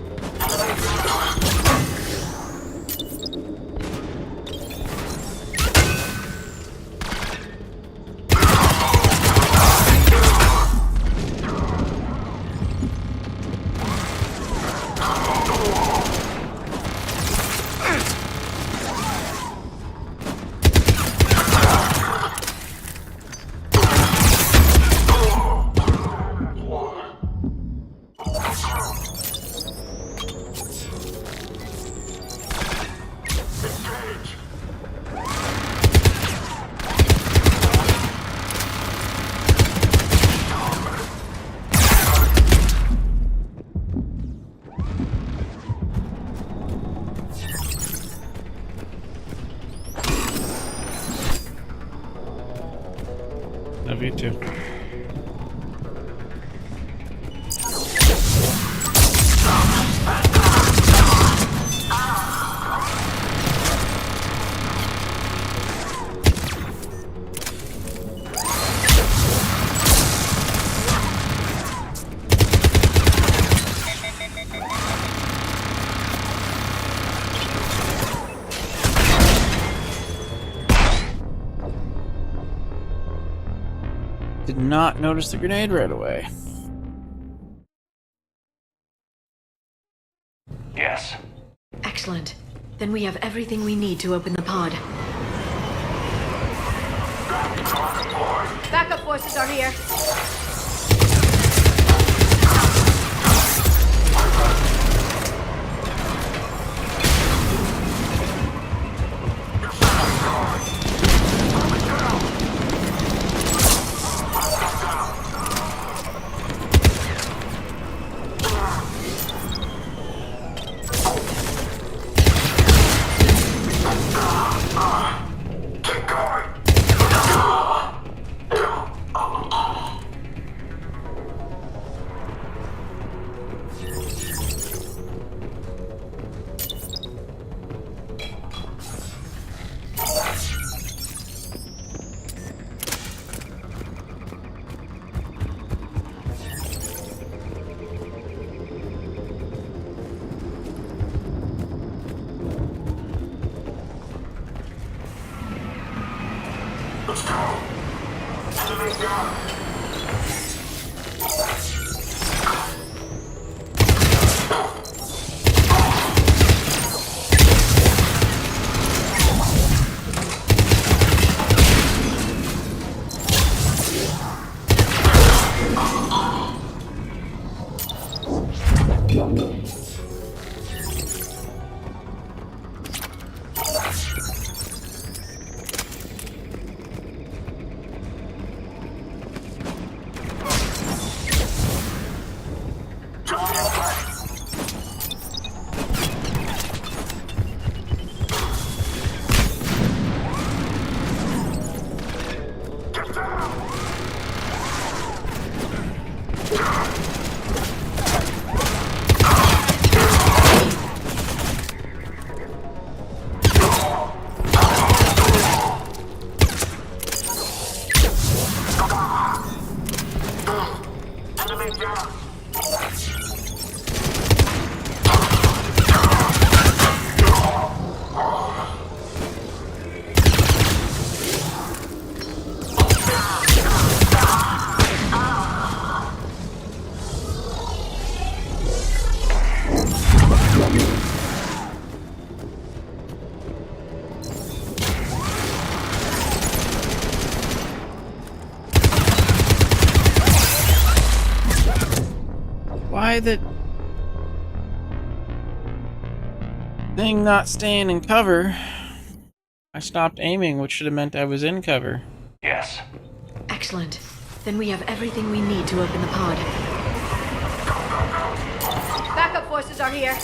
Love you too. Did not notice the grenade right away. Yes. Excellent. Then we have everything we need to open the pod. Backup forces are here. Why the thing not staying in cover? I stopped aiming, which should have meant I was in cover. Yes. Excellent. Then we have everything we need to open the pod. Backup forces are here.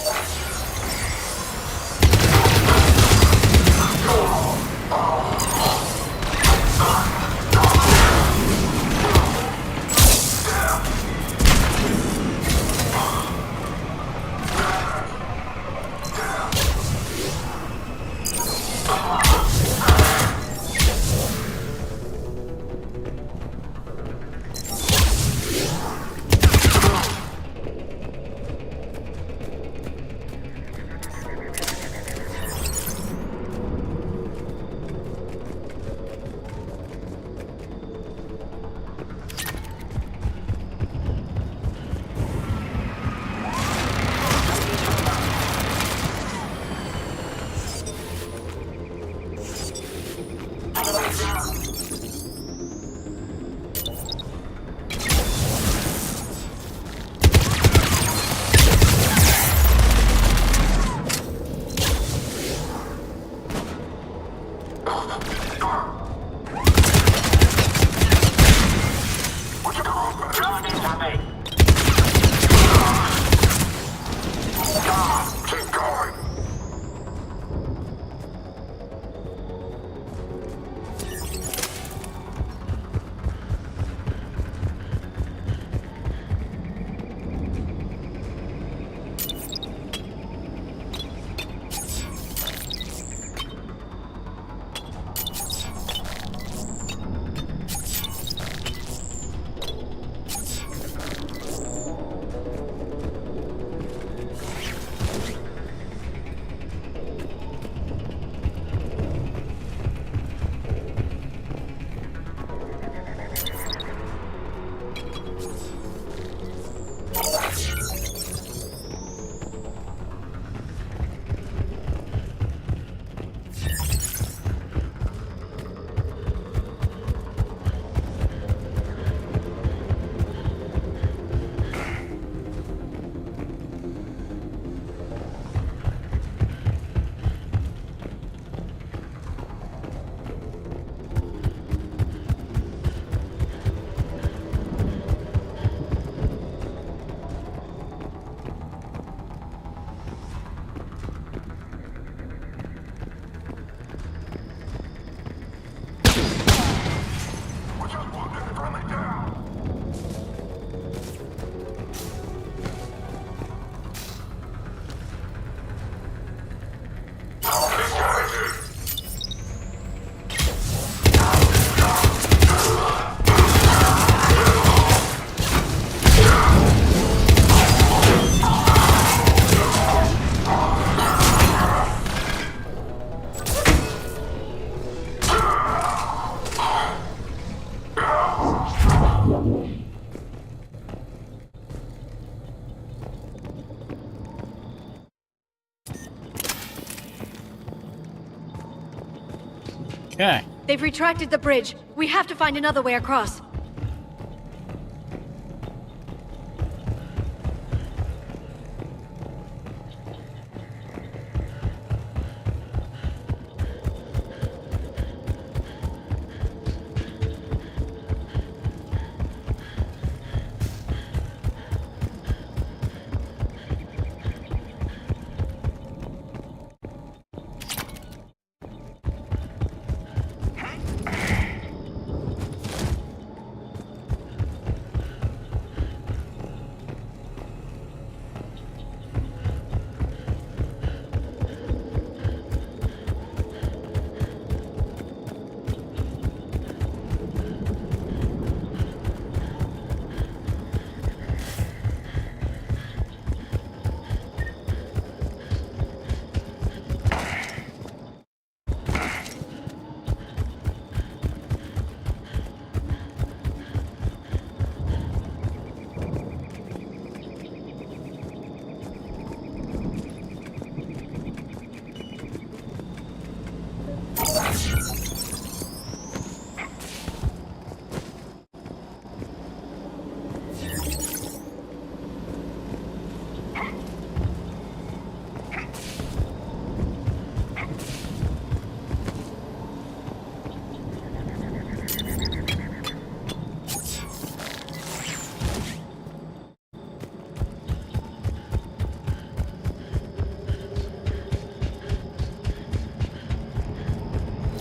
Okay. They've retracted the bridge. We have to find another way across.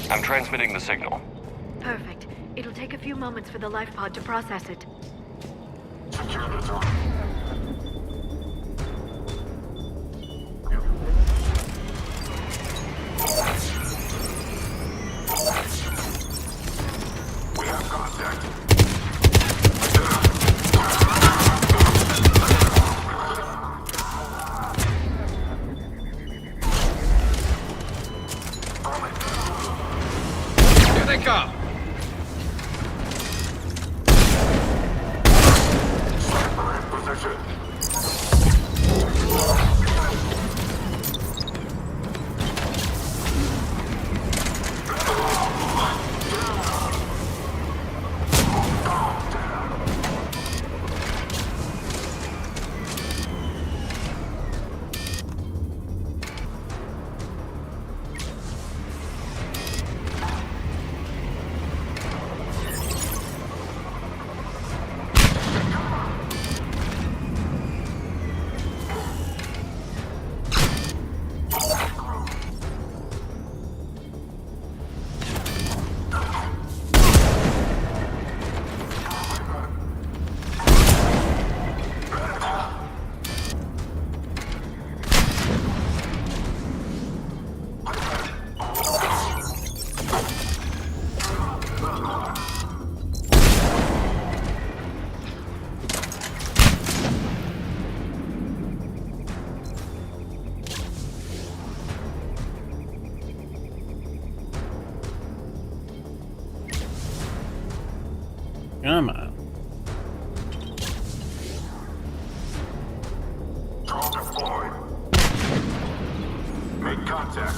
I'm transmitting the signal. Perfect. It'll take a few moments for the life pod to process it. We have contact. Here they come! Position. Come on. Drone deployed. Make contact.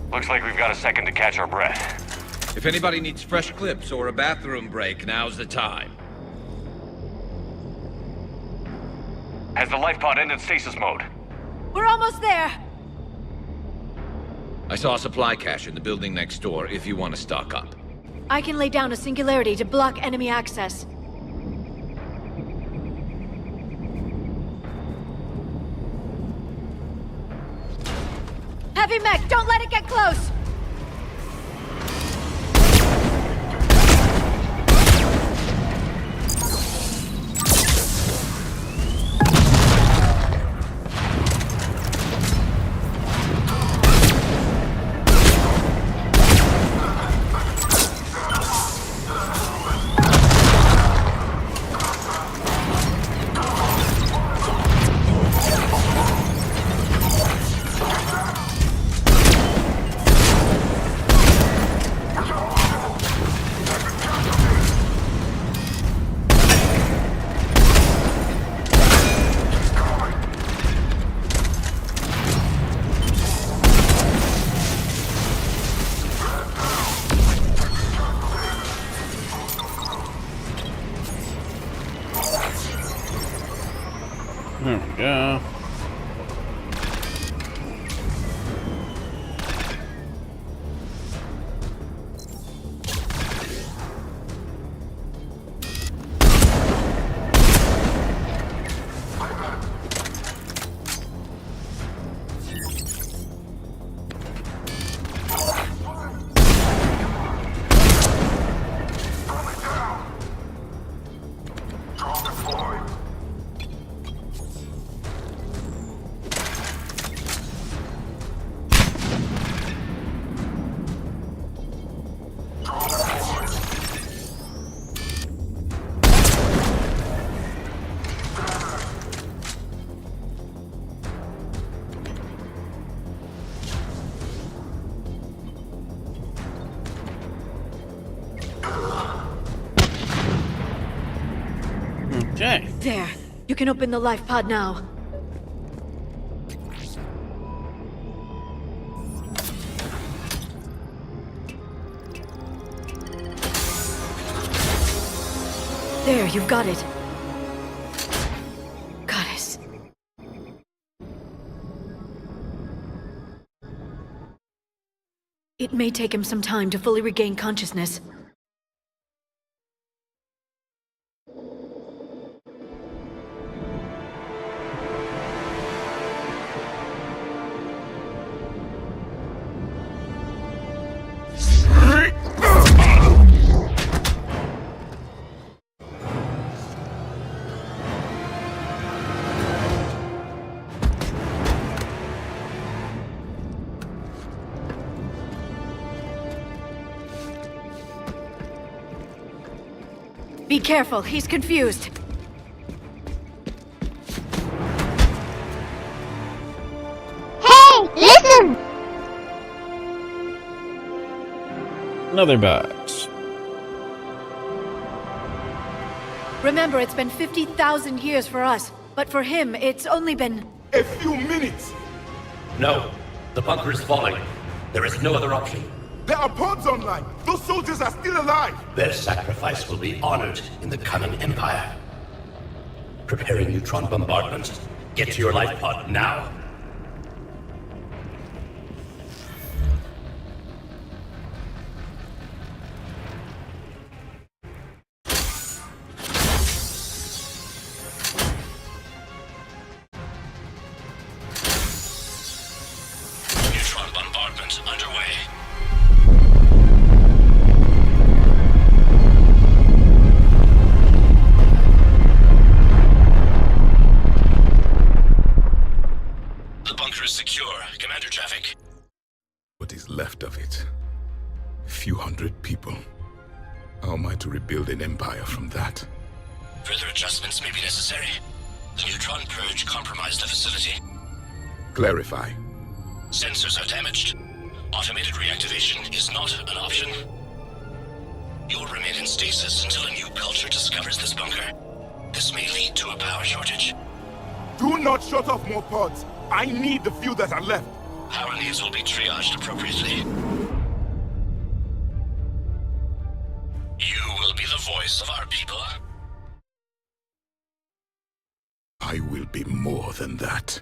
Looks like we've got a second to catch our breath. If anybody needs fresh clips or a bathroom break, now's the time. Has the life pod ended stasis mode? We're almost there! I saw a supply cache in the building next door if you want to stock up. I can lay down a singularity to block enemy access. Heavy mech, don't let it get close! Okay. There. You can open the life pod now. There, you've got it. Goddess. It may take him some time to fully regain consciousness. Be careful, he's confused. Hey, listen! Another box. Remember, it's been 50,000 years for us, but for him, it's only been... A few minutes! No. The bunker is falling. There is no other option. There are pods online! Those soldiers are still alive! Their sacrifice will be honored in the coming Empire. Preparing neutron bombardment. Get to your life pod now. Neutron bombardment underway. Secure. Commander traffic. What is left of it? A few hundred people. How am I to rebuild an empire from that? Further adjustments may be necessary. The neutron purge compromised the facility. Clarify. Sensors are damaged. Automated reactivation is not an option. You'll remain in stasis until a new culture discovers this bunker. This may lead to a power shortage. Do not shut off more pods! I need the few that are left! Power needs will be triaged appropriately. You will be the voice of our people. I will be more than that.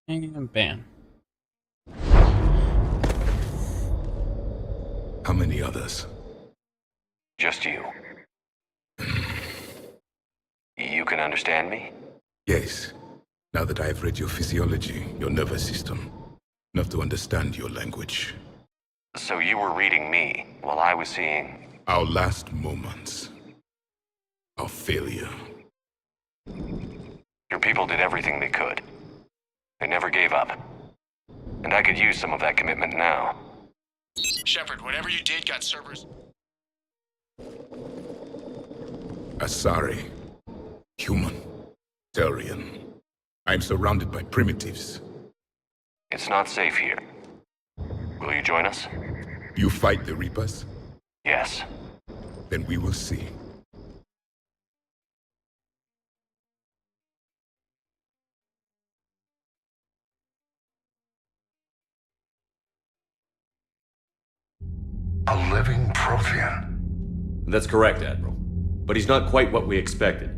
And bam. How many others? Just you. You can understand me? Yes. Now that I have read your physiology, your nervous system, enough to understand your language. So you were reading me while I was seeing... Our last moments. Our failure. Your people did everything they could. They never gave up. And I could use some of that commitment now. Shepard, whatever you did got Cerberus. Asari. Human. Turian. I'm surrounded by primitives. It's not safe here. Will you join us? You fight the Reapers? Yes. Then we will see. A living Prothean. That's correct, Admiral. But he's not quite what we expected.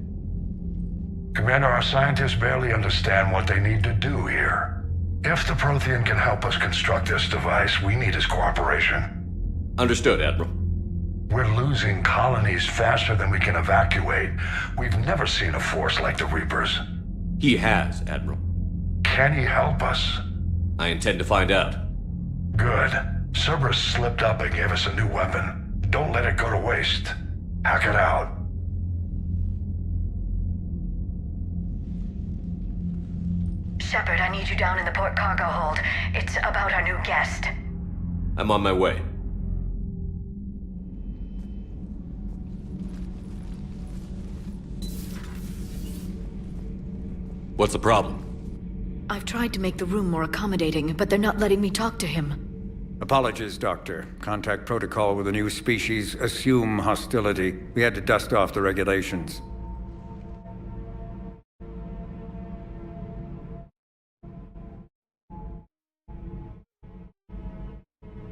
Commander, our scientists barely understand what they need to do here. If the Prothean can help us construct this device, we need his cooperation. Understood, Admiral. We're losing colonies faster than we can evacuate. We've never seen a force like the Reapers. He has, Admiral. Can he help us? I intend to find out. Good. Cerberus slipped up and gave us a new weapon. Don't let it go to waste. Hack it out. Shepard, I need you down in the port cargo hold. It's about our new guest. I'm on my way. What's the problem? I've tried to make the room more accommodating, but they're not letting me talk to him. Apologies, Doctor. Contact protocol with a new species. Assume hostility. We had to dust off the regulations.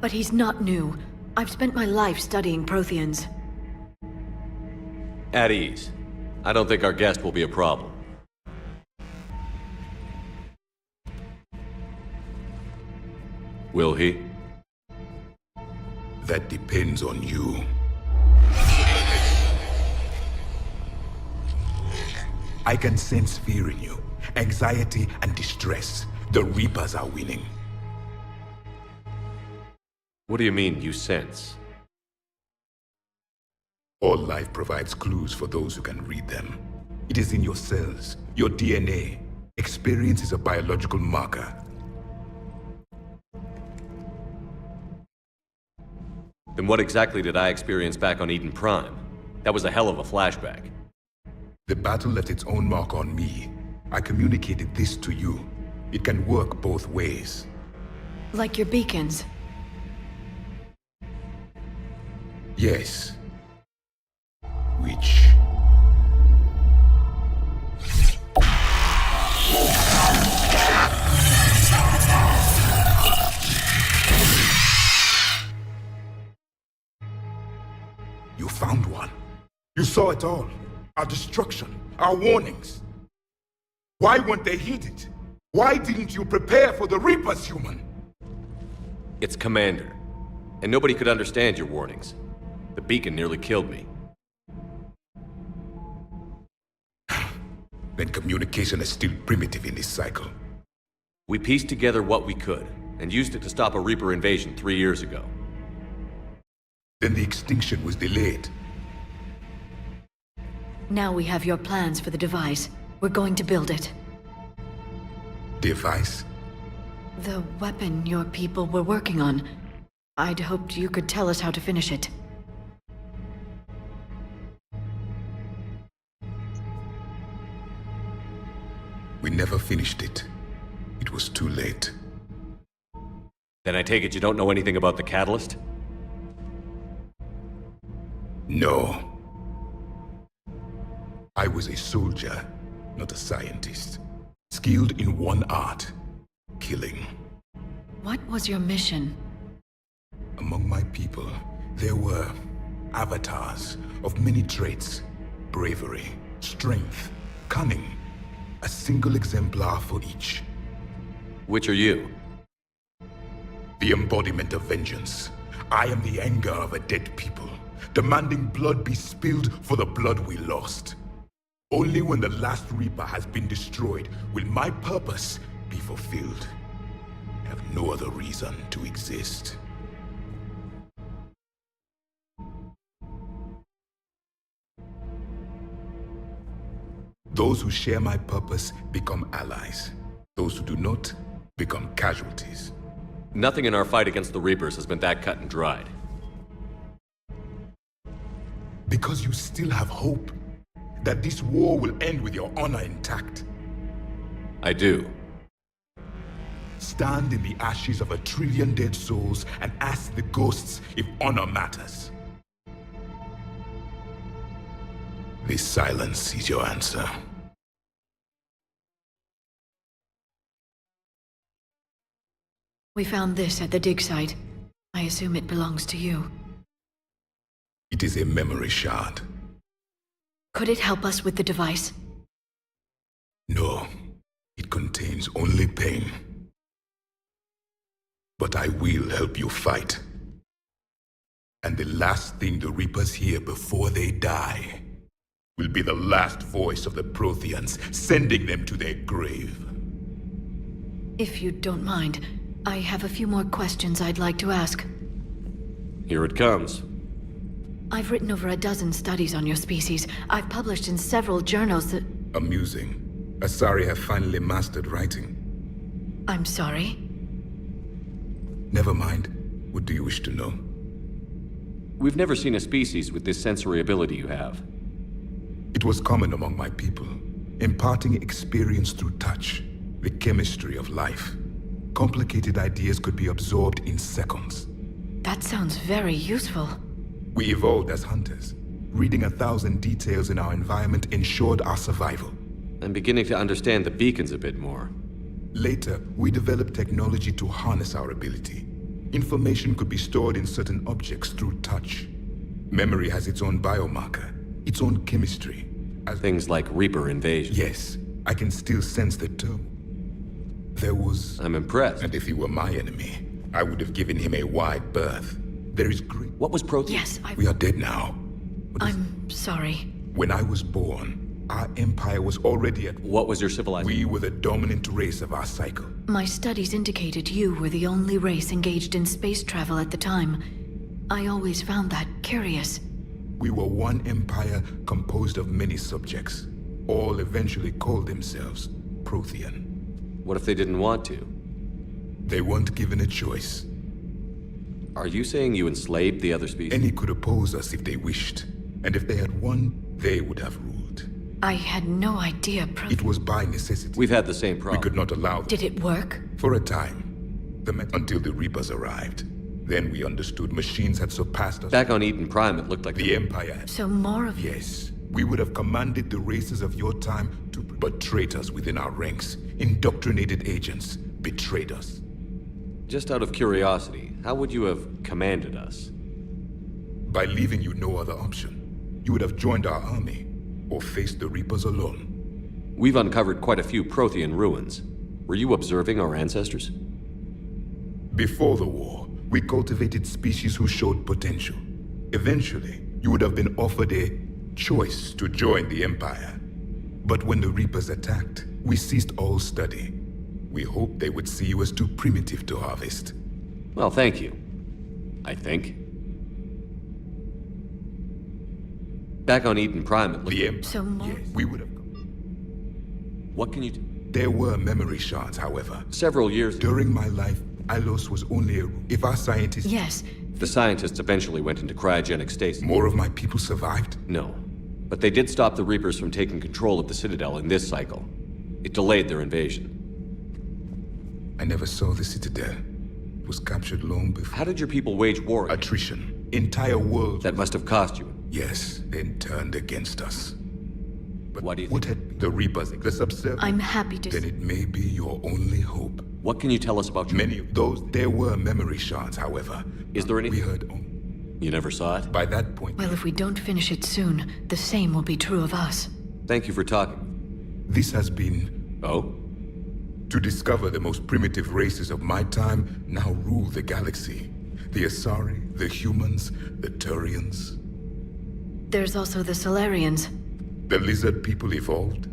But he's not new. I've spent my life studying Protheans. At ease. I don't think our guest will be a problem. Will he? That depends on you. I can sense fear in you, anxiety and distress. The Reapers are winning. What do you mean, you sense? All life provides clues for those who can read them. It is in your cells, your DNA. Experience is a biological marker. Then what exactly did I experience back on Eden Prime? That was a hell of a flashback. The battle left its own mark on me. I communicated this to you. It can work both ways. Like your beacons. Yes. Which... You found one. You saw it all. Our destruction, our warnings. Why weren't they heeded? Why didn't you prepare for the Reapers, human? It's Commander. And nobody could understand your warnings. The beacon nearly killed me. Then communication is still primitive in this cycle. We pieced together what we could, and used it to stop a Reaper invasion 3 years ago. Then the extinction was delayed. Now we have your plans for the device. We're going to build it. Device? The weapon your people were working on. I'd hoped you could tell us how to finish it. We never finished it. It was too late. Then I take it you don't know anything about the catalyst? No. I was a soldier, not a scientist. Skilled in one art, killing. What was your mission? Among my people, there were avatars of many traits. Bravery, strength, cunning. A single exemplar for each. Which are you? The embodiment of vengeance. I am the anger of a dead people, demanding blood be spilled for the blood we lost. Only when the last Reaper has been destroyed will my purpose be fulfilled. I have no other reason to exist. Those who share my purpose become allies. Those who do not become casualties. Nothing in our fight against the Reapers has been that cut and dried. Because you still have hope that this war will end with your honor intact. I do. Stand in the ashes of 1 trillion dead souls and ask the ghosts if honor matters. This silence is your answer. We found this at the dig site. I assume it belongs to you. It is a memory shard. Could it help us with the device? No. It contains only pain. But I will help you fight. And the last thing the Reapers hear before they die will be the last voice of the Protheans, sending them to their grave. If you don't mind, I have a few more questions I'd like to ask. Here it comes. I've written over a dozen studies on your species. I've published in several journals that... Amusing. Asari have finally mastered writing. I'm sorry? Never mind. What do you wish to know? We've never seen a species with this sensory ability you have. It was common among my people, imparting experience through touch, the chemistry of life. complicated ideas could be absorbed in seconds. That sounds very useful. We evolved as hunters. Reading 1,000 details in our environment ensured our survival. I'm beginning to understand the beacons a bit more. Later, we developed technology to harness our ability. Information could be stored in certain objects through touch. Memory has its own biomarker, its own chemistry. Things like Reaper invasion. Yes, I can still sense the tone. There was... I'm impressed. And if he were my enemy, I would have given him a wide berth. There is great... What was Protean? Yes, We are dead now. I'm sorry. When I was born, our empire was already at... What was your civilization? We were the dominant race of our cycle. My studies indicated you were the only race engaged in space travel at the time. I always found that curious. We were one empire composed of many subjects. All eventually called themselves Prothean. What if they didn't want to? They weren't given a choice. Are you saying you enslaved the other species? Any could oppose us if they wished. And if they had won, they would have ruled. I had no idea It was by necessity. We've had the same problem. We could not allow them. Did it work? For a time. Until the Reapers arrived. Then we understood machines had surpassed us. Back on Eden Prime, it looked like the Empire. So more of... Yes. We would have commanded the races of your time to... But traitors within our ranks, indoctrinated agents, betrayed us. Just out of curiosity, how would you have commanded us? By leaving you no other option. You would have joined our army, or faced the Reapers alone. We've uncovered quite a few Prothean ruins. Were you observing our ancestors? Before the war, we cultivated species who showed potential. Eventually, you would have been offered a choice to join the Empire. But when the Reapers attacked, we ceased all study. We hoped they would see you as too primitive to harvest. Well, thank you. I think. Back on Eden Prime, it looked... The Empire. So more... Yes, we would have... What can you do? There were memory shards, however. Several years... During my life, Ilos was only a... If our scientists... Yes. The scientists eventually went into cryogenic stasis. More of my people survived? No. But they did stop the Reapers from taking control of the Citadel in this cycle. It delayed their invasion. I never saw the Citadel. It was captured long before. How did your people wage war? Attrition. Entire world. That must have cost you. Yes, then turned against us. But what do you what think? had the Reapers, the subservient? I'm happy to... Then it may be your only hope. What can you tell us about your... Many of those, there were memory shards, however. Is there any... We heard... You never saw it? By that point... Well, if we don't finish it soon, the same will be true of us. Thank you for talking. This has been... Oh? To discover the most primitive races of my time now rule the galaxy. The Asari, the humans, the Turians. There's also the Solarians. The lizard people evolved?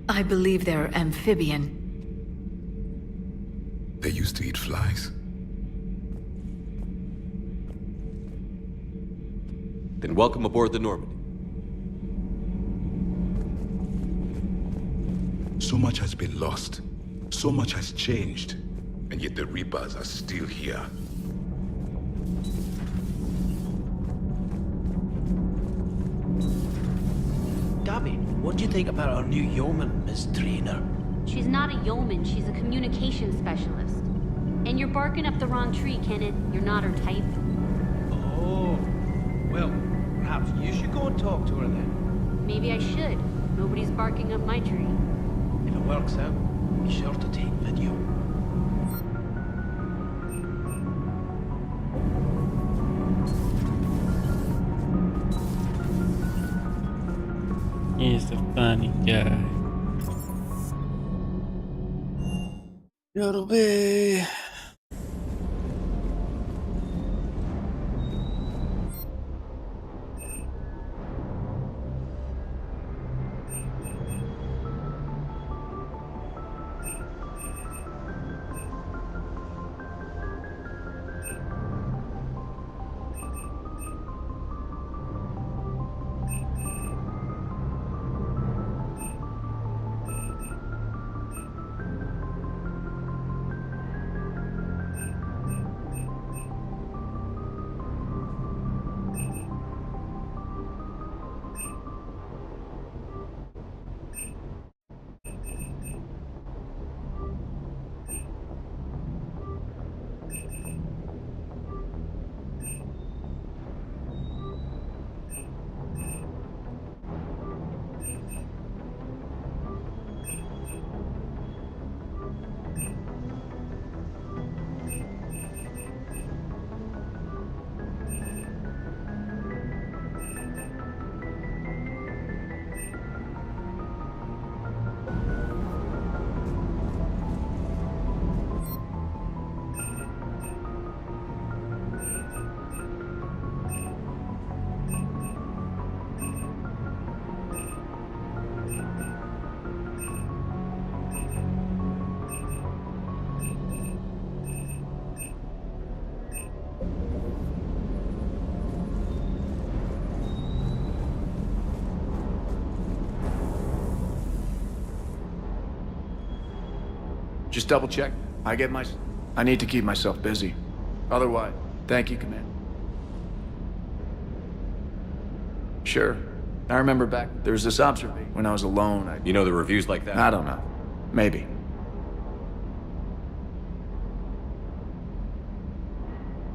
I believe they're amphibian. They used to eat flies. Then welcome aboard the Normandy. So much has been lost. So much has changed. And yet the Reapers are still here. Gabby, what do you think about our new yeoman, Miss Trainer? She's not a yeoman, she's a communications specialist. And you're barking up the wrong tree, Kenneth. You're not her type. Oh, well, perhaps you should go and talk to her then. Maybe I should. Nobody's barking up my tree. If it works out, be sure to take video. He's a funny guy. It'll be. Just double check. I need to keep myself busy. Otherwise, thank you, Commander. Sure. I remember back, there was this observation when I was alone. You know the reviews like that? I don't know. Maybe.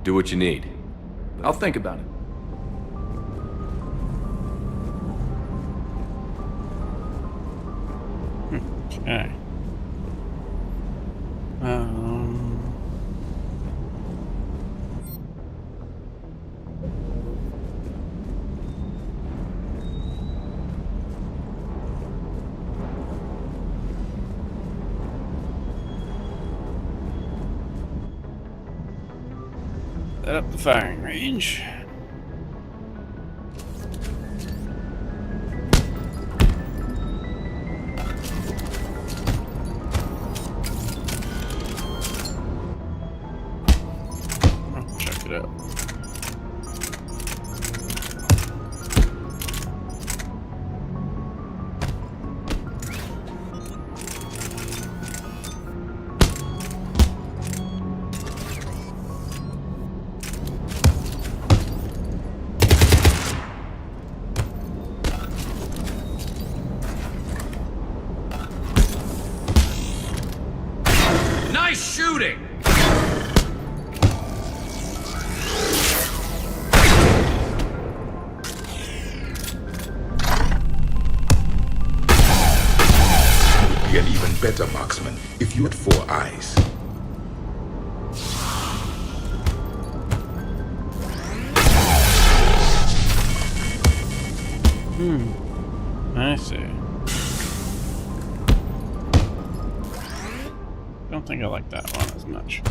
Do what you need. I'll think about it. Okay. Set up the firing range. Check it out. Nice shooting! Be an even better marksman if you had 4 eyes. I see. Don't think I like that one as much.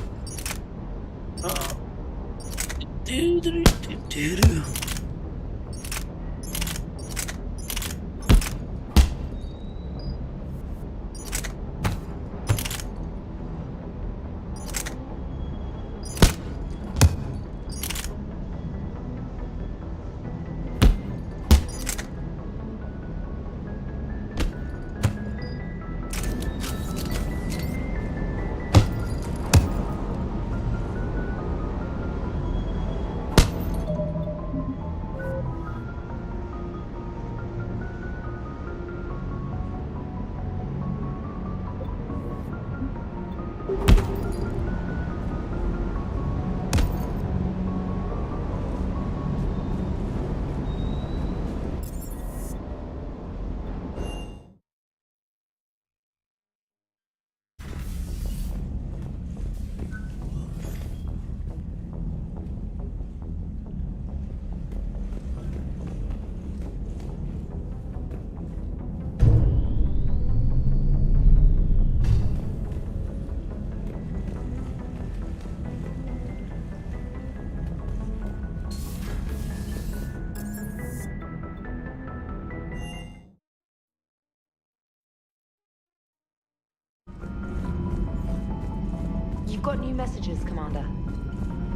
You've got new messages, Commander.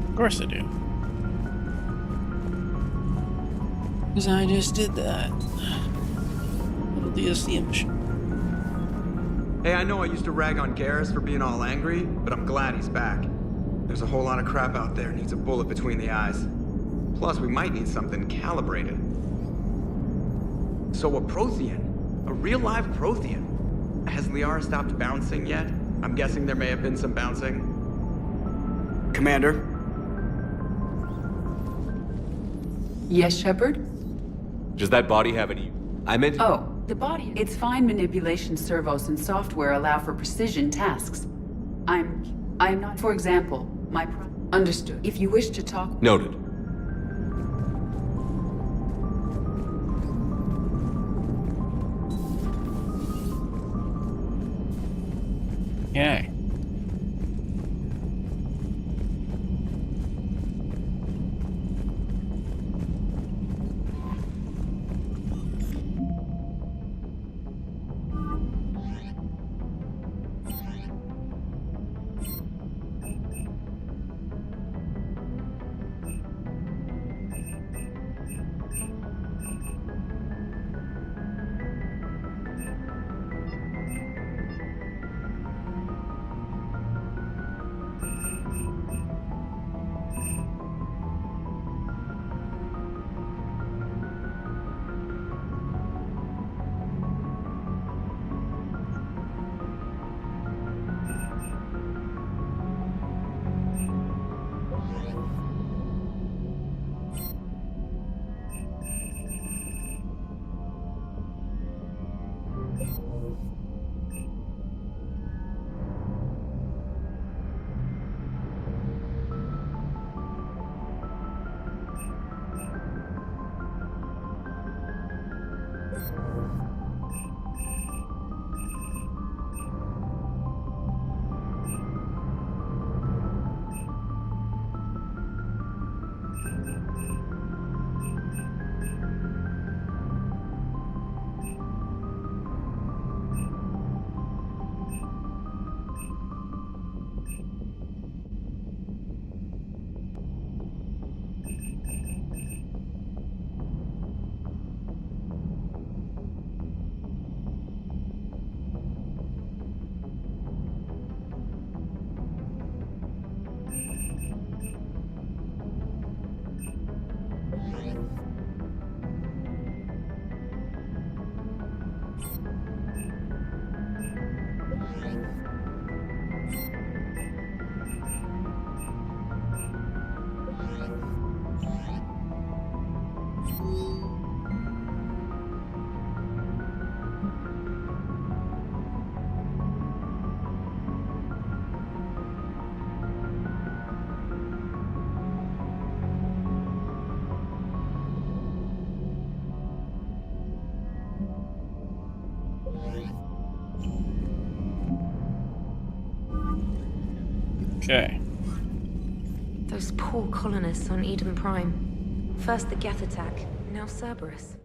Of course I do. Because I just did that. Little DLC mission. Hey, I know I used to rag on Garrus for being all angry, but I'm glad he's back. There's a whole lot of crap out there needs a bullet between the eyes. Plus, we might need something calibrated. So a Prothean? A real live Prothean? Has Liara stopped bouncing yet? I'm guessing there may have been some bouncing. Commander? Yes, Shepard? Does that body have any... I meant... Oh, the body. Its fine manipulation servos and software allow for precision tasks. I am not, for example, Understood. If you wish to talk... Noted. Yeah. Okay. Those poor colonists on Eden Prime. First the Geth attack, now Cerberus.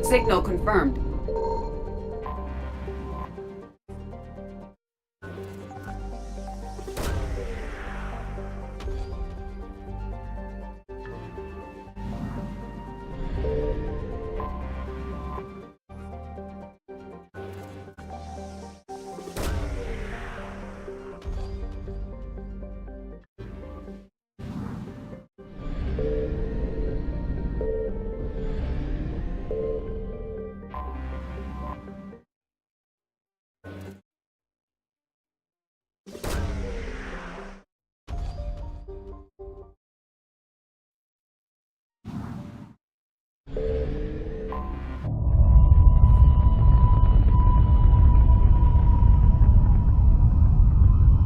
Signal confirmed.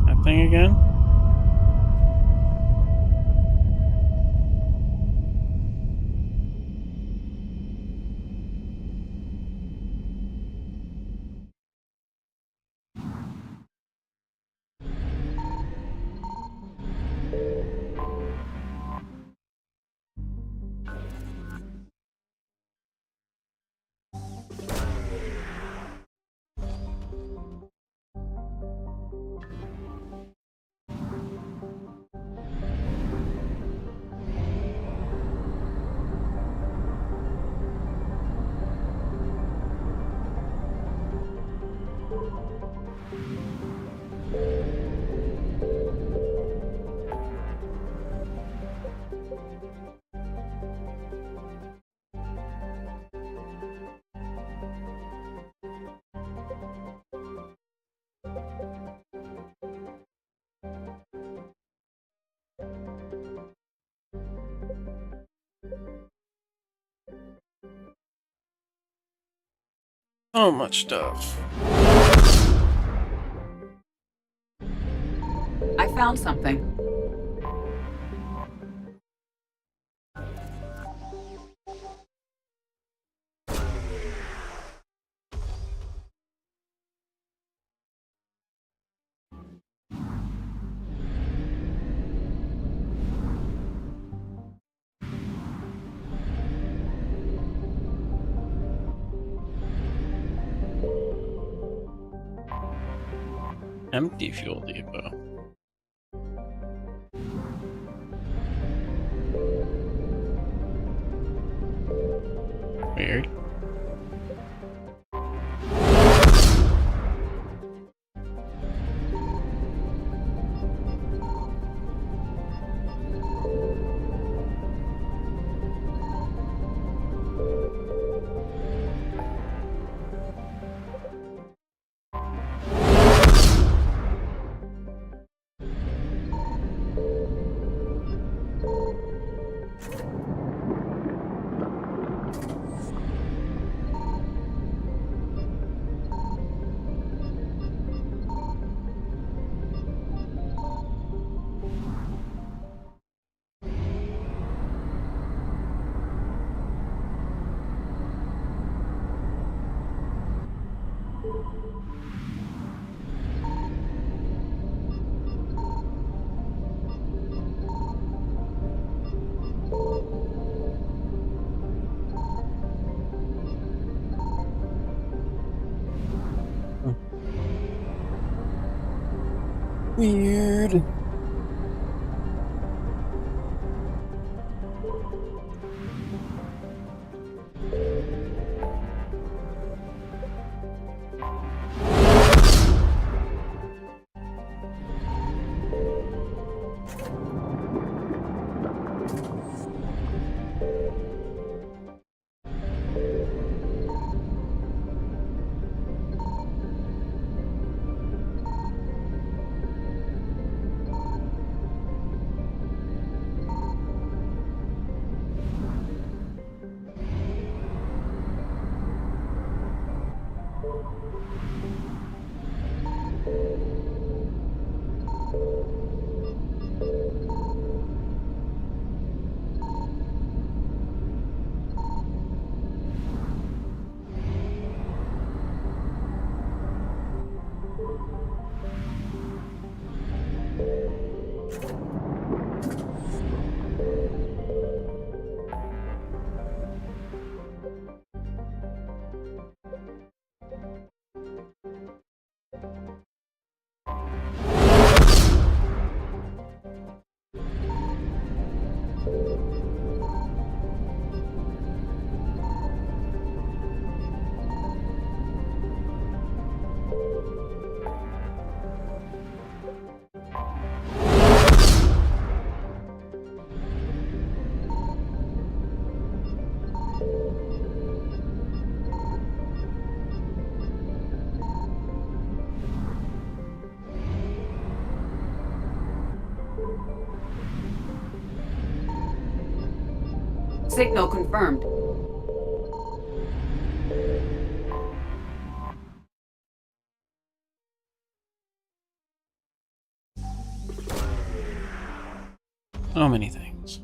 That thing again? So much stuff. I found something. Empty fuel depot. Weird. Weird. Signal confirmed. So many things.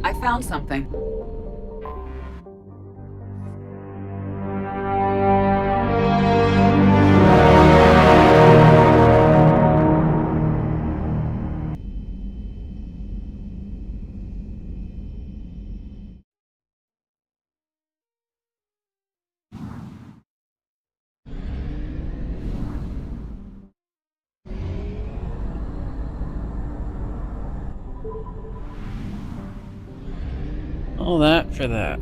I found something. All that for that.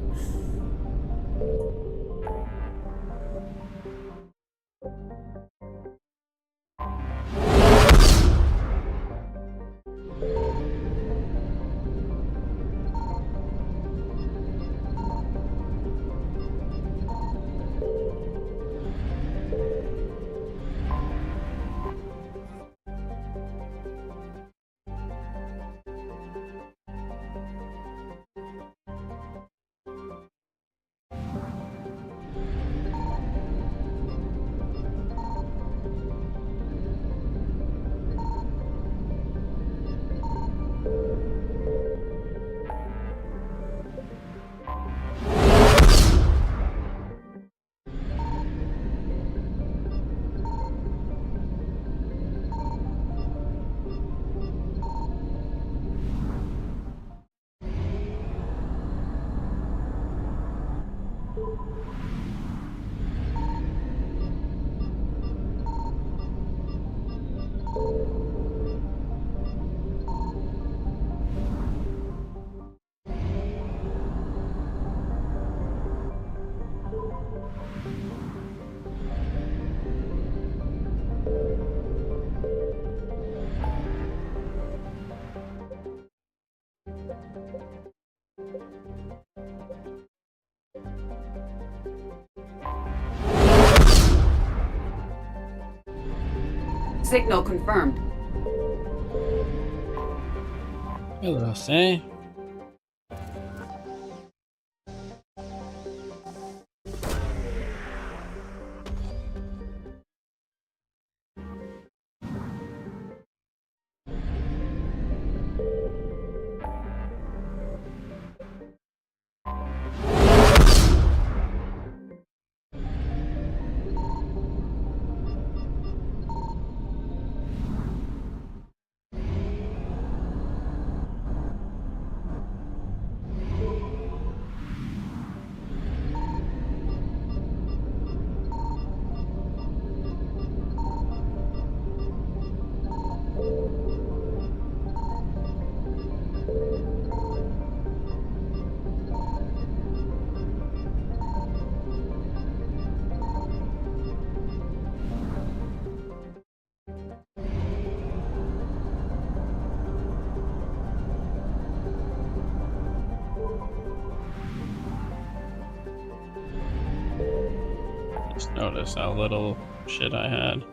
Signal confirmed. Hello, say. Just notice how little shit I had.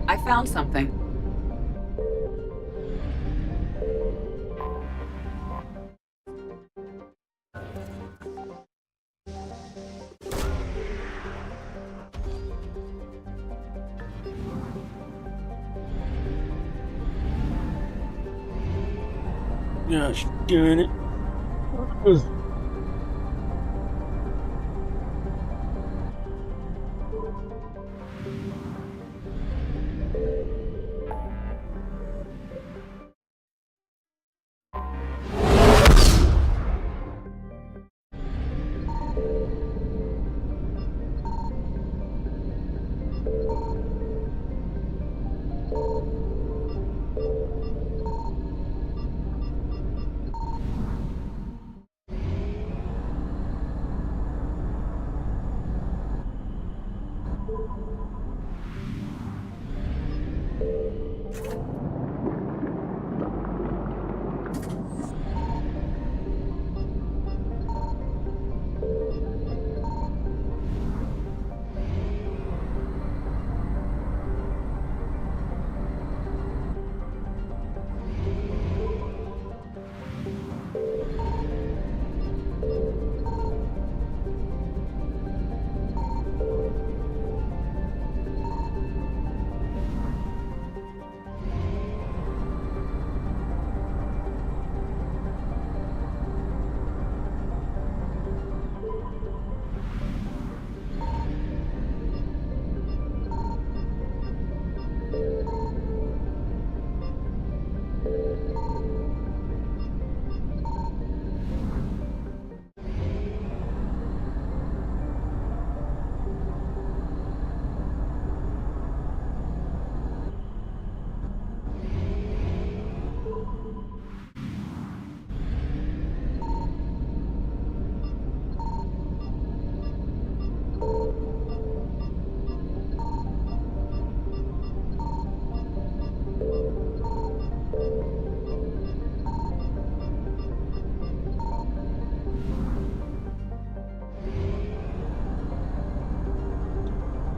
I found something. Gosh darn it.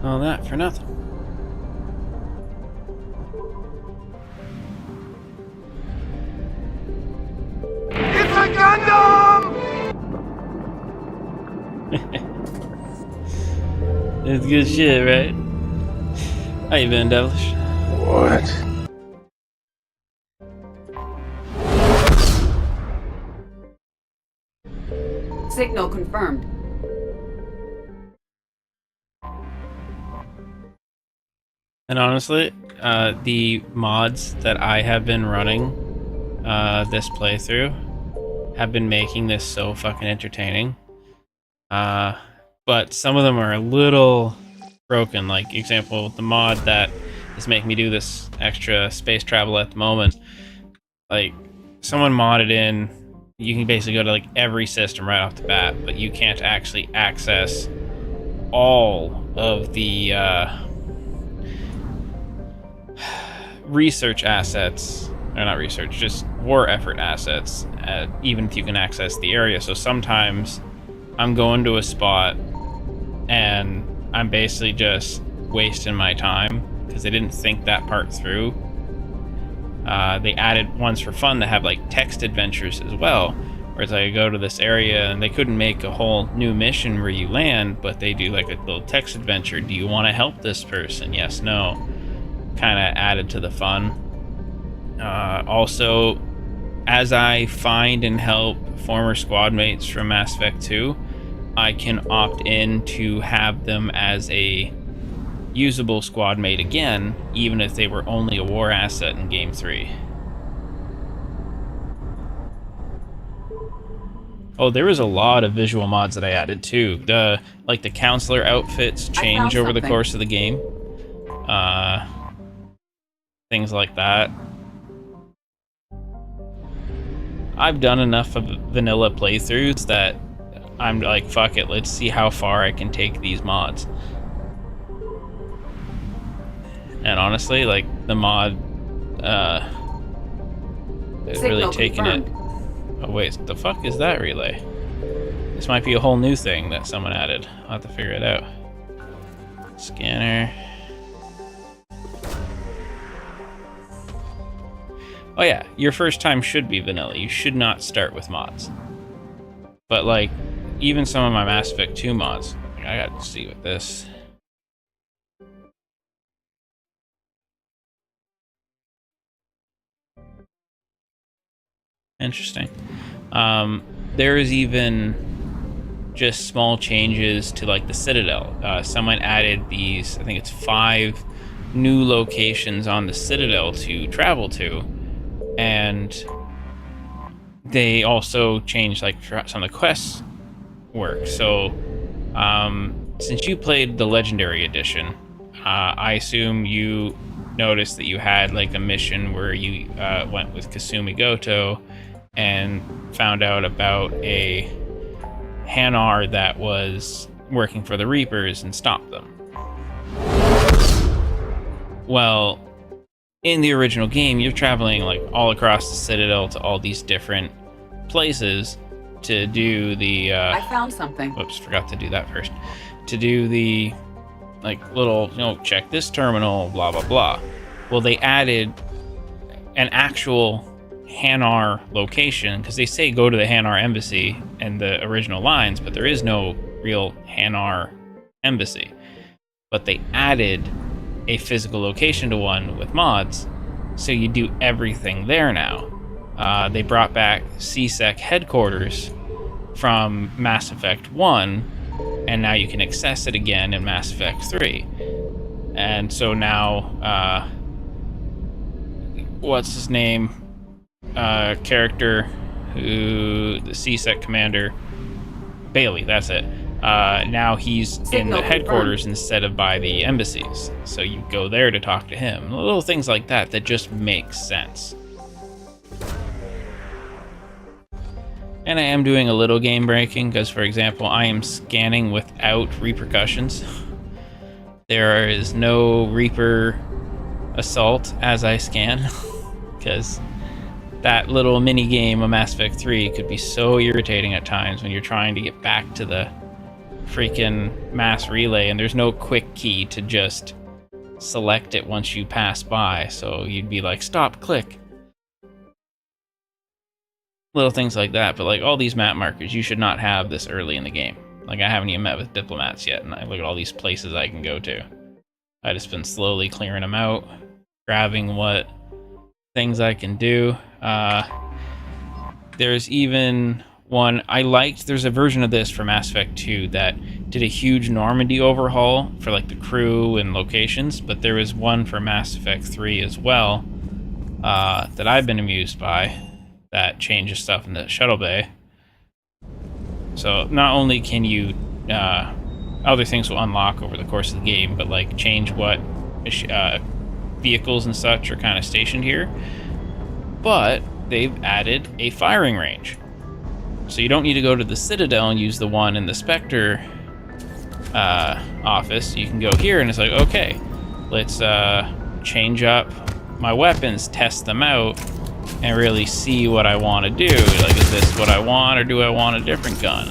All that for nothing. It's a Gundam! It's good shit, right? How you been, Devilish? What? Signal confirmed. And honestly, the mods that I have been running this playthrough have been making this so fucking entertaining. But some of them are a little broken. Like, example, the mod that is making me do this extra space travel at the moment. Like, someone modded in, you can basically go to like every system right off the bat, but you can't actually access all of the research assets, or not research, just war effort assets, even if you can access the area. So sometimes I'm going to a spot and I'm basically just wasting my time because they didn't think that part through. They added ones for fun that have like text adventures as well, where it's like I go to this area and they couldn't make a whole new mission where you land, but they do like a little text adventure. Do you want to help this person? Yes, no. Kind of added to the fun. Also, as I find and help former squad mates from Mass Effect 2, I can opt in to have them as a usable squad mate again, even if they were only a war asset in Game 3. Oh, there was a lot of visual mods that I added too. The counselor outfits change over the course of the game. Things like that. I've done enough of vanilla playthroughs that I'm like, fuck it, let's see how far I can take these mods. And honestly, like, the mod is really taking it. Oh wait, the fuck is that relay? This might be a whole new thing that someone added. I'll have to figure it out. Scanner. Oh yeah, your first time should be vanilla. You should not start with mods. But like, even some of my Mass Effect 2 mods, I got to see with this. Interesting. There is even just small changes to like the Citadel. Someone added these, I think it's 5 new locations on the Citadel to travel to. And they also changed like some of the quests work. So since you played the Legendary Edition, I assume you noticed that you had like a mission where you went with Kasumi Goto and found out about a Hanar that was working for the Reapers and stopped them. Well, in the original game, you're traveling like all across the Citadel to all these different places to do the I found something. Whoops, forgot to do that first. To do the like little, check this terminal, blah blah blah. Well, they added an actual Hanar location, because they say go to the Hanar embassy in the original lines, but there is no real Hanar embassy. But they added a physical location to one with mods, so you do everything there now. They brought back CSEC headquarters from Mass Effect 1, and now you can access it again in Mass Effect 3. And so now, what's his name? Character who, the CSEC commander, Bailey, that's it. Now he's in the headquarters instead of by the embassies. So you go there to talk to him. Little things like that that just make sense. And I am doing a little game breaking because, for example, I am scanning without repercussions. There is no Reaper assault as I scan, because that little mini game of Mass Effect 3 could be so irritating at times when you're trying to get back to the freaking mass relay, and there's no quick key to just select it once you pass by, so you'd be like, stop, click. Little things like that, but like all these map markers, you should not have this early in the game. Like, I haven't even met with diplomats yet, and I look at all these places I can go to. I just been slowly clearing them out, grabbing what things I can do. There's even one I liked. There's a version of this for Mass Effect 2 that did a huge Normandy overhaul for like the crew and locations, but there was one for Mass Effect 3 as well that I've been amused by that changes stuff in the shuttle bay. So not only can you other things will unlock over the course of the game, but like change what vehicles and such are kind of stationed here, but they've added a firing range. So you don't need to go to the Citadel and use the one in the Spectre office. You can go here and it's like, okay, let's change up my weapons, test them out, and really see what I want to do. Like, is this what I want, or do I want a different gun?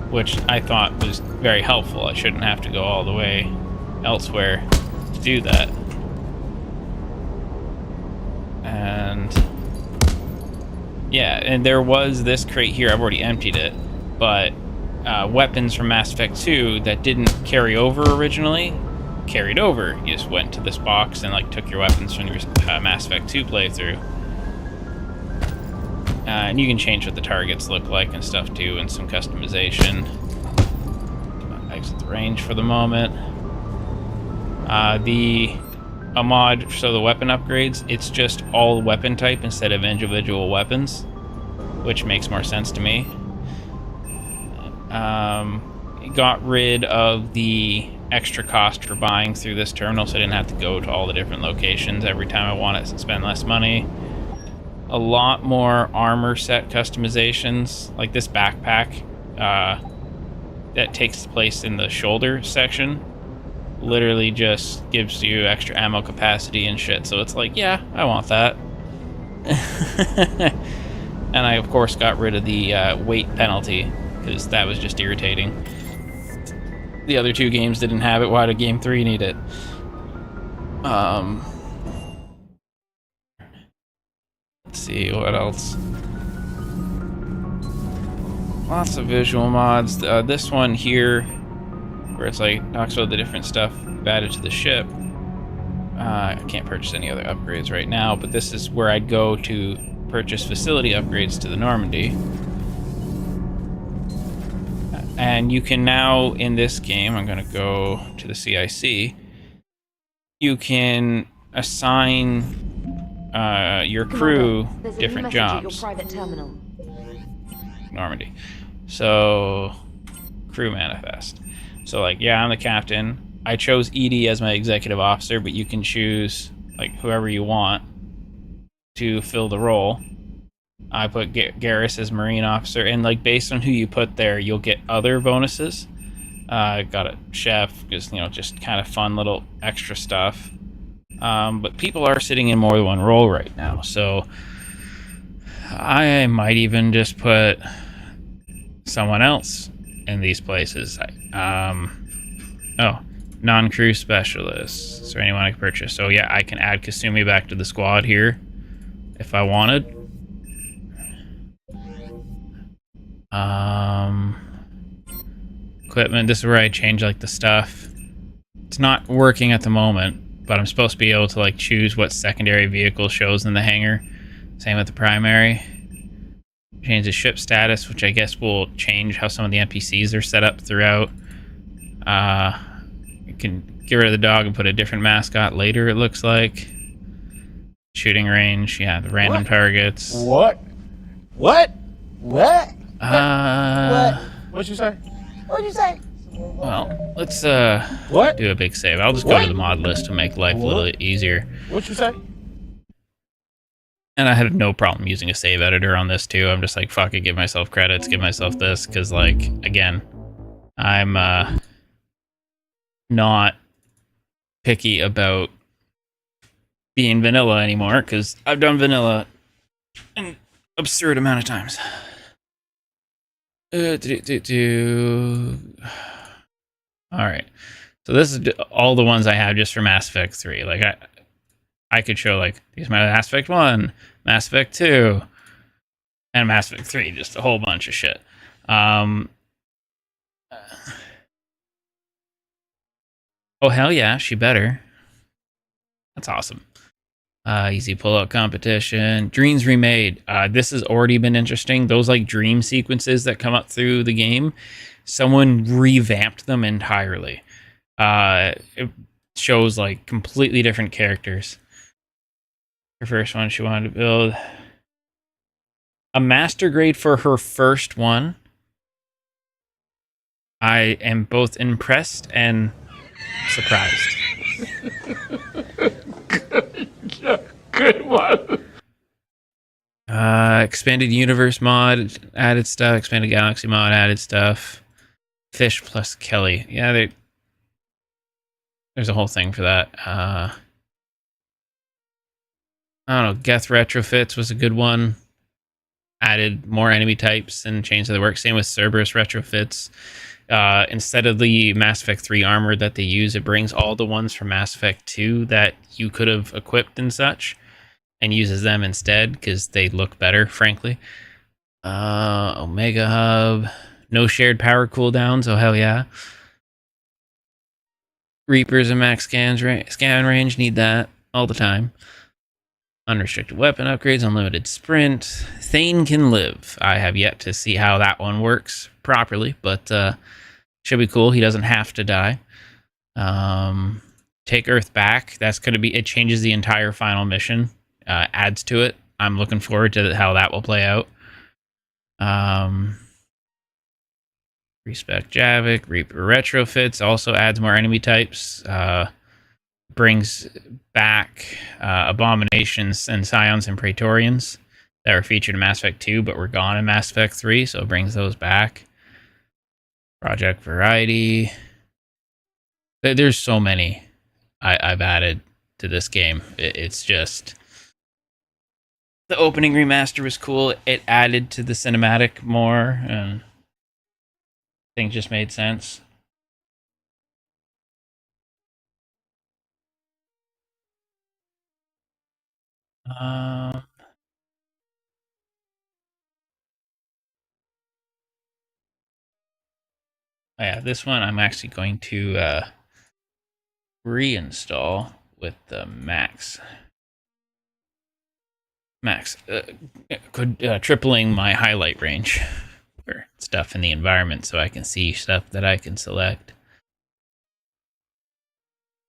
Which I thought was very helpful. I shouldn't have to go all the way elsewhere to do that. And yeah, and there was this crate here. I've already emptied it, but weapons from Mass Effect 2 that didn't carry over originally carried over. You just went to this box and like took your weapons from your Mass Effect 2 playthrough. And you can change what the targets look like and stuff too, and some customization. Exit the range for the moment. A mod, so the weapon upgrades, it's just all weapon type instead of individual weapons, which makes more sense to me. Got rid of the extra cost for buying through this terminal, so I didn't have to go to all the different locations every time I wanted to spend less money. A lot more armor set customizations, like this backpack that takes place in the shoulder section. Literally just gives you extra ammo capacity and shit, so it's like, yeah, I want that. And I of course got rid of the weight penalty, because that was just irritating. The other two games didn't have it. Why did Game 3 need it? Let's see, what else? Lots of visual mods. This one here, where it's like talks about the different stuff added to the ship. I can't purchase any other upgrades right now, but this is where I'd go to purchase facility upgrades to the Normandy. And you can now, in this game, I'm going to go to the CIC, you can assign your crew different jobs. Normandy. So, crew manifest. So, like, yeah, I'm the captain. I chose Edie as my executive officer, but you can choose, like, whoever you want to fill the role. I put Garrus as Marine officer, and like based on who you put there, you'll get other bonuses. I got a chef, because, you know, just kind of fun little extra stuff. But people are sitting in more than one role right now, so I might even just put someone else in these places. Oh, non-crew specialists, or anyone I can purchase. So yeah, I can add Kasumi back to the squad here if I wanted. Equipment, this is where I change like the stuff. It's not working at the moment, but I'm supposed to be able to like choose what secondary vehicle shows in the hangar. Same with the primary. Change the ship status, which I guess will change how some of the NPCs are set up throughout. You can get rid of the dog and put a different mascot later, it looks like. Shooting range, yeah, the random targets. What? What? What? What? What'd you say? What'd you say? Well, let's do a big save. I'll just go to the mod list to make life a little easier. What'd you say? And I had no problem using a save editor on this too. I'm just like, fuck it, give myself credits, give myself this, because like, again, I'm not picky about being vanilla anymore, because I've done vanilla and absurd amount of times. All right. So this is all the ones I have just for Mass Effect 3. Like I could show like these my Mass Effect 1, Mass Effect 2, and Mass Effect 3, just a whole bunch of shit. Oh hell yeah, she better. That's awesome. Easy pull-out competition. Dreams remade. This has already been interesting. Those like dream sequences that come up through the game, someone revamped them entirely. It shows like completely different characters. Her first one, she wanted to build a master grade for her first one. I am both impressed and surprised. Good one. Expanded universe mod added stuff. Expanded galaxy mod added stuff. Fish plus Kelly. Yeah, there's a whole thing for that. I don't know. Geth retrofits was a good one. Added more enemy types and changed the work. Same with Cerberus retrofits. Instead of the Mass Effect 3 armor that they use, it brings all the ones from Mass Effect 2 that you could have equipped and such, and uses them instead because they look better, frankly. Omega Hub. No shared power cooldowns. Oh, hell yeah. Reapers and max scan range. Need that all the time. Unrestricted weapon upgrades. Unlimited sprint. Thane can live. I have yet to see how that one works properly, but should be cool. He doesn't have to die. Take Earth back. That's going to be... It changes the entire final mission. Adds to it. I'm looking forward to how that will play out. Respec Javik. Reaper retrofits. Also adds more enemy types. Brings back Abominations and Scions and Praetorians that were featured in Mass Effect 2 but were gone in Mass Effect 3, so it brings those back. Project Variety. There's so many I've added to this game. It's just... The opening remaster was cool. It added to the cinematic more, and things just made sense. Oh yeah, this one I'm actually going to reinstall with the Max. Tripling my highlight range for stuff in the environment so I can see stuff that I can select.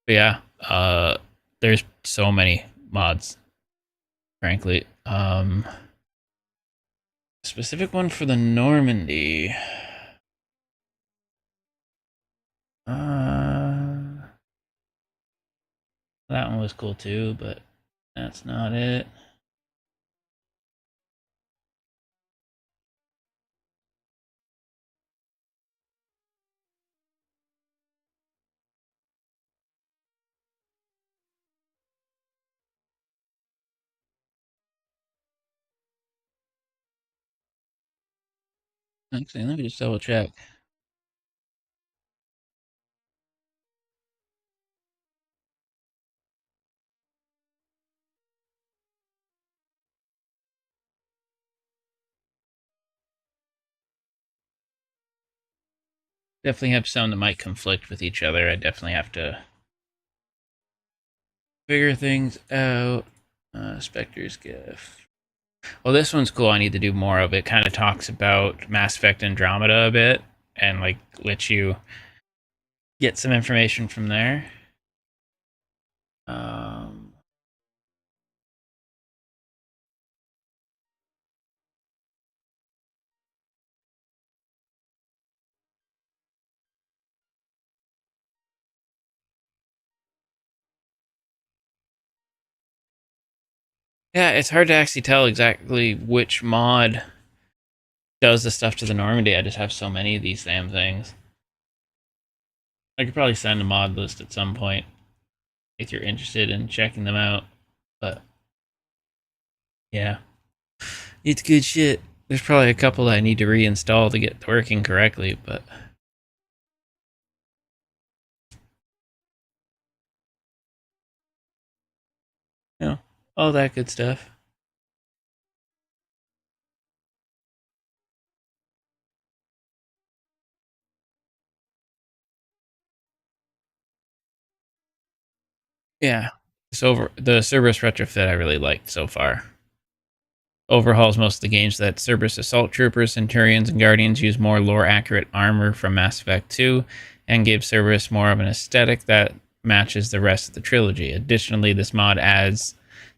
But yeah, there's so many mods, frankly. Specific one for the Normandy. That one was cool too, but that's not it. Actually, let me just double check. Definitely have some that might conflict with each other. I definitely have to figure things out. Spectre's Gift. Well, this one's cool. I need to do more of it. Kind of talks about Mass Effect Andromeda a bit, and like let you get some information from there. Yeah, it's hard to actually tell exactly which mod does the stuff to the Normandy. I just have so many of these damn things. I could probably send a mod list at some point if you're interested in checking them out. But yeah. It's good shit. There's probably a couple I need to reinstall to get working correctly, but... you know, all that good stuff. Yeah. The Cerberus retrofit I really liked so far. Overhauls most of the games that Cerberus Assault Troopers, Centurions, and Guardians use more lore-accurate armor from Mass Effect 2, and gives Cerberus more of an aesthetic that matches the rest of the trilogy. Additionally, this mod adds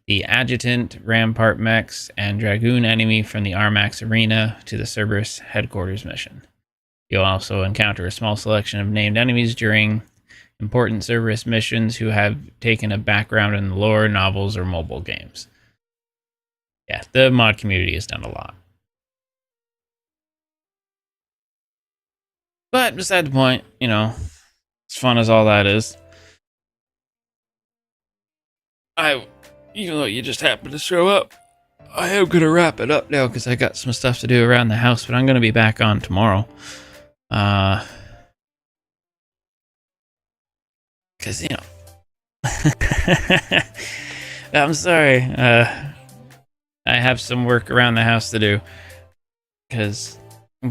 the Adjutant, Rampart mechs, and Dragoon enemy from the Armax Arena to the Cerberus headquarters mission. You'll also encounter a small selection of named enemies during important Cerberus missions who have taken a background in the lore, novels, or mobile games. Yeah, the mod community has done a lot. But beside the point, you know, as fun as all that is, even though you just happened to show up, I am going to wrap it up now because I got some stuff to do around the house, but I'm going to be back on tomorrow. Because, you know, I'm sorry. I have some work around the house to do because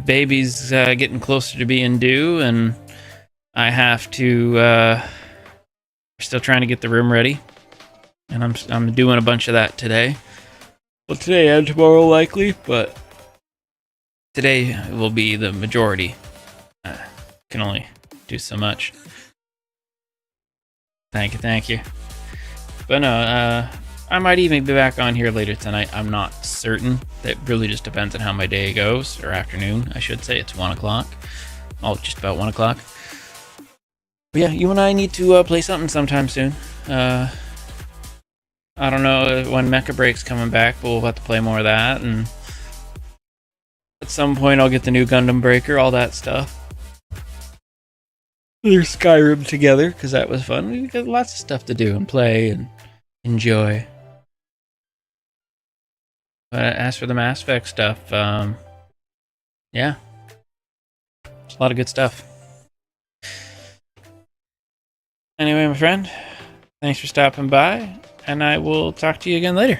baby's getting closer to being due, and I have to. We're still trying to get the room ready, and I'm doing a bunch of that today. Well, today and tomorrow likely, but today will be the majority. Can only do so much. Thank you. But no, I might even be back on here later tonight. I'm not certain. That really just depends on how my day goes, or afternoon, I should say. It's 1 o'clock. Oh, just about 1 o'clock. But yeah, you and I need to play something sometime soon. I don't know when Mecha Break's coming back, but we'll have to play more of that. And at some point, I'll get the new Gundam Breaker, all that stuff. There's Skyrim together, because that was fun. We've got lots of stuff to do and play and enjoy. But as for the Mass Effect stuff, yeah. It's a lot of good stuff. Anyway, my friend, thanks for stopping by, and I will talk to you again later.